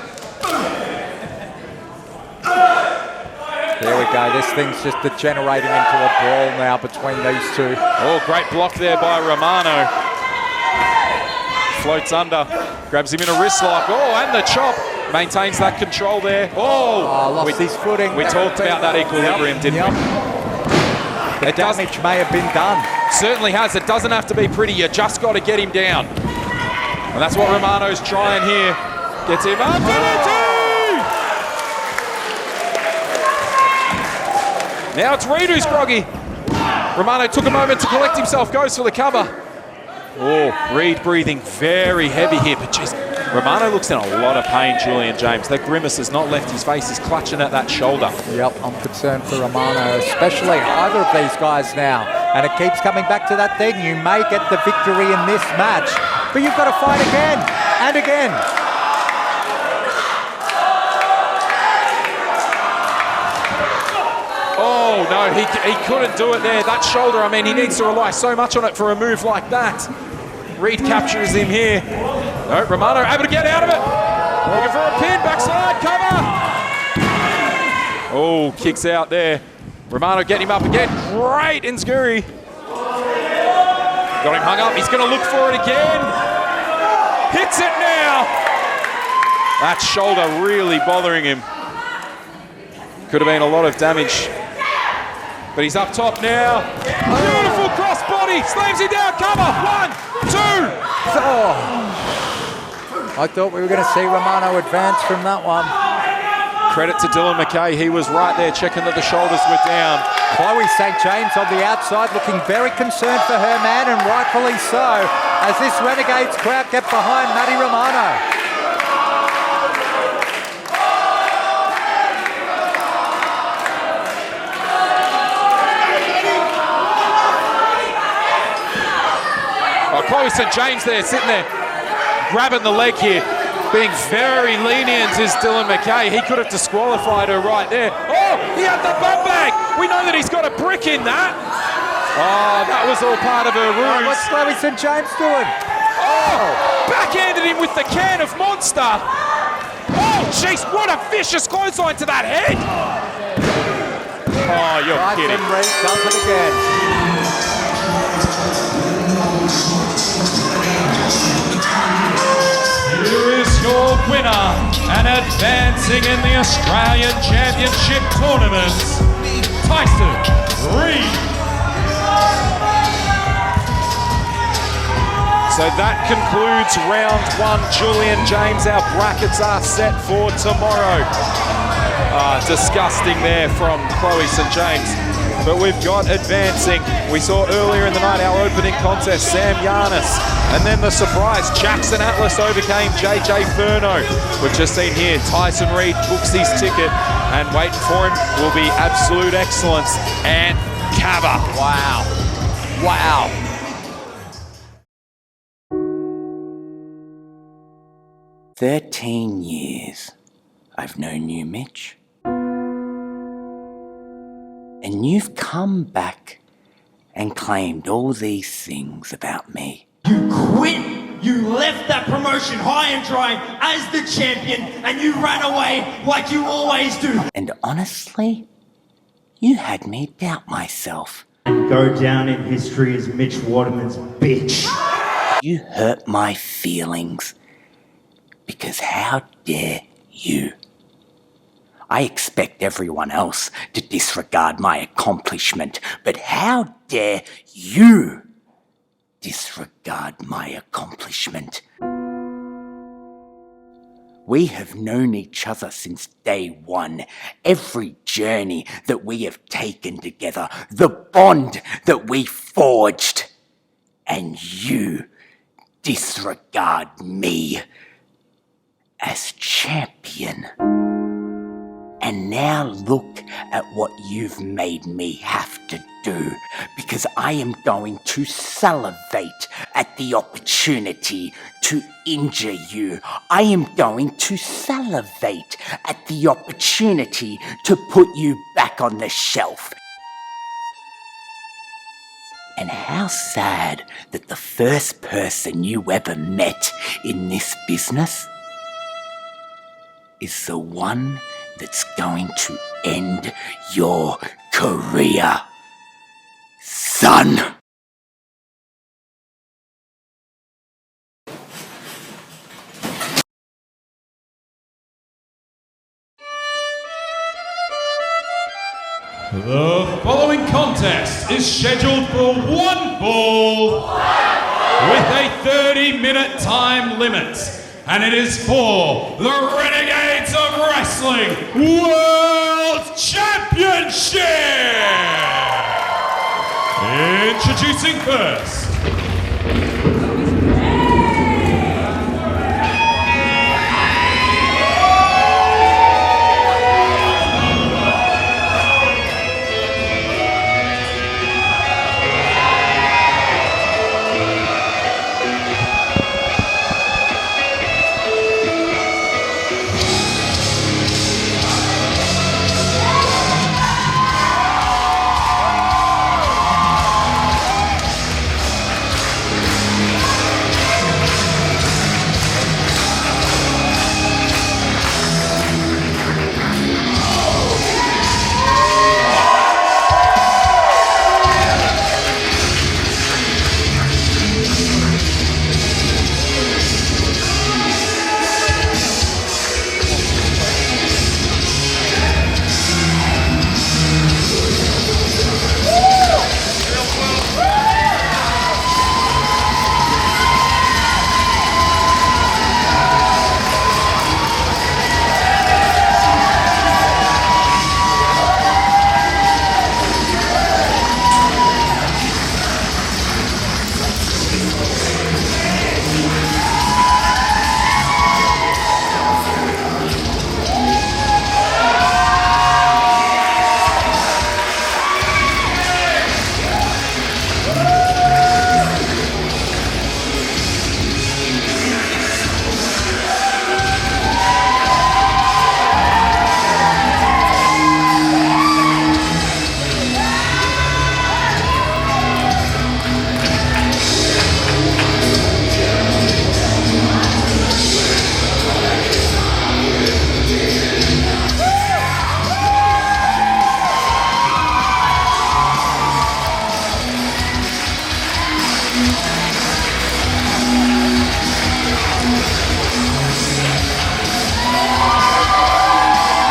S4: There we go. This thing's just degenerating into a brawl now between these two.
S5: Oh, great block there by Romano. Floats under, grabs him in a wrist lock. And the chop. Maintains that control there.
S4: Lost his footing.
S5: We talked about that equilibrium, didn't we?
S4: The damage may have been done.
S5: Certainly has. It doesn't have to be pretty. You just got to get him down. And that's what Romano's trying here. Gets him up. Now it's Reid who's groggy. Romano took a moment to collect himself, goes for the cover. Reid breathing very heavy here, but just Romano looks in a lot of pain, Julian James. That grimace has not left his face. He's clutching at that shoulder.
S4: Yep, I'm concerned for Romano, especially either of these guys now. And it keeps coming back to that thing. You may get the victory in this match, but you've got to fight again and again.
S5: No, he couldn't do it there. That shoulder, I mean, he needs to rely so much on it for a move like that. Reid captures him here. No, Romano able to get out of it. Looking for a pin, backside, cover. Kicks out there. Romano getting him up again. Great enziguri. Got him hung up. He's going to look for it again. Hits it now. That shoulder really bothering him. Could have been a lot of damage. But he's up top now. Beautiful crossbody. Slams him down. Cover. 1, 2.
S4: I thought we were going to see Romano advance from that one.
S5: credit to Dylan McKay. He was right there checking that the shoulders were down.
S4: Chloe St. James on the outside looking very concerned for her man, and rightfully so, as this Renegades crowd get behind Matty Romano.
S5: Chloe St. James there, sitting there, grabbing the leg here, being very lenient is Dylan McKay. He could have disqualified her right there. Oh, he had the bum bag. We know that he's got a brick in that. Oh, that was all part of her ruse.
S4: What's Chloe St. James doing?
S5: Oh, backhanded him with the can of Monster. Oh, jeez, what a vicious clothesline to that head. Oh, you're kidding.
S4: Reed does it again.
S2: Here is your winner and advancing in the Australian Championship Tournament, Tyson Reed.
S5: So that concludes round one. Julian James, our brackets are set for tomorrow. Disgusting there from Chloe St. James. But we've got advancing. We saw earlier in the night our opening contest, Sam Yannis. And then the surprise, Jackson Atlas overcame JJ Furno. We've just seen here, Tyson Reed books his ticket, and waiting for him will be absolute excellence. And Cava. Wow. Wow.
S14: "13 years I've known you, Mitch. And you've come back and claimed all these things about me.
S15: You quit! You left that promotion high and dry as the champion, and you ran away like you always do.
S14: And honestly, you had me doubt myself.
S15: And go down in history as Mitch Waterman's bitch.
S14: You hurt my feelings. Because how dare you? I expect everyone else to disregard my accomplishment, but how dare you disregard my accomplishment? We have known each other since day one. Every journey that we have taken together, the bond that we forged. And you disregard me as champion. And now look at what you've made me have to do, because I am going to salivate at the opportunity to injure you. I am going to salivate at the opportunity to put you back on the shelf. And how sad that the first person you ever met in this business is the one that's going to end your career, son.
S2: The following contest is scheduled for one fall with a 30-minute time limit. And it is for the Renegades of Wrestling World Championship! Introducing first,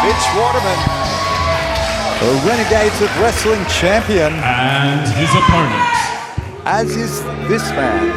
S4: Mitch Waterman, the Renegades of Wrestling champion.
S2: And his opponent.
S4: As is this man.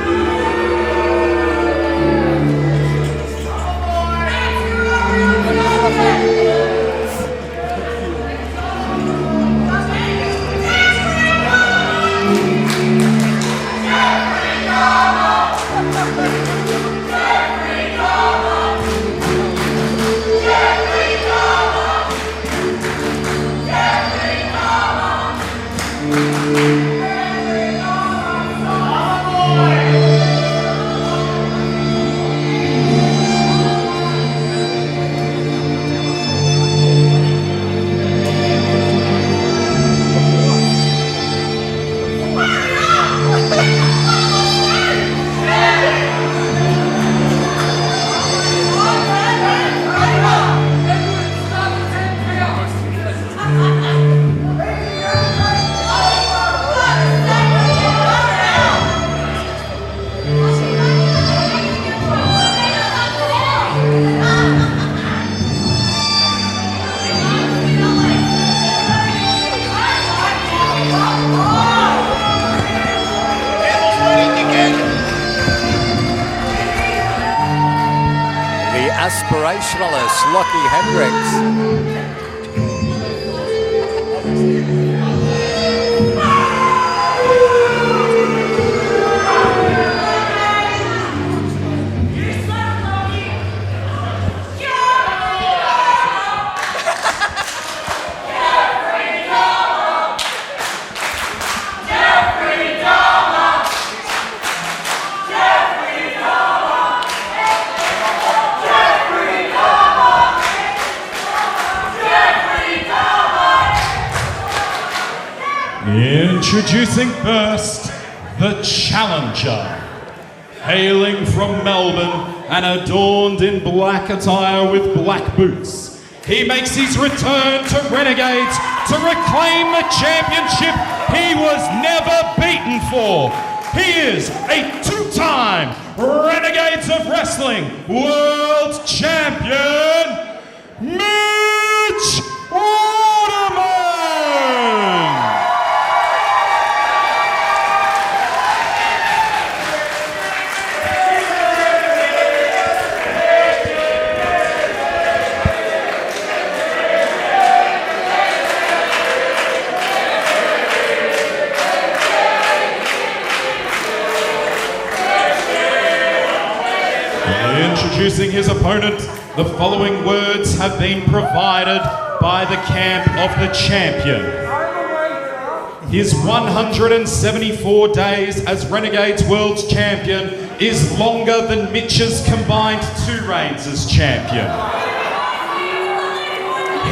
S4: Aspirationalist Lochy Hendricks.
S2: Introducing first, the challenger. Hailing from Melbourne and adorned in black attire with black boots, he makes his return to Renegades to reclaim the championship he was never beaten for. He is a two-time Renegades of Wrestling World Champion, Mitch Waterman! Introducing his opponent, the following words have been provided by the camp of the champion. His 174 days as Renegades World Champion is longer than Mitch's combined 2 reigns as champion.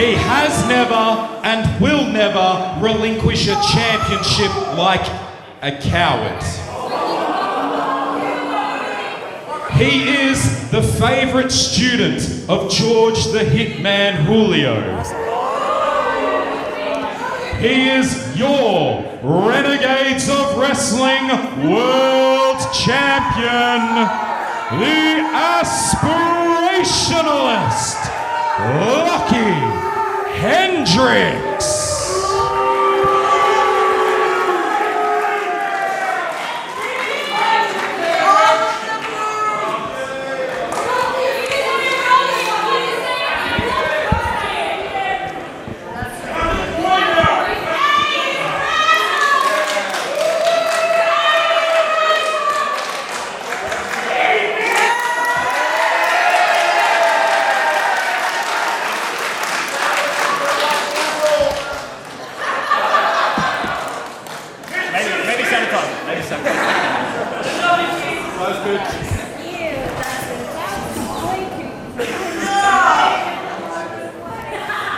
S2: He has never and will never relinquish a championship like a coward. He is the favourite student of George the Hitman Julio. He is your Renegades of Wrestling World Champion, the Aspirationalist, Lochy Hendricks.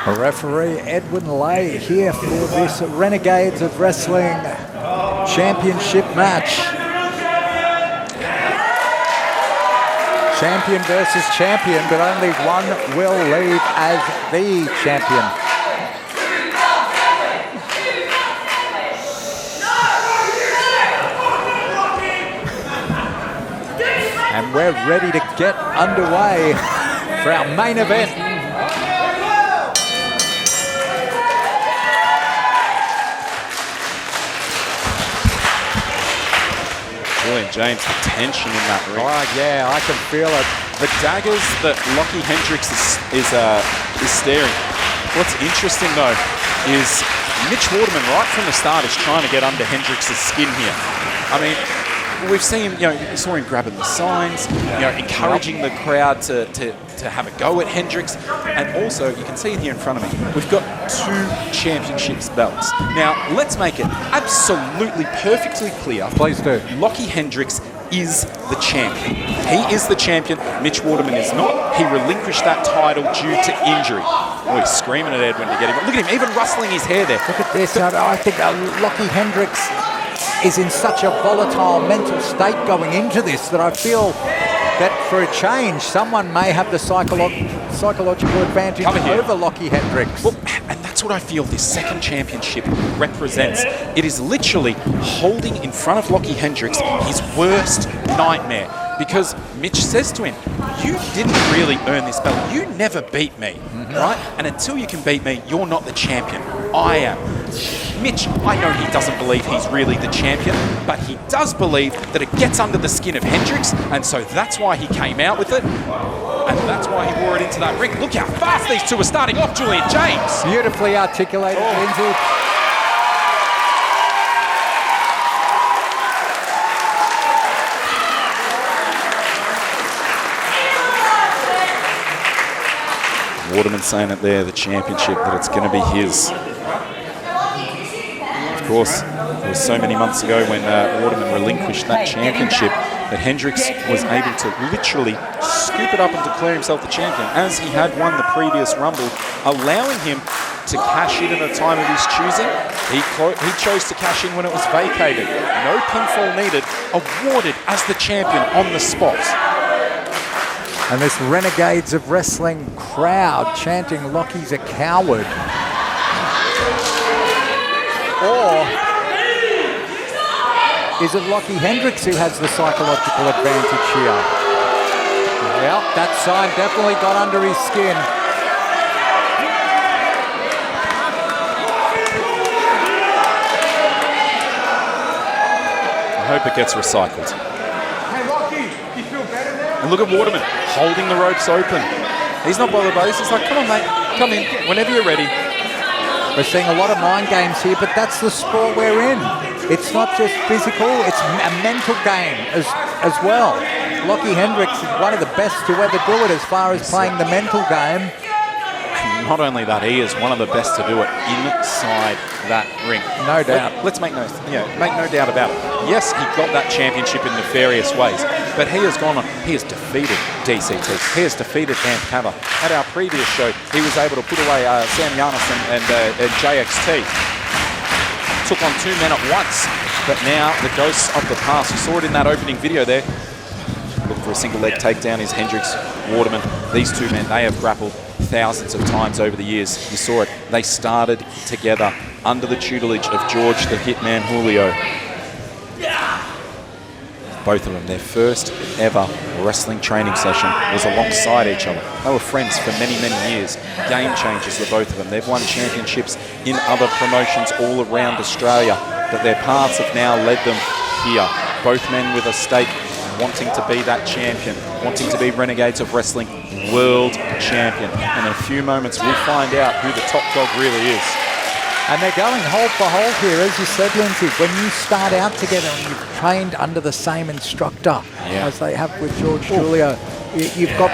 S4: Referee Edwin Lay here for this Renegades of Wrestling Championship match. Champion versus champion, but only one will leave as the champion. And we're ready to get underway for our main event.
S5: Julian James, the tension in that ring.
S4: Oh yeah, I can feel it.
S5: The daggers that Lochy Hendricks is staring. What's interesting though is Mitch Waterman right from the start is trying to get under Hendricks' skin here. I mean, we've seen, you saw him grabbing the signs, encouraging the crowd to have a go at Hendricks. And also, you can see it here in front of me, we've got 2 championships belts. Now, let's make it absolutely perfectly clear.
S4: Please do.
S5: Lochy Hendricks is the champion. He is the champion. Mitch Waterman is not. He relinquished that title due to injury. Oh, he's screaming at Edwin to get him. Look at him, even rustling his hair there.
S4: Look at this. I think Lochy Hendricks is in such a volatile mental state going into this that I feel that for a change, someone may have the psychological advantage over Lochy Hendricks.
S5: Well, and that's what I feel this second championship represents. It is literally holding in front of Lochy Hendricks his worst nightmare. Because Mitch says to him, you didn't really earn this belt. You never beat me, right? And until you can beat me, you're not the champion. I am. Mitch, I know he doesn't believe he's really the champion, but he does believe that it gets under the skin of Hendricks, and so that's why he came out with it, and that's why he wore it into that ring. Look how fast these two are starting off, Julian James.
S4: Beautifully articulated, Lindsay.
S5: Waterman saying it there, the championship, that it's going to be his. Of course, it was so many months ago when Waterman relinquished that championship that Hendricks was able to literally scoop it up and declare himself the champion, as he had won the previous Rumble, allowing him to cash in at a time of his choosing. He chose to cash in when it was vacated. No pinfall needed, awarded as the champion on the spot.
S4: And this Renegades of Wrestling crowd chanting Lochy's a coward. Or is it Lochy Hendricks who has the psychological advantage here? Well, that sign definitely got under his skin.
S5: I hope it gets recycled. And look at Waterman holding the ropes open. He's not bothered by this. He's like, come on, mate, come in whenever you're ready.
S4: We're seeing a lot of mind games here, but that's the sport we're in. It's not just physical, it's a mental game as well. Lochy Hendricks is one of the best to ever do it as far as playing the mental game.
S5: Not only that, he is one of the best to do it inside that ring.
S4: No doubt.
S5: Let's make no doubt about it. Yes, he got that championship in nefarious ways, but he has gone on. He has defeated DCT. He has defeated Anth Cava. At our previous show, he was able to put away Yannis and JXT. Took on 2 men at once, but now the ghosts of the past. You saw it in that opening video there. Look for a single leg takedown is Hendricks, Waterman. These 2 men, they have grappled thousands of times over the years. You saw it. They started together under the tutelage of George the Hitman Julio. Both of them, their first ever wrestling training session was alongside each other. They were friends for many, many years. Game changers, the both of them. They've won championships in other promotions all around Australia, but their paths have now led them here. Both men with a stake, wanting to be that champion, wanting to be Renegades of Wrestling world champion. And in a few moments, we'll find out who the top dog really is.
S4: And they're going hold for hold here, as you said, Lindsay. When you start out together and you've trained under the same instructor, as they have with George Julio, you've got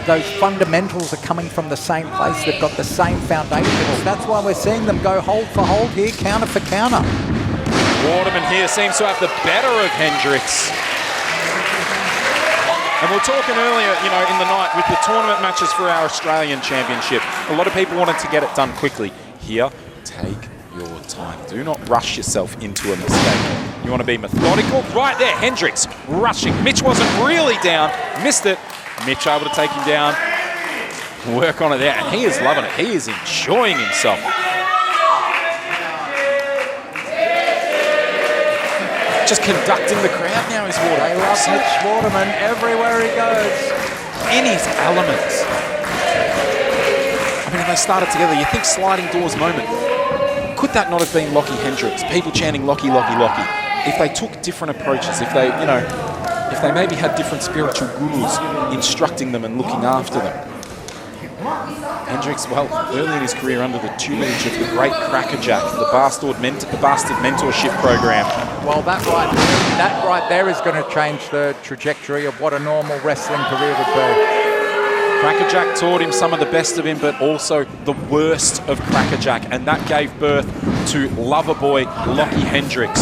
S4: those fundamentals are coming from the same place. They've got the same foundations. That's why we're seeing them go hold for hold here, counter for counter.
S5: Waterman here seems to have the better of Hendricks. And we were talking earlier, you know, in the night with the tournament matches for our Australian Championship. A lot of people wanted to get it done quickly. Here, take your time. Do not rush yourself into a mistake. You want to be methodical. Right there, Hendricks rushing. Mitch wasn't really down, missed it. Mitch able to take him down, work on it there, and he is loving it. He is enjoying himself. Just conducting the crowd now is Waterman.
S4: They love Mitch Waterman everywhere he goes.
S5: In his element. I mean, if they started together, you think sliding doors moment. Could that not have been Lochy Hendricks? People chanting Lochy, Lochy, Lochy. If they took different approaches, if they, you know, if they maybe had different spiritual gurus instructing them and looking after them. Hendricks, well, early in his career under the tutelage of the great Crackerjack, the Bastard Mentorship Program.
S4: Well, that right there is going to change the trajectory of what a normal wrestling career would be.
S5: Crackerjack taught him some of the best of him, but also the worst of Crackerjack, and that gave birth to lover boy Lochy Hendricks.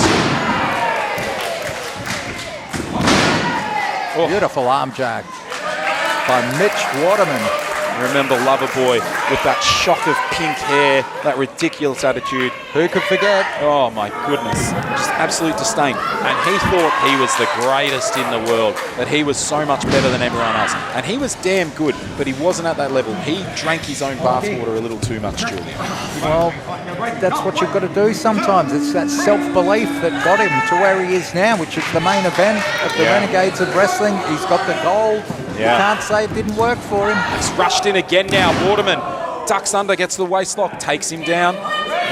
S4: Oh. Beautiful arm jag by Mitch Waterman.
S5: Remember Loverboy with that shock of pink hair, that ridiculous attitude.
S4: Who could forget?
S5: Oh my goodness, just absolute disdain. And he thought he was the greatest in the world, that he was so much better than everyone else. And he was damn good, but he wasn't at that level. He drank his own bathwater a little too much, Julian.
S4: Well, that's what you've got to do sometimes. It's that self-belief that got him to where he is now, which is the main event of the Renegades of Wrestling. He's got the gold.
S5: Yeah.
S4: You can't say it didn't work for him.
S5: He's rushed in again now. Waterman ducks under, gets the waistlock, takes him down.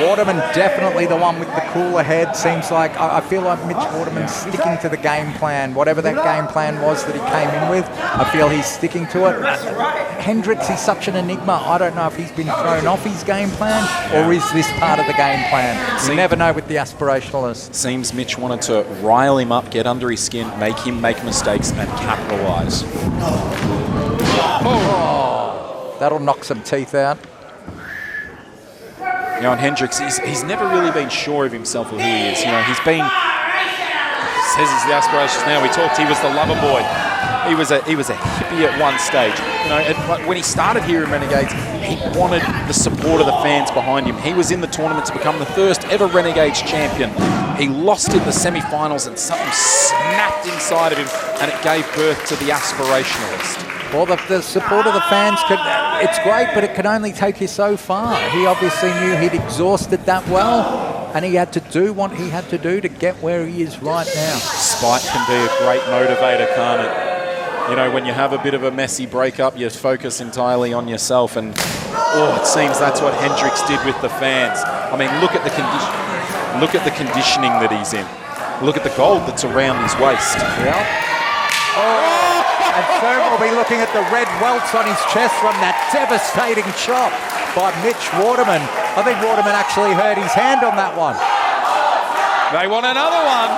S4: Waterman definitely the one with the cooler head. Seems like, I feel like Mitch Waterman's sticking to the game plan. Whatever that game plan was that he came in with, I feel he's sticking to it. Hendricks is such an enigma. I don't know if he's been thrown off his game plan or is this part of the game plan. You never know with the aspirationalists.
S5: Seems Mitch wanted to rile him up, get under his skin, make him make mistakes and capitalise.
S4: Oh, that'll knock some teeth out.
S5: You know, and Hendricks, he's never really been sure of himself or who he is. You know, he's been, says he's the aspirations now. We talked, he was the lover boy. He was a hippie at one stage. You know, when he started here in Renegades, he wanted the support of the fans behind him. He was in the tournament to become the first ever Renegades champion. He lost in the semi-finals and something snapped inside of him and it gave birth to the aspirationalist.
S4: Well, the support of the fans, it's great, but it can only take you so far. He obviously knew he'd exhausted that well, and he had to do what he had to do to get where he is right now.
S5: Spite can be a great motivator, can't it? You know, when you have a bit of a messy breakup, you focus entirely on yourself, and it seems that's what Hendricks did with the fans. I mean, look at the conditioning that he's in. Look at the gold that's around his waist.
S4: Yeah. And soon we'll be looking at the red welts on his chest from that devastating chop by Mitch Waterman. I think Waterman actually hurt his hand on that one.
S5: They want another one.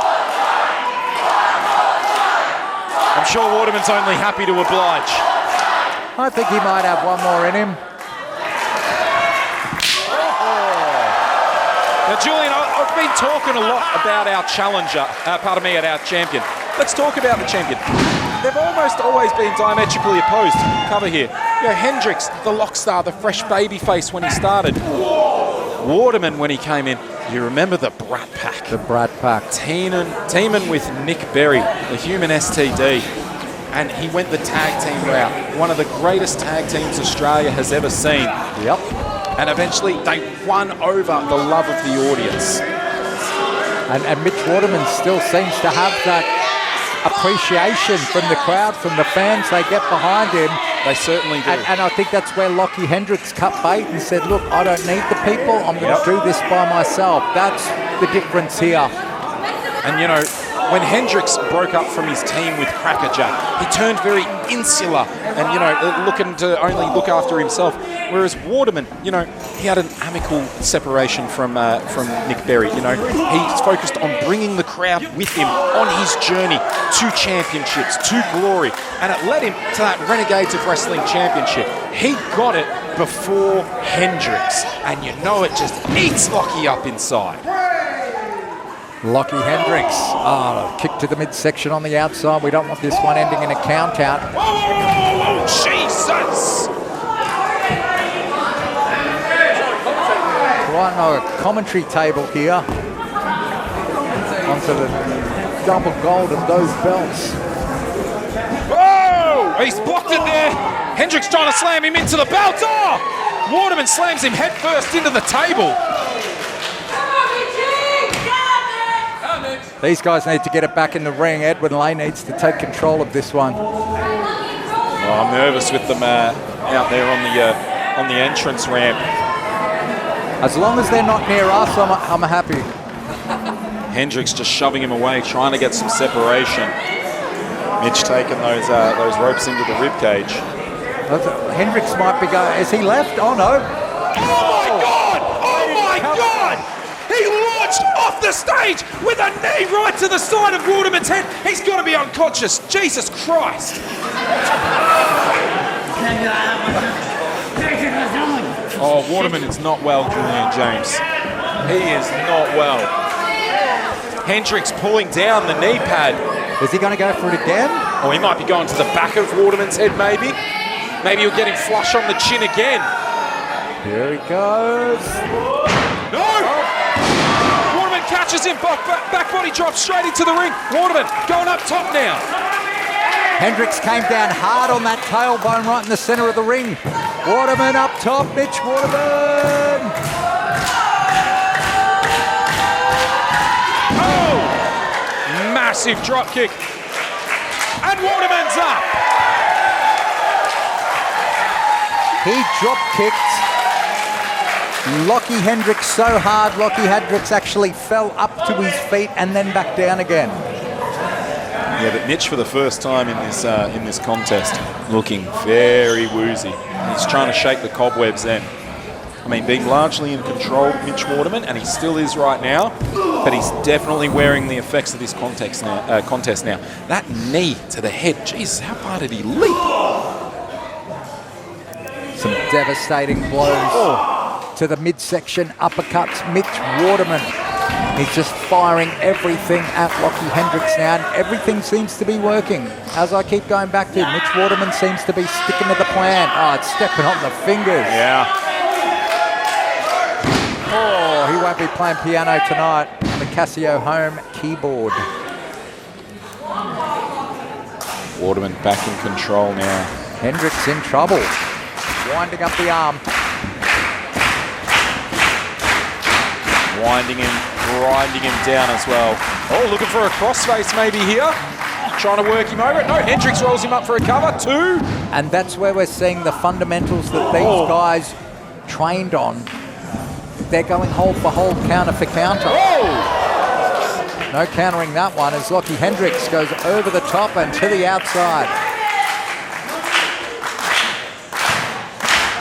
S5: I'm sure Waterman's only happy to oblige.
S4: I think he might have one more in him.
S5: Now, Julian, I've been talking a lot about our challenger, our champion. Let's talk about the champion. They've almost always been diametrically opposed. Cava here. You know, Hendricks, the lock star, the fresh baby face when he started. Waterman when he came in. You remember the Brat Pack.
S4: The Brat Pack.
S5: Teaming with Nick Berry, the human STD. And he went the tag team route. One of the greatest tag teams Australia has ever seen.
S4: Yep.
S5: And eventually they won over the love of the audience.
S4: And Mitch Waterman still seems to have that appreciation from the crowd, from the fans. They get behind him.
S5: They certainly do.
S4: And I think that's where Lochy Hendricks cut bait and said, look, I don't need the people. I'm going to do this by myself. That's the difference here.
S5: And, you know, when Hendricks broke up from his team with Crackerjack, he turned very insular and, you know, looking to only look after himself. Whereas Waterman, you know, he had an amicable separation from Nick Berry. You know, he's focused on bringing the crowd with him on his journey to championships, to glory. And it led him to that Renegades of Wrestling Championship. He got it before Hendricks. And you know it just eats Lochy up inside.
S4: Lochy Hendricks. Oh, kick to the midsection on the outside. We don't want this one ending in a count out.
S12: Oh, Jesus!
S4: Right on a commentary table here. Onto the double gold of those belts.
S2: Oh! He's blocked it there. Hendricks trying to slam him into the belt. Oh! Waterman slams him head first into the table.
S4: These guys need to get it back in the ring. Edwin Lay needs to take control of this one.
S5: Oh, I'm nervous with them out there on the entrance ramp.
S4: As long as they're not near us, I'm happy.
S5: Hendricks just shoving him away, trying to get some separation. Mitch taking those ropes into the rib cage.
S4: Hendricks might be going. Is he left? Oh no!
S12: Oh my God! Oh my God! He launched off the stage with a knee right to the side of Waterman's head. He's got to be unconscious. Jesus Christ!
S5: Oh, Waterman is not well, Julian James. He is not well. Hendricks pulling down the knee pad.
S4: Is he going to go for it again?
S5: Oh, he might be going to the back of Waterman's head, maybe. Maybe he'll get him flush on the chin again.
S4: Here he goes.
S2: No! Waterman catches him, back body drop straight into the ring. Waterman going up top now.
S4: Hendricks came down hard on that tailbone right in the center of the ring. Waterman up top, Mitch Waterman.
S2: Oh! Massive drop kick. And Waterman's up.
S4: He drop kicked Lochy Hendricks so hard, Lochy Hendricks actually fell up to his feet and then back down again.
S5: Yeah, but Mitch for the first time in this contest looking very woozy. He's trying to shake the cobwebs then. I mean, being largely in control of Mitch Waterman, and he still is right now, but he's definitely wearing the effects of this contest now. That knee to the head, Jesus, how far did he leap?
S4: Some devastating blows to the midsection uppercuts. Mitch Waterman, he's just firing everything at Lochy Hendricks now, and everything seems to be working. As I keep going back to, Mitch Waterman seems to be sticking to the plan. Oh, it's stepping on the fingers.
S5: Yeah.
S4: Oh, he won't be playing piano tonight on the Casio home keyboard.
S5: Waterman back in control now.
S4: Hendricks in trouble. Winding up the arm.
S5: Winding him, grinding him down as well. Oh, looking for a crossface maybe here. Trying to work him over. No, Hendricks rolls him up for a cover. 2.
S4: And that's where we're seeing the fundamentals that these guys trained on. They're going hold for hold, counter for counter.
S5: Oh!
S4: No countering that one as Lochy Hendricks goes over the top and to the outside.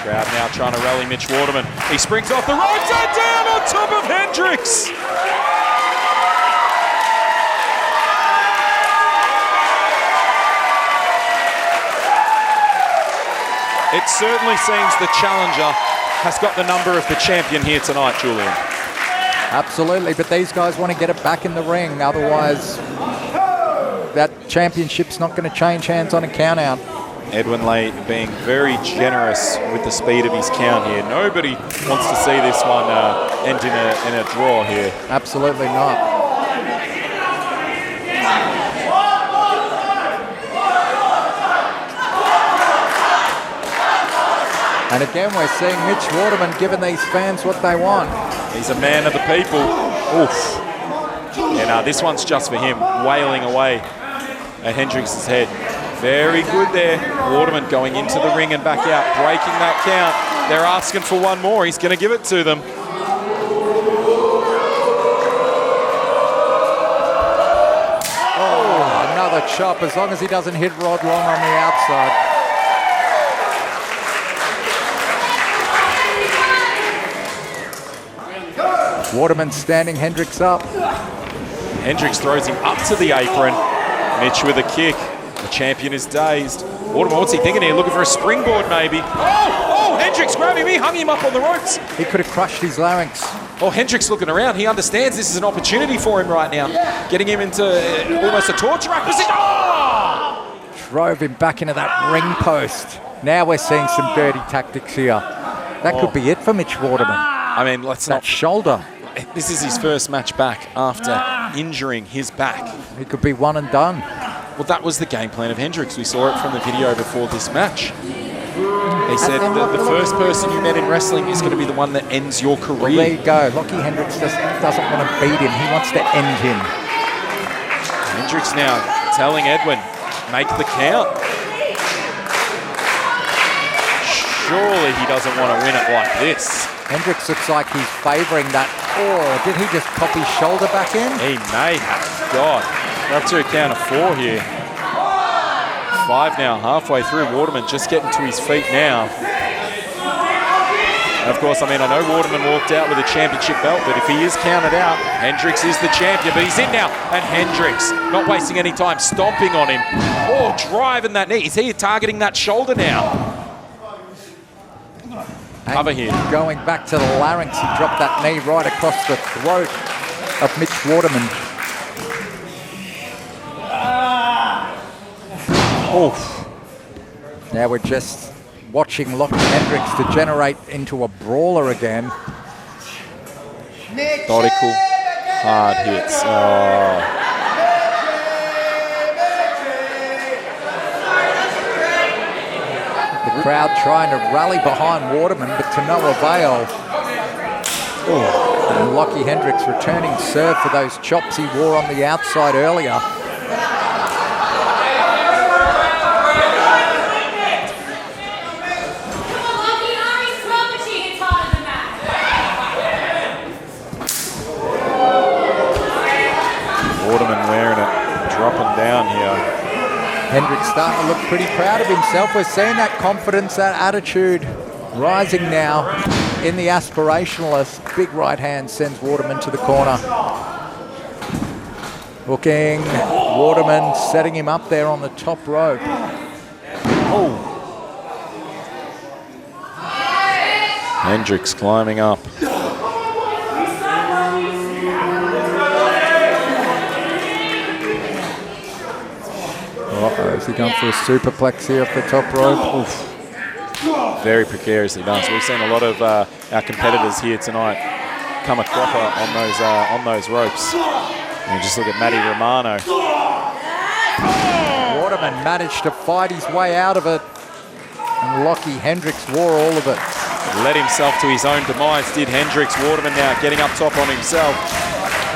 S5: Crowd now trying to rally Mitch Waterman. He springs off the ropes and down on top of Hendricks. It certainly seems the challenger has got the number of the champion here tonight, Julian.
S4: Absolutely, but these guys want to get it back in the ring. Otherwise, that championship's not going to change hands on a count out.
S5: Edwin Lay being very generous with the speed of his count here. Nobody wants to see this one end in a draw here.
S4: Absolutely not. And again, we're seeing Mitch Waterman giving these fans what they want.
S5: He's a man of the people. Oof. Yeah, no, this one's just for him, wailing away at Hendricks' head. Very good there. Waterman going into the ring and back out, breaking that count. They're asking for one more. He's going to give it to them.
S4: Oh, another chop, as long as he doesn't hit Rod Long on the outside. Waterman standing Hendricks up.
S5: Hendricks throws him up to the apron. Mitch with a kick. The champion is dazed. Waterman, what's he thinking here? Looking for a springboard maybe. Oh, Hendricks grabbed him. He hung him up on the ropes.
S4: He could have crushed his larynx.
S5: Oh, Hendricks looking around. He understands this is an opportunity for him right now. Getting him into almost a torture rack position. Oh!
S4: Drove him back into that ring post. Now we're seeing some dirty tactics here. That could be it for Mitch Waterman.
S5: I mean, let's not...
S4: shoulder.
S5: This is his first match back after injuring his back.
S4: He could be one and done.
S5: Well, that was the game plan of Hendricks. We saw it from the video before this match. They said that the first person you met in wrestling is going to be the one that ends your career.
S4: Well, there you go. Lochy Hendricks just doesn't want to beat him. He wants to end him.
S5: Hendricks now telling Edwin, make the count. Surely he doesn't want to win it like this.
S4: Hendricks looks like he's favouring that. Oh, did he just pop his shoulder back in?
S5: He may have. God, we're up to a count of 4 here. 5 now, halfway through. Waterman just getting to his feet now. And of course, I mean, I know Waterman walked out with a championship belt, but if he is counted out, Hendricks is the champion, but he's in now. And Hendricks, not wasting any time, stomping on him. Oh, driving that knee. Is he targeting that shoulder now? Cava here.
S4: Going back to the larynx, he dropped that knee right across the throat of Mitch Waterman. Oof. Now we're just watching Lochy Hendricks degenerate into a brawler again.
S5: Methodical, hard hits. Oh.
S4: The crowd trying to rally behind Waterman, but to no avail. Oh. And Lochy Hendricks returning serve for those chops he wore on the outside earlier.
S5: Waterman wearing it, dropping down here.
S4: Hendricks starting to look pretty proud of himself. We're seeing that confidence, that attitude rising now in the aspirationalist. Big right hand sends Waterman to the corner. Hooking, Waterman setting him up there on the top rope. Oh.
S5: Hendricks climbing up.
S4: Uh-oh, is he going for a superplex here off the top rope? Oof.
S5: Very precariously done. So we've seen a lot of our competitors here tonight come a cropper on those ropes. And you just look at Matty Romano.
S4: Waterman managed to fight his way out of it, and Lochy Hendricks wore all of it.
S5: Led himself to his own demise, did Hendricks. Waterman now getting up top on himself.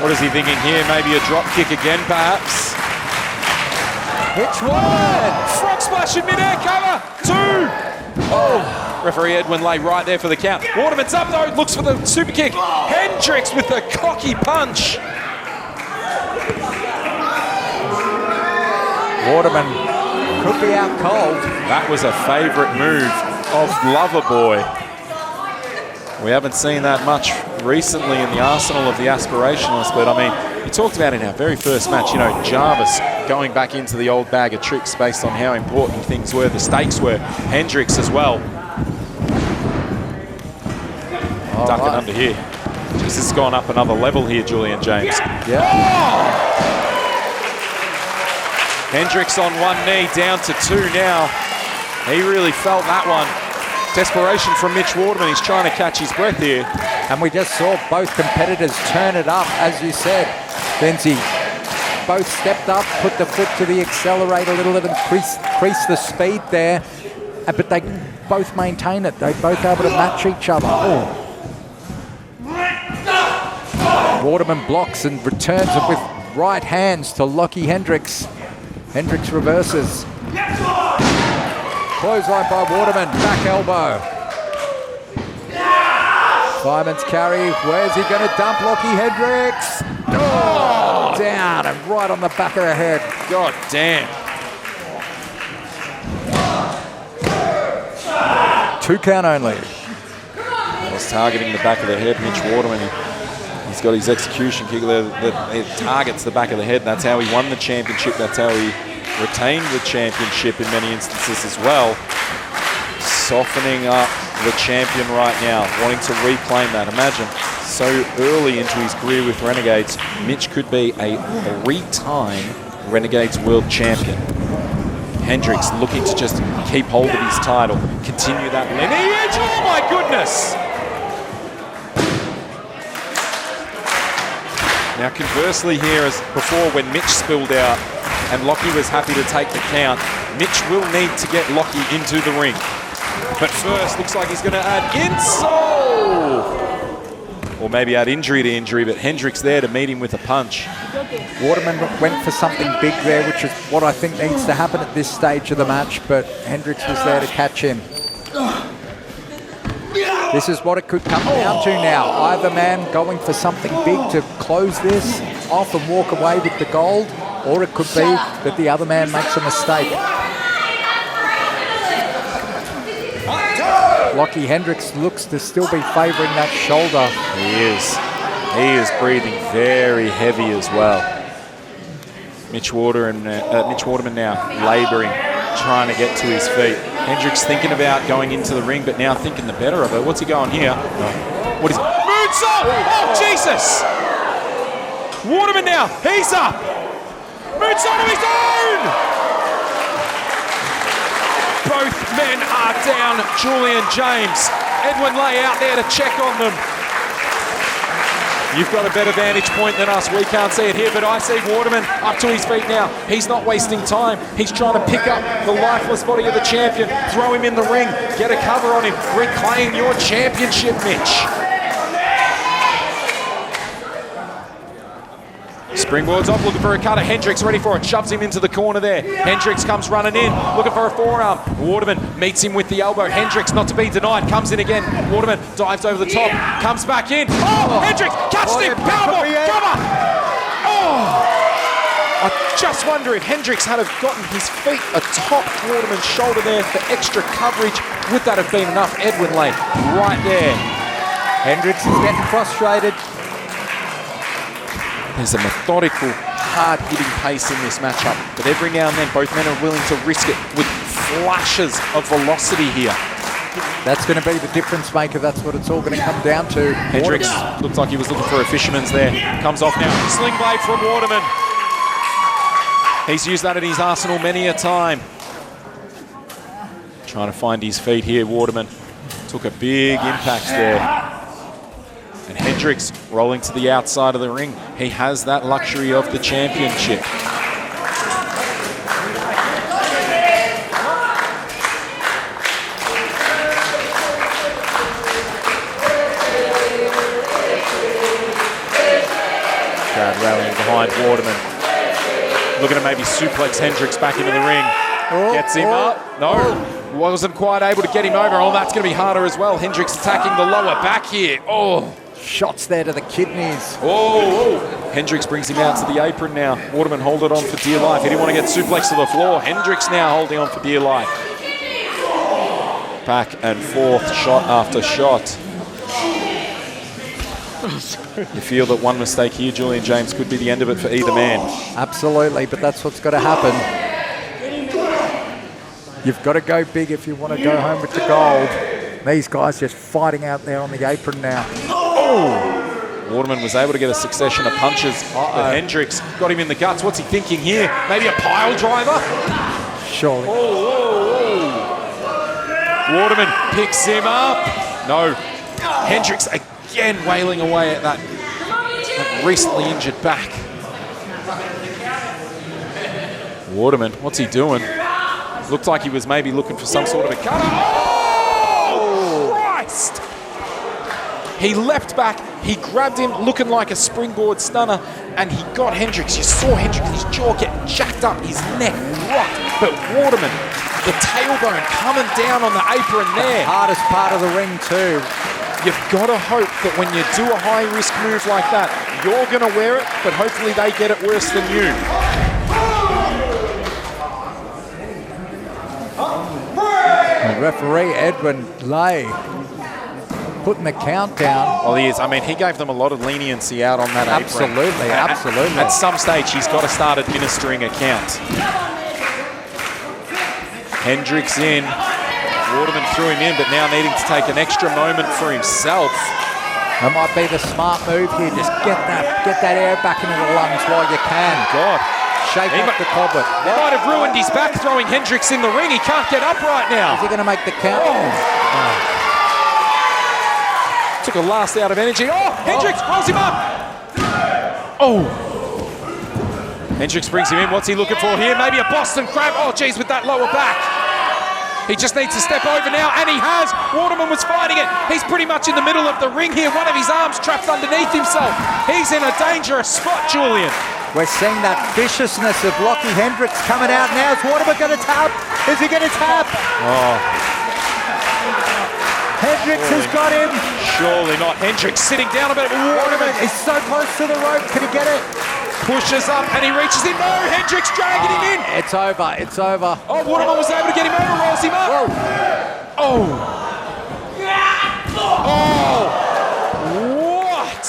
S5: What is he thinking here? Maybe a drop kick again, perhaps?
S4: Mitch Waterman!
S5: Frog splash in midair, Cava! 2! Oh! Referee Edwin lay right there for the count. Waterman's up though, looks for the super kick. Hendricks with the cocky punch.
S4: Waterman could be out cold.
S5: That was a favourite move of Loverboy. We haven't seen that much recently in the arsenal of the aspirationalists, but I mean, we talked about in our very first match, you know, Jarvis going back into the old bag of tricks based on how important things were, the stakes were. Hendricks as well. Ducking under here. This has gone up another level here, Julian James.
S4: Yeah.
S5: Oh! Hendricks on one knee, down to 2 now. He really felt that one. Desperation from Mitch Waterman. He's trying to catch his breath here.
S4: And we just saw both competitors turn it up, as you said, Benzie. Both stepped up, put the foot to the accelerator a little bit, increase the speed there. But they both maintain it. They're both able to match each other. Oh. Waterman blocks and returns it with right hands to Lochy Hendricks. Hendricks reverses. Clothesline by Waterman, back elbow. Fireman's carry, where's he going to dump Lochy Hendricks? Oh, down and right on the back of the head.
S5: God damn.
S4: 2 count only.
S5: Was targeting the back of the head, Mitch Waterman. He's got his execution kick there that targets the back of the head. That's how he won the championship. That's how he retained the championship in many instances as well. Softening up the champion right now, wanting to reclaim that. Imagine so early into his career with Renegades, Mitch could be a 3-time Renegades world champion. Hendricks looking to just keep hold of his title, continue that lineage. Oh my goodness! Now conversely here, as before when Mitch spilled out and Lochy was happy to take the count, Mitch will need to get Lochy into the ring. But first, looks like he's going to add insole! Or maybe add injury to injury, but Hendricks there to meet him with a punch.
S4: Waterman went for something big there, which is what I think needs to happen at this stage of the match, but Hendricks was there to catch him. This is what it could come down to now. Either man going for something big to close this off and walk away with the gold, or it could be that the other man makes a mistake. Lochy Hendricks looks to still be favouring that shoulder.
S5: He is. He is breathing very heavy as well. Mitch Waterman now labouring, trying to get to his feet. Hendricks thinking about going into the ring, but now thinking the better of it. What's he going here? What is it? Moonsault! Oh, Jesus! Waterman now, he's up! Moonsault of his own! Both men are down. Julian James. Edwin Lay out there to check on them. You've got a better vantage point than us. We can't see it here, but I see Waterman up to his feet now. He's not wasting time. He's trying to pick up the lifeless body of the champion, throw him in the ring, get a cover on him, reclaim your championship, Mitch. Springboards off, looking for a cutter. Hendricks ready for it, shoves him into the corner there. Hendricks comes running in, looking for a forearm. Waterman meets him with the elbow. Hendricks not to be denied, comes in again. Waterman dives over the top, comes back in. Oh, Hendricks catches him, powerbomb, cover! Oh! I just wonder if Hendricks had have gotten his feet atop Waterman's shoulder there for extra coverage. Would that have been enough? Edwin Lane right there.
S4: Hendricks is getting frustrated.
S5: There's a methodical, hard-hitting pace in this matchup, but every now and then both men are willing to risk it with flashes of velocity here.
S4: That's going to be the difference maker. That's what it's all going to come down to.
S5: Hendricks looks like he was looking for a fisherman's there. Comes off now. Sling blade from Waterman. He's used that in his arsenal many a time. Trying to find his feet here, Waterman. Took a big impact there. And Hendricks rolling to the outside of the ring. He has that luxury of the championship. Crowd rallying behind Waterman. Looking to maybe suplex Hendricks back into the ring. Gets him up. No, wasn't quite able to get him over. Oh, that's going to be harder as well. Hendricks attacking the lower back here. Oh.
S4: Shots there to the kidneys.
S5: Oh, Hendricks brings him out to the apron now. Waterman hold it on for dear life. He didn't want to get suplexed to the floor. Hendricks now holding on for dear life. Back and forth, shot after shot. You feel that one mistake here, Julian James, could be the end of it for either man.
S4: Absolutely, but that's what's got to happen. You've got to go big if you want to go home with the gold. These guys just fighting out there on the apron now.
S5: Oh! Waterman was able to get a succession of punches. But Hendricks got him in the guts. What's he thinking here? Maybe a pile driver?
S4: Surely.
S5: Waterman picks him up. No. Hendricks again wailing away at that recently injured back. Waterman, what's he doing? Looked like he was maybe looking for some sort of a cutter. Oh, Christ! He leapt back, he grabbed him looking like a springboard stunner, and he got Hendricks. You saw Hendricks, his jaw get jacked up, his neck rocked. But Waterman, the tailbone coming down on the apron there.
S4: Hardest part of the ring too.
S5: You've got to hope that when you do a high-risk move like that, you're going to wear it, but hopefully they get it worse than you.
S4: The referee, Edwin Lay, putting the count down.
S5: Well, he is. I mean, he gave them a lot of leniency out on that apron.
S4: Absolutely, absolutely.
S5: At some stage, he's got to start administering a count. Hendricks in. Waterman threw him in, but now needing to take an extra moment for himself.
S4: That might be the smart move here. Just get that air back into the lungs while you can.
S12: God.
S4: Shake off the cobweb.
S12: He might have ruined his back throwing Hendricks in the ring. He can't get up right now.
S4: Is he going to make the count?
S12: Took a last out of energy. Oh, Hendricks rolls him up. Oh. Hendricks brings him in. What's he looking for here? Maybe a Boston Crab. Oh, geez, with that lower back. He just needs to step over now, and he has. Waterman was fighting it. He's pretty much in the middle of the ring here. One of his arms trapped underneath himself. He's in a dangerous spot, Julian.
S4: We're seeing that viciousness of Lochy Hendricks coming out now. Is Waterman going to tap? Is he going to tap?
S12: Oh.
S4: Hendricks has got him.
S12: Surely not. Hendricks sitting down a bit. Waterman
S4: is so close to the rope. Can he get it?
S12: Pushes up and he reaches him. No, Hendricks dragging him in.
S4: It's over. It's over.
S12: Oh, Waterman was able to get him over. Rolls him up.
S4: Whoa.
S12: Oh. Oh. What?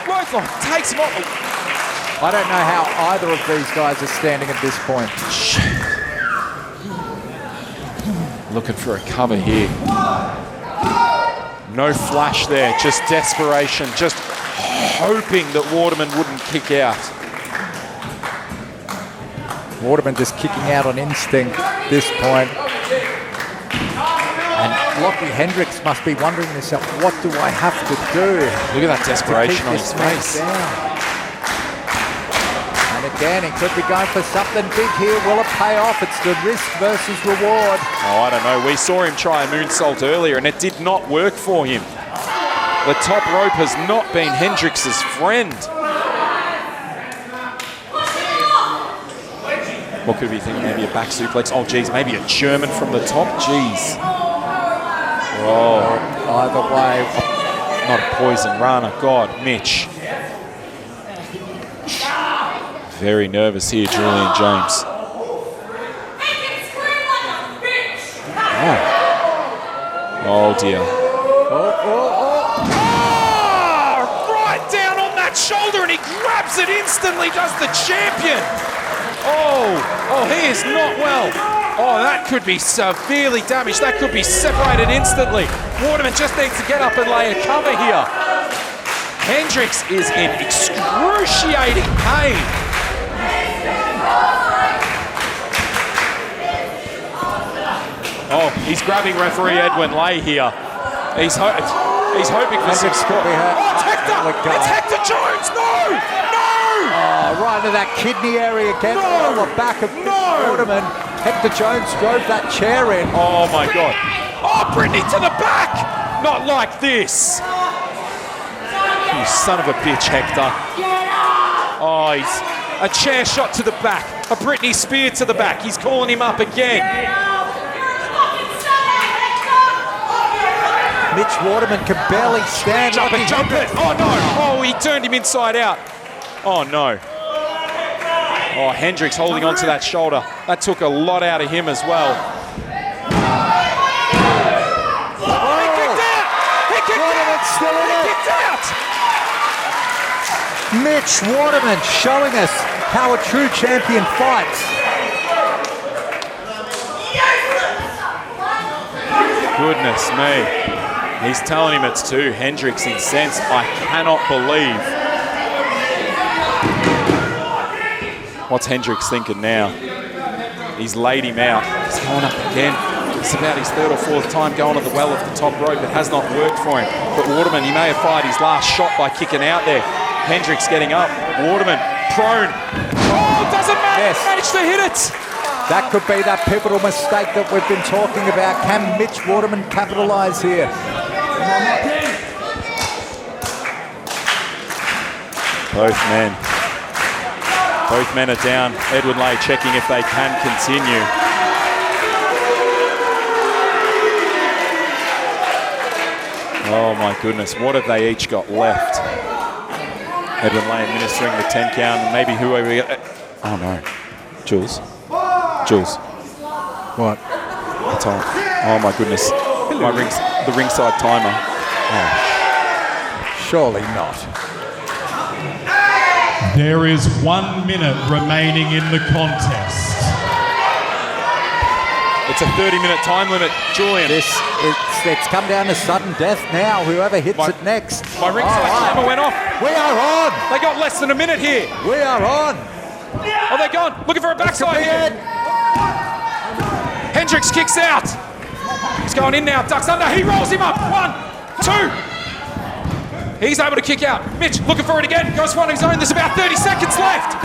S12: Both takes him off.
S4: I don't know how either of these guys are standing at this point.
S12: Looking for a cover here. No flash there, just desperation, just hoping that Waterman wouldn't kick out.
S4: Waterman just kicking out on instinct at this point. And Lochy Hendricks must be wondering to himself, what do I have to do?
S12: Look at that desperation on his face.
S4: Again, he could be going for something big here. Will it pay off? It's the risk versus reward.
S12: Oh, I don't know. We saw him try a moonsault earlier and it did not work for him. The top rope has not been Hendricks' friend. What could we think? Maybe a back suplex? Oh, geez, maybe a German from the top? Jeez. Oh.
S4: Either way.
S12: Not a poison rana. God, Mitch. Very nervous here, Julian James. Oh dear.
S4: Oh,
S12: right down on that shoulder and he grabs it instantly, does the champion. Oh, he is not well. Oh, that could be severely damaged. That could be separated instantly. Waterman just needs to get up and lay a cover here. Hendricks is in excruciating pain. Oh, he's grabbing referee Edwin Lay here. He's hoping for some spot. Oh, it's Hector! It's Hector Jones! No! No!
S4: Oh, right into that kidney area again. On the back of Waterman. Hector Jones drove that chair in.
S12: Oh my God. Oh, Brittany to the back! Not like this. You son of a bitch, Hector. Oh, he's a chair shot to the back. A Brittany spear to the back. He's calling him up again.
S4: Mitch Waterman can barely stand.
S12: Jump it. Oh no. Oh, he turned him inside out. Oh no. Oh, Hendricks holding on to that shoulder. That took a lot out of him as well. Oh, he kicked out! He kicked out!
S4: Mitch Waterman showing us how a true champion fights.
S12: Goodness me. He's telling him it's two. Hendricks incensed. I cannot believe. What's Hendricks thinking now? He's laid him out. He's going up again. It's about his third or fourth time going to the well of the top rope. It has not worked for him. But Waterman, he may have fired his last shot by kicking out there. Hendricks getting up. Waterman prone. Oh, doesn't matter.
S4: Yes.
S12: Managed to hit it.
S4: That could be that pivotal mistake that we've been talking about. Can Mitch Waterman capitalise here?
S12: Both men are down. Edwin Lay checking if they can continue. Oh my goodness, what have they each got left? Edwin Lay administering the 10 count and maybe whoever... Oh no. Jules.
S4: What?
S12: It's on. Oh my goodness. The ringside timer.
S4: Oh. Surely not.
S2: There is 1 minute remaining in the contest.
S12: It's a 30-minute time limit, Julian.
S4: It's come down to sudden death now, whoever hits it next.
S12: My ringside timer went off.
S4: We are on.
S12: They got less than a minute here.
S4: We are on.
S12: Oh, they're gone. Looking for a backside here. Hendricks kicks out. He's going in now, ducks under. He rolls him up. 1, 2. He's able to kick out. Mitch looking for it again. Goes for one of his own. There's about 30 seconds left.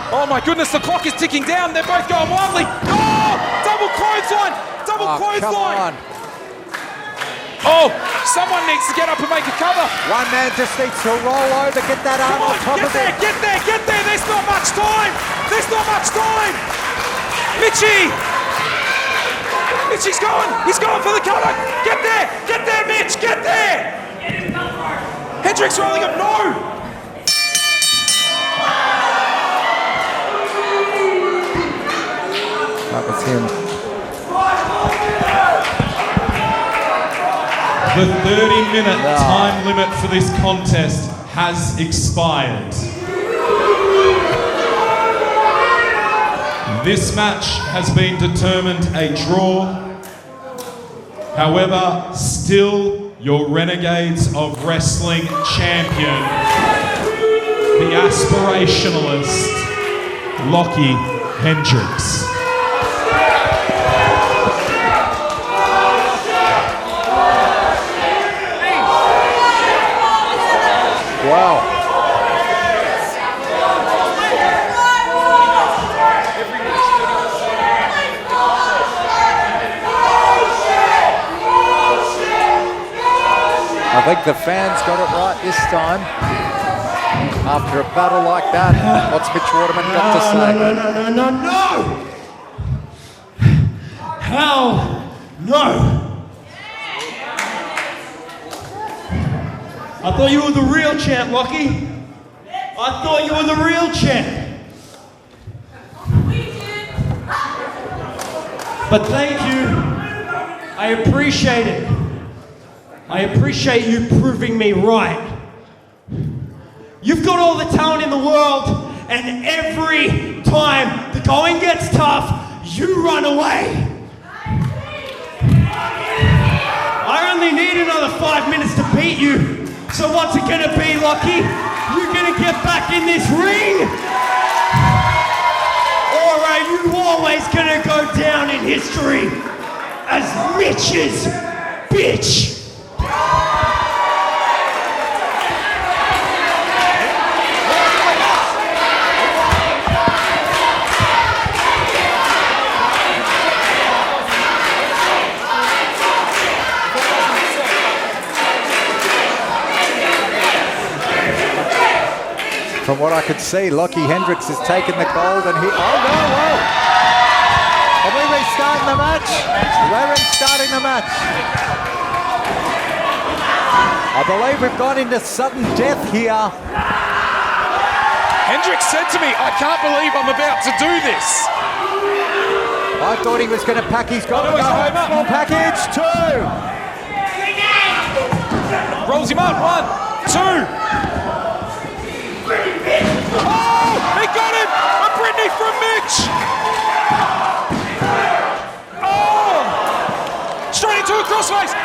S12: Oh my goodness, the clock is ticking down. They're both going wildly. Oh, double clothesline. Double clothesline. Oh, someone needs to get up and make a cover.
S4: One man just needs to roll over, get that arm on top of it.
S12: Get there. There's not much time. Mitchy's going. He's going for the cover. Get there, Mitch. Get there. Hendricks rolling up. No.
S4: That was him.
S2: The 30-minute time limit for this contest has expired. This match has been determined a draw. However, still your Renegades of Wrestling champion, the aspirationalist, Lochy Hendricks.
S4: Wow. I think the fans got it right this time. After a battle like that, what's Mitch Waterman got to say?
S15: No! Hell no! I thought you were the real champ, Lochy. I thought you were the real champ. But thank you. I appreciate it. I appreciate you proving me right. You've got all the talent in the world, and every time the going gets tough, you run away. I only need another 5 minutes to beat you. So what's it gonna be, Lochy? You gonna get back in this ring? Or are you always gonna go down in history as Mitch's bitch?
S4: From what I could see, Lochy Hendricks has taken the gold and he... Oh no, whoa! Are we restarting the match? We're restarting the match. I believe we've gone into sudden death here.
S12: Hendricks said to me, I can't believe I'm about to do this.
S4: I thought he was going to pack his gold. Small package, 2.
S12: Rolls him up, 1, 2. Oh, he got him! A Brittany from Mitch! Oh! Straight into a crossface!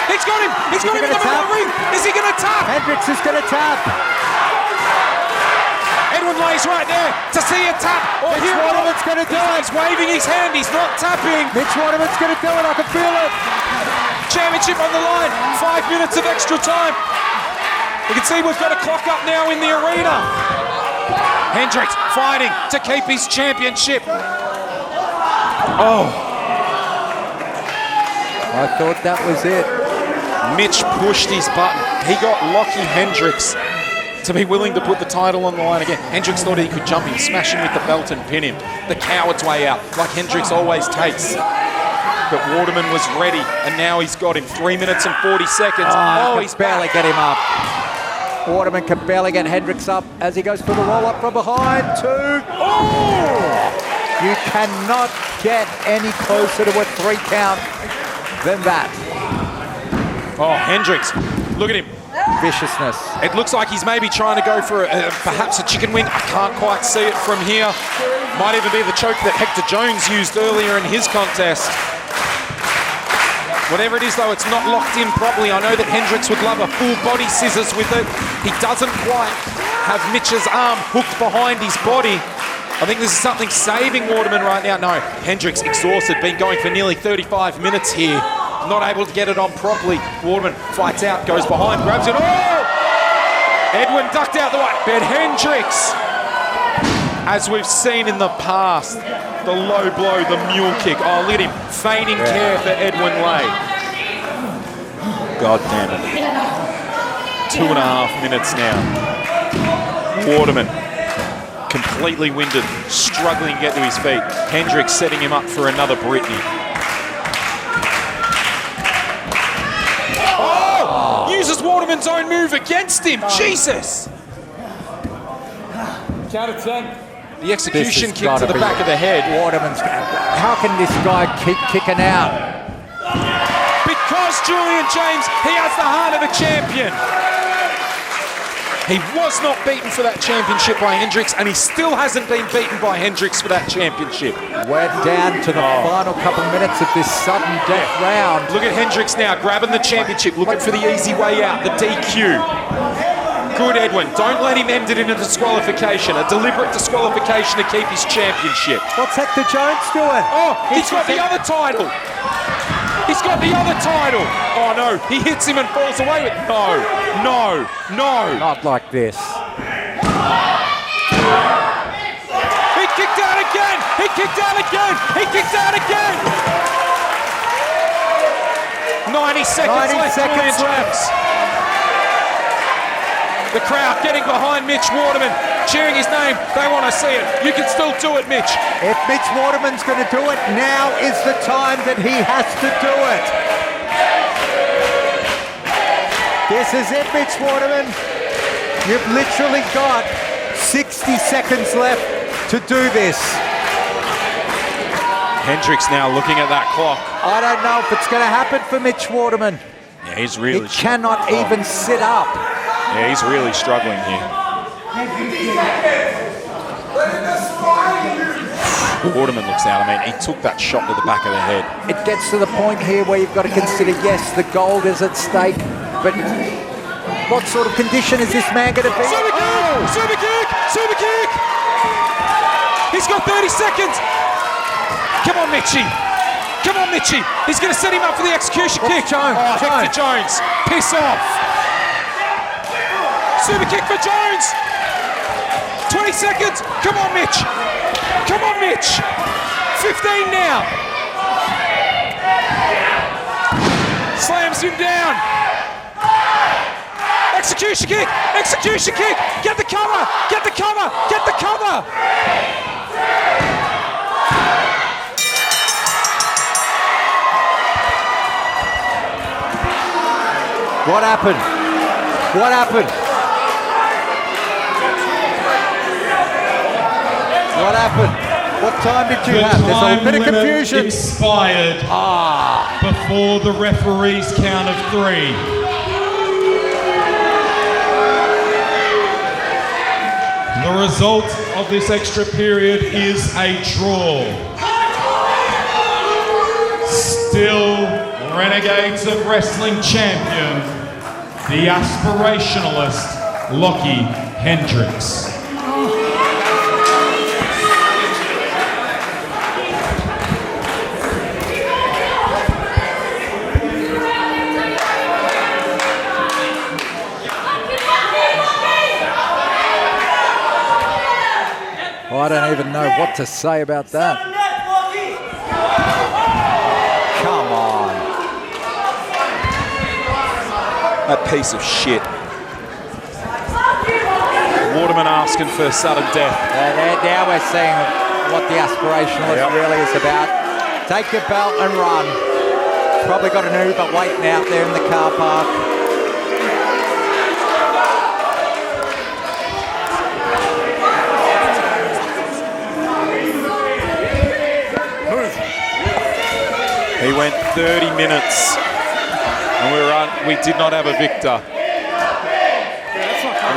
S12: He's got him in the middle of the ring! Is he going to tap?
S4: Hendricks is going to tap!
S12: Edwin lays right there to see a tap!
S4: Mitch Waterman's going to do it!
S12: He's waving his hand, he's not tapping!
S4: Mitch Waterman's going to do it, I can feel it!
S12: Championship on the line, 5 minutes of extra time! You can see we've got a clock up now in the arena. Hendricks fighting to keep his championship. Oh.
S4: I thought that was it.
S5: Mitch pushed his button. He got Lochy Hendricks to be willing to put the title on the line again. Hendricks thought he could jump him, smash him with the belt and pin him. The coward's way out, like Hendricks always takes. But Waterman was ready, and now he's got him. 3 minutes and 40 seconds.
S4: Oh, he's barely get him up. Waterman can barely get Hendricks up as he goes for the roll-up from behind. 2. Oh! You cannot get any closer to a 3 count than that.
S5: Oh, Hendricks, look at him.
S4: Viciousness.
S5: It looks like he's maybe trying to go for perhaps a chicken wing. I can't quite see it from here.
S12: Might even be the choke that Hector Jones used earlier in his contest. Whatever it is, though, it's not locked in properly. I know that Hendricks would love a full body scissors with it. He doesn't quite have Mitch's arm hooked behind his body. I think this is something saving Waterman right now. No, Hendricks exhausted, been going for nearly 35 minutes here. Not able to get it on properly. Waterman fights out, goes behind, grabs it. Oh! Edwin ducked out the way. But Hendricks, as we've seen in the past, the low blow, the mule kick. Oh, look at him feigning care for Edwin Lay. God damn it. 2.5 minutes now. Waterman, completely winded, struggling to get to his feet. Hendricks setting him up for another Brittany. Oh! Uses Waterman's own move against him. Jesus!
S15: Out of 10.
S12: The execution kick to the back of the head.
S4: Waterman's. How can this guy keep kicking out?
S12: Because Julian James, he has the heart of a champion. He was not beaten for that championship by Hendricks, and he still hasn't been beaten by Hendricks for that championship.
S4: We're down to the final couple minutes of this sudden death round.
S12: Look at Hendricks now, grabbing the championship, looking for the easy way out, the DQ. Good, Edwin. Don't let him end it in a disqualification. A deliberate disqualification to keep his championship.
S4: What's Hector Jones doing?
S12: Oh, he's got the other title. He's got the other title. Oh, no. He hits him and falls away with... No, no, no.
S4: Not like this.
S12: He kicked out again. He kicked out again. He kicked out again. 90 seconds left. The crowd getting behind Mitch Waterman, cheering his name. They want to see it. You can still do it, Mitch.
S4: If Mitch Waterman's going to do it, now is the time that he has to do it. This is it, Mitch Waterman. You've literally got 60 seconds left to do this.
S12: Hendricks now looking at that clock.
S4: I don't know if it's going to happen for Mitch Waterman.
S12: Yeah, he's really...
S4: He cannot even sit up.
S12: Yeah, he's really struggling here. Waterman looks out. I mean, he took that shot to the back of the head.
S4: It gets to the point here where you've got to consider, yes, the gold is at stake, but what sort of condition is this man going to be?
S12: Super kick! Super kick! Super kick! He's got 30 seconds! Come on, Mitchie! Come on, Mitchie! He's going to set him up for the execution kick! Hector Jones! Piss off! Super kick for Jones! 20 seconds! Come on, Mitch! Come on, Mitch! 15 now! Slams him down! Execution kick! Execution kick! Get the cover! Get the cover! Get the cover!
S4: What happened? What happened? What happened? What time did you have? There's a bit of confusion.
S2: Expired before the referee's count of 3. The result of this extra period is a draw. Still Renegades of Wrestling champion, the aspirationalist, Lochy Hendricks.
S4: I don't even know what to say about that. Come on.
S12: That piece of shit. Waterman asking for sudden death.
S4: Now we're seeing what the aspirationalist really is about. Take your belt and run. Probably got an Uber waiting out there in the car park.
S12: He went 30 minutes and we did not have a victor.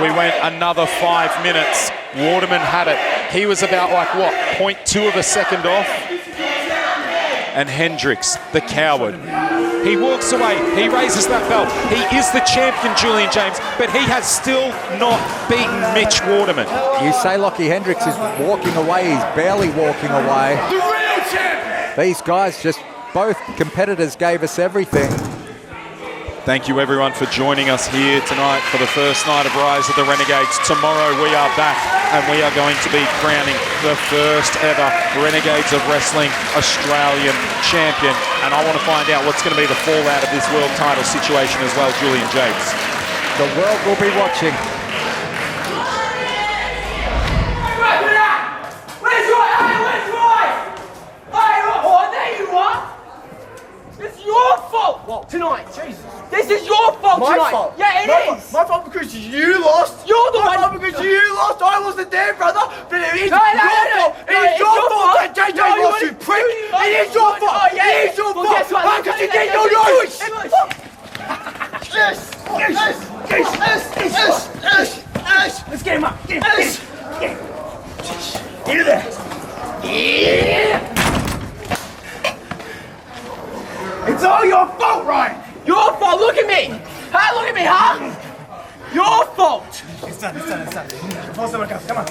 S12: We went another 5 minutes. Waterman had it. He was about like, what, 0.2 of a second off? And Hendricks, the coward. He walks away, he raises that belt. He is the champion, Julian James, but he has still not beaten Mitch Waterman.
S4: You say Lochy Hendricks is walking away, he's barely walking away.
S13: The real champion!
S4: These guys just, both competitors gave us everything.
S12: Thank you everyone for joining us here tonight for the first night of Rise of the Renegades. Tomorrow we are back and we are going to be crowning the first ever Renegades of Wrestling Australian champion. And I want to find out what's going to be the fallout of this world title situation as well, Julian James.
S4: The world will be watching.
S6: Your fault! What? Tonight, Jesus. This is your fault tonight.
S13: Fault?
S6: Yeah, it is.
S13: My fault because you lost.
S6: You're the one.
S13: My fault because you lost. I wasn't there, brother. But it is
S6: No,
S13: your fault. It is your fault that JJ lost, you prick. It is your fault. It is your fault. Because you did your nose.
S6: Let's get him up. Get him.
S13: Get there. Yeah. It's all your fault, Ryan.
S6: Your fault. Look at me. Huh? Look at me, huh? Your fault.
S13: It's done. Before someone comes. Come on.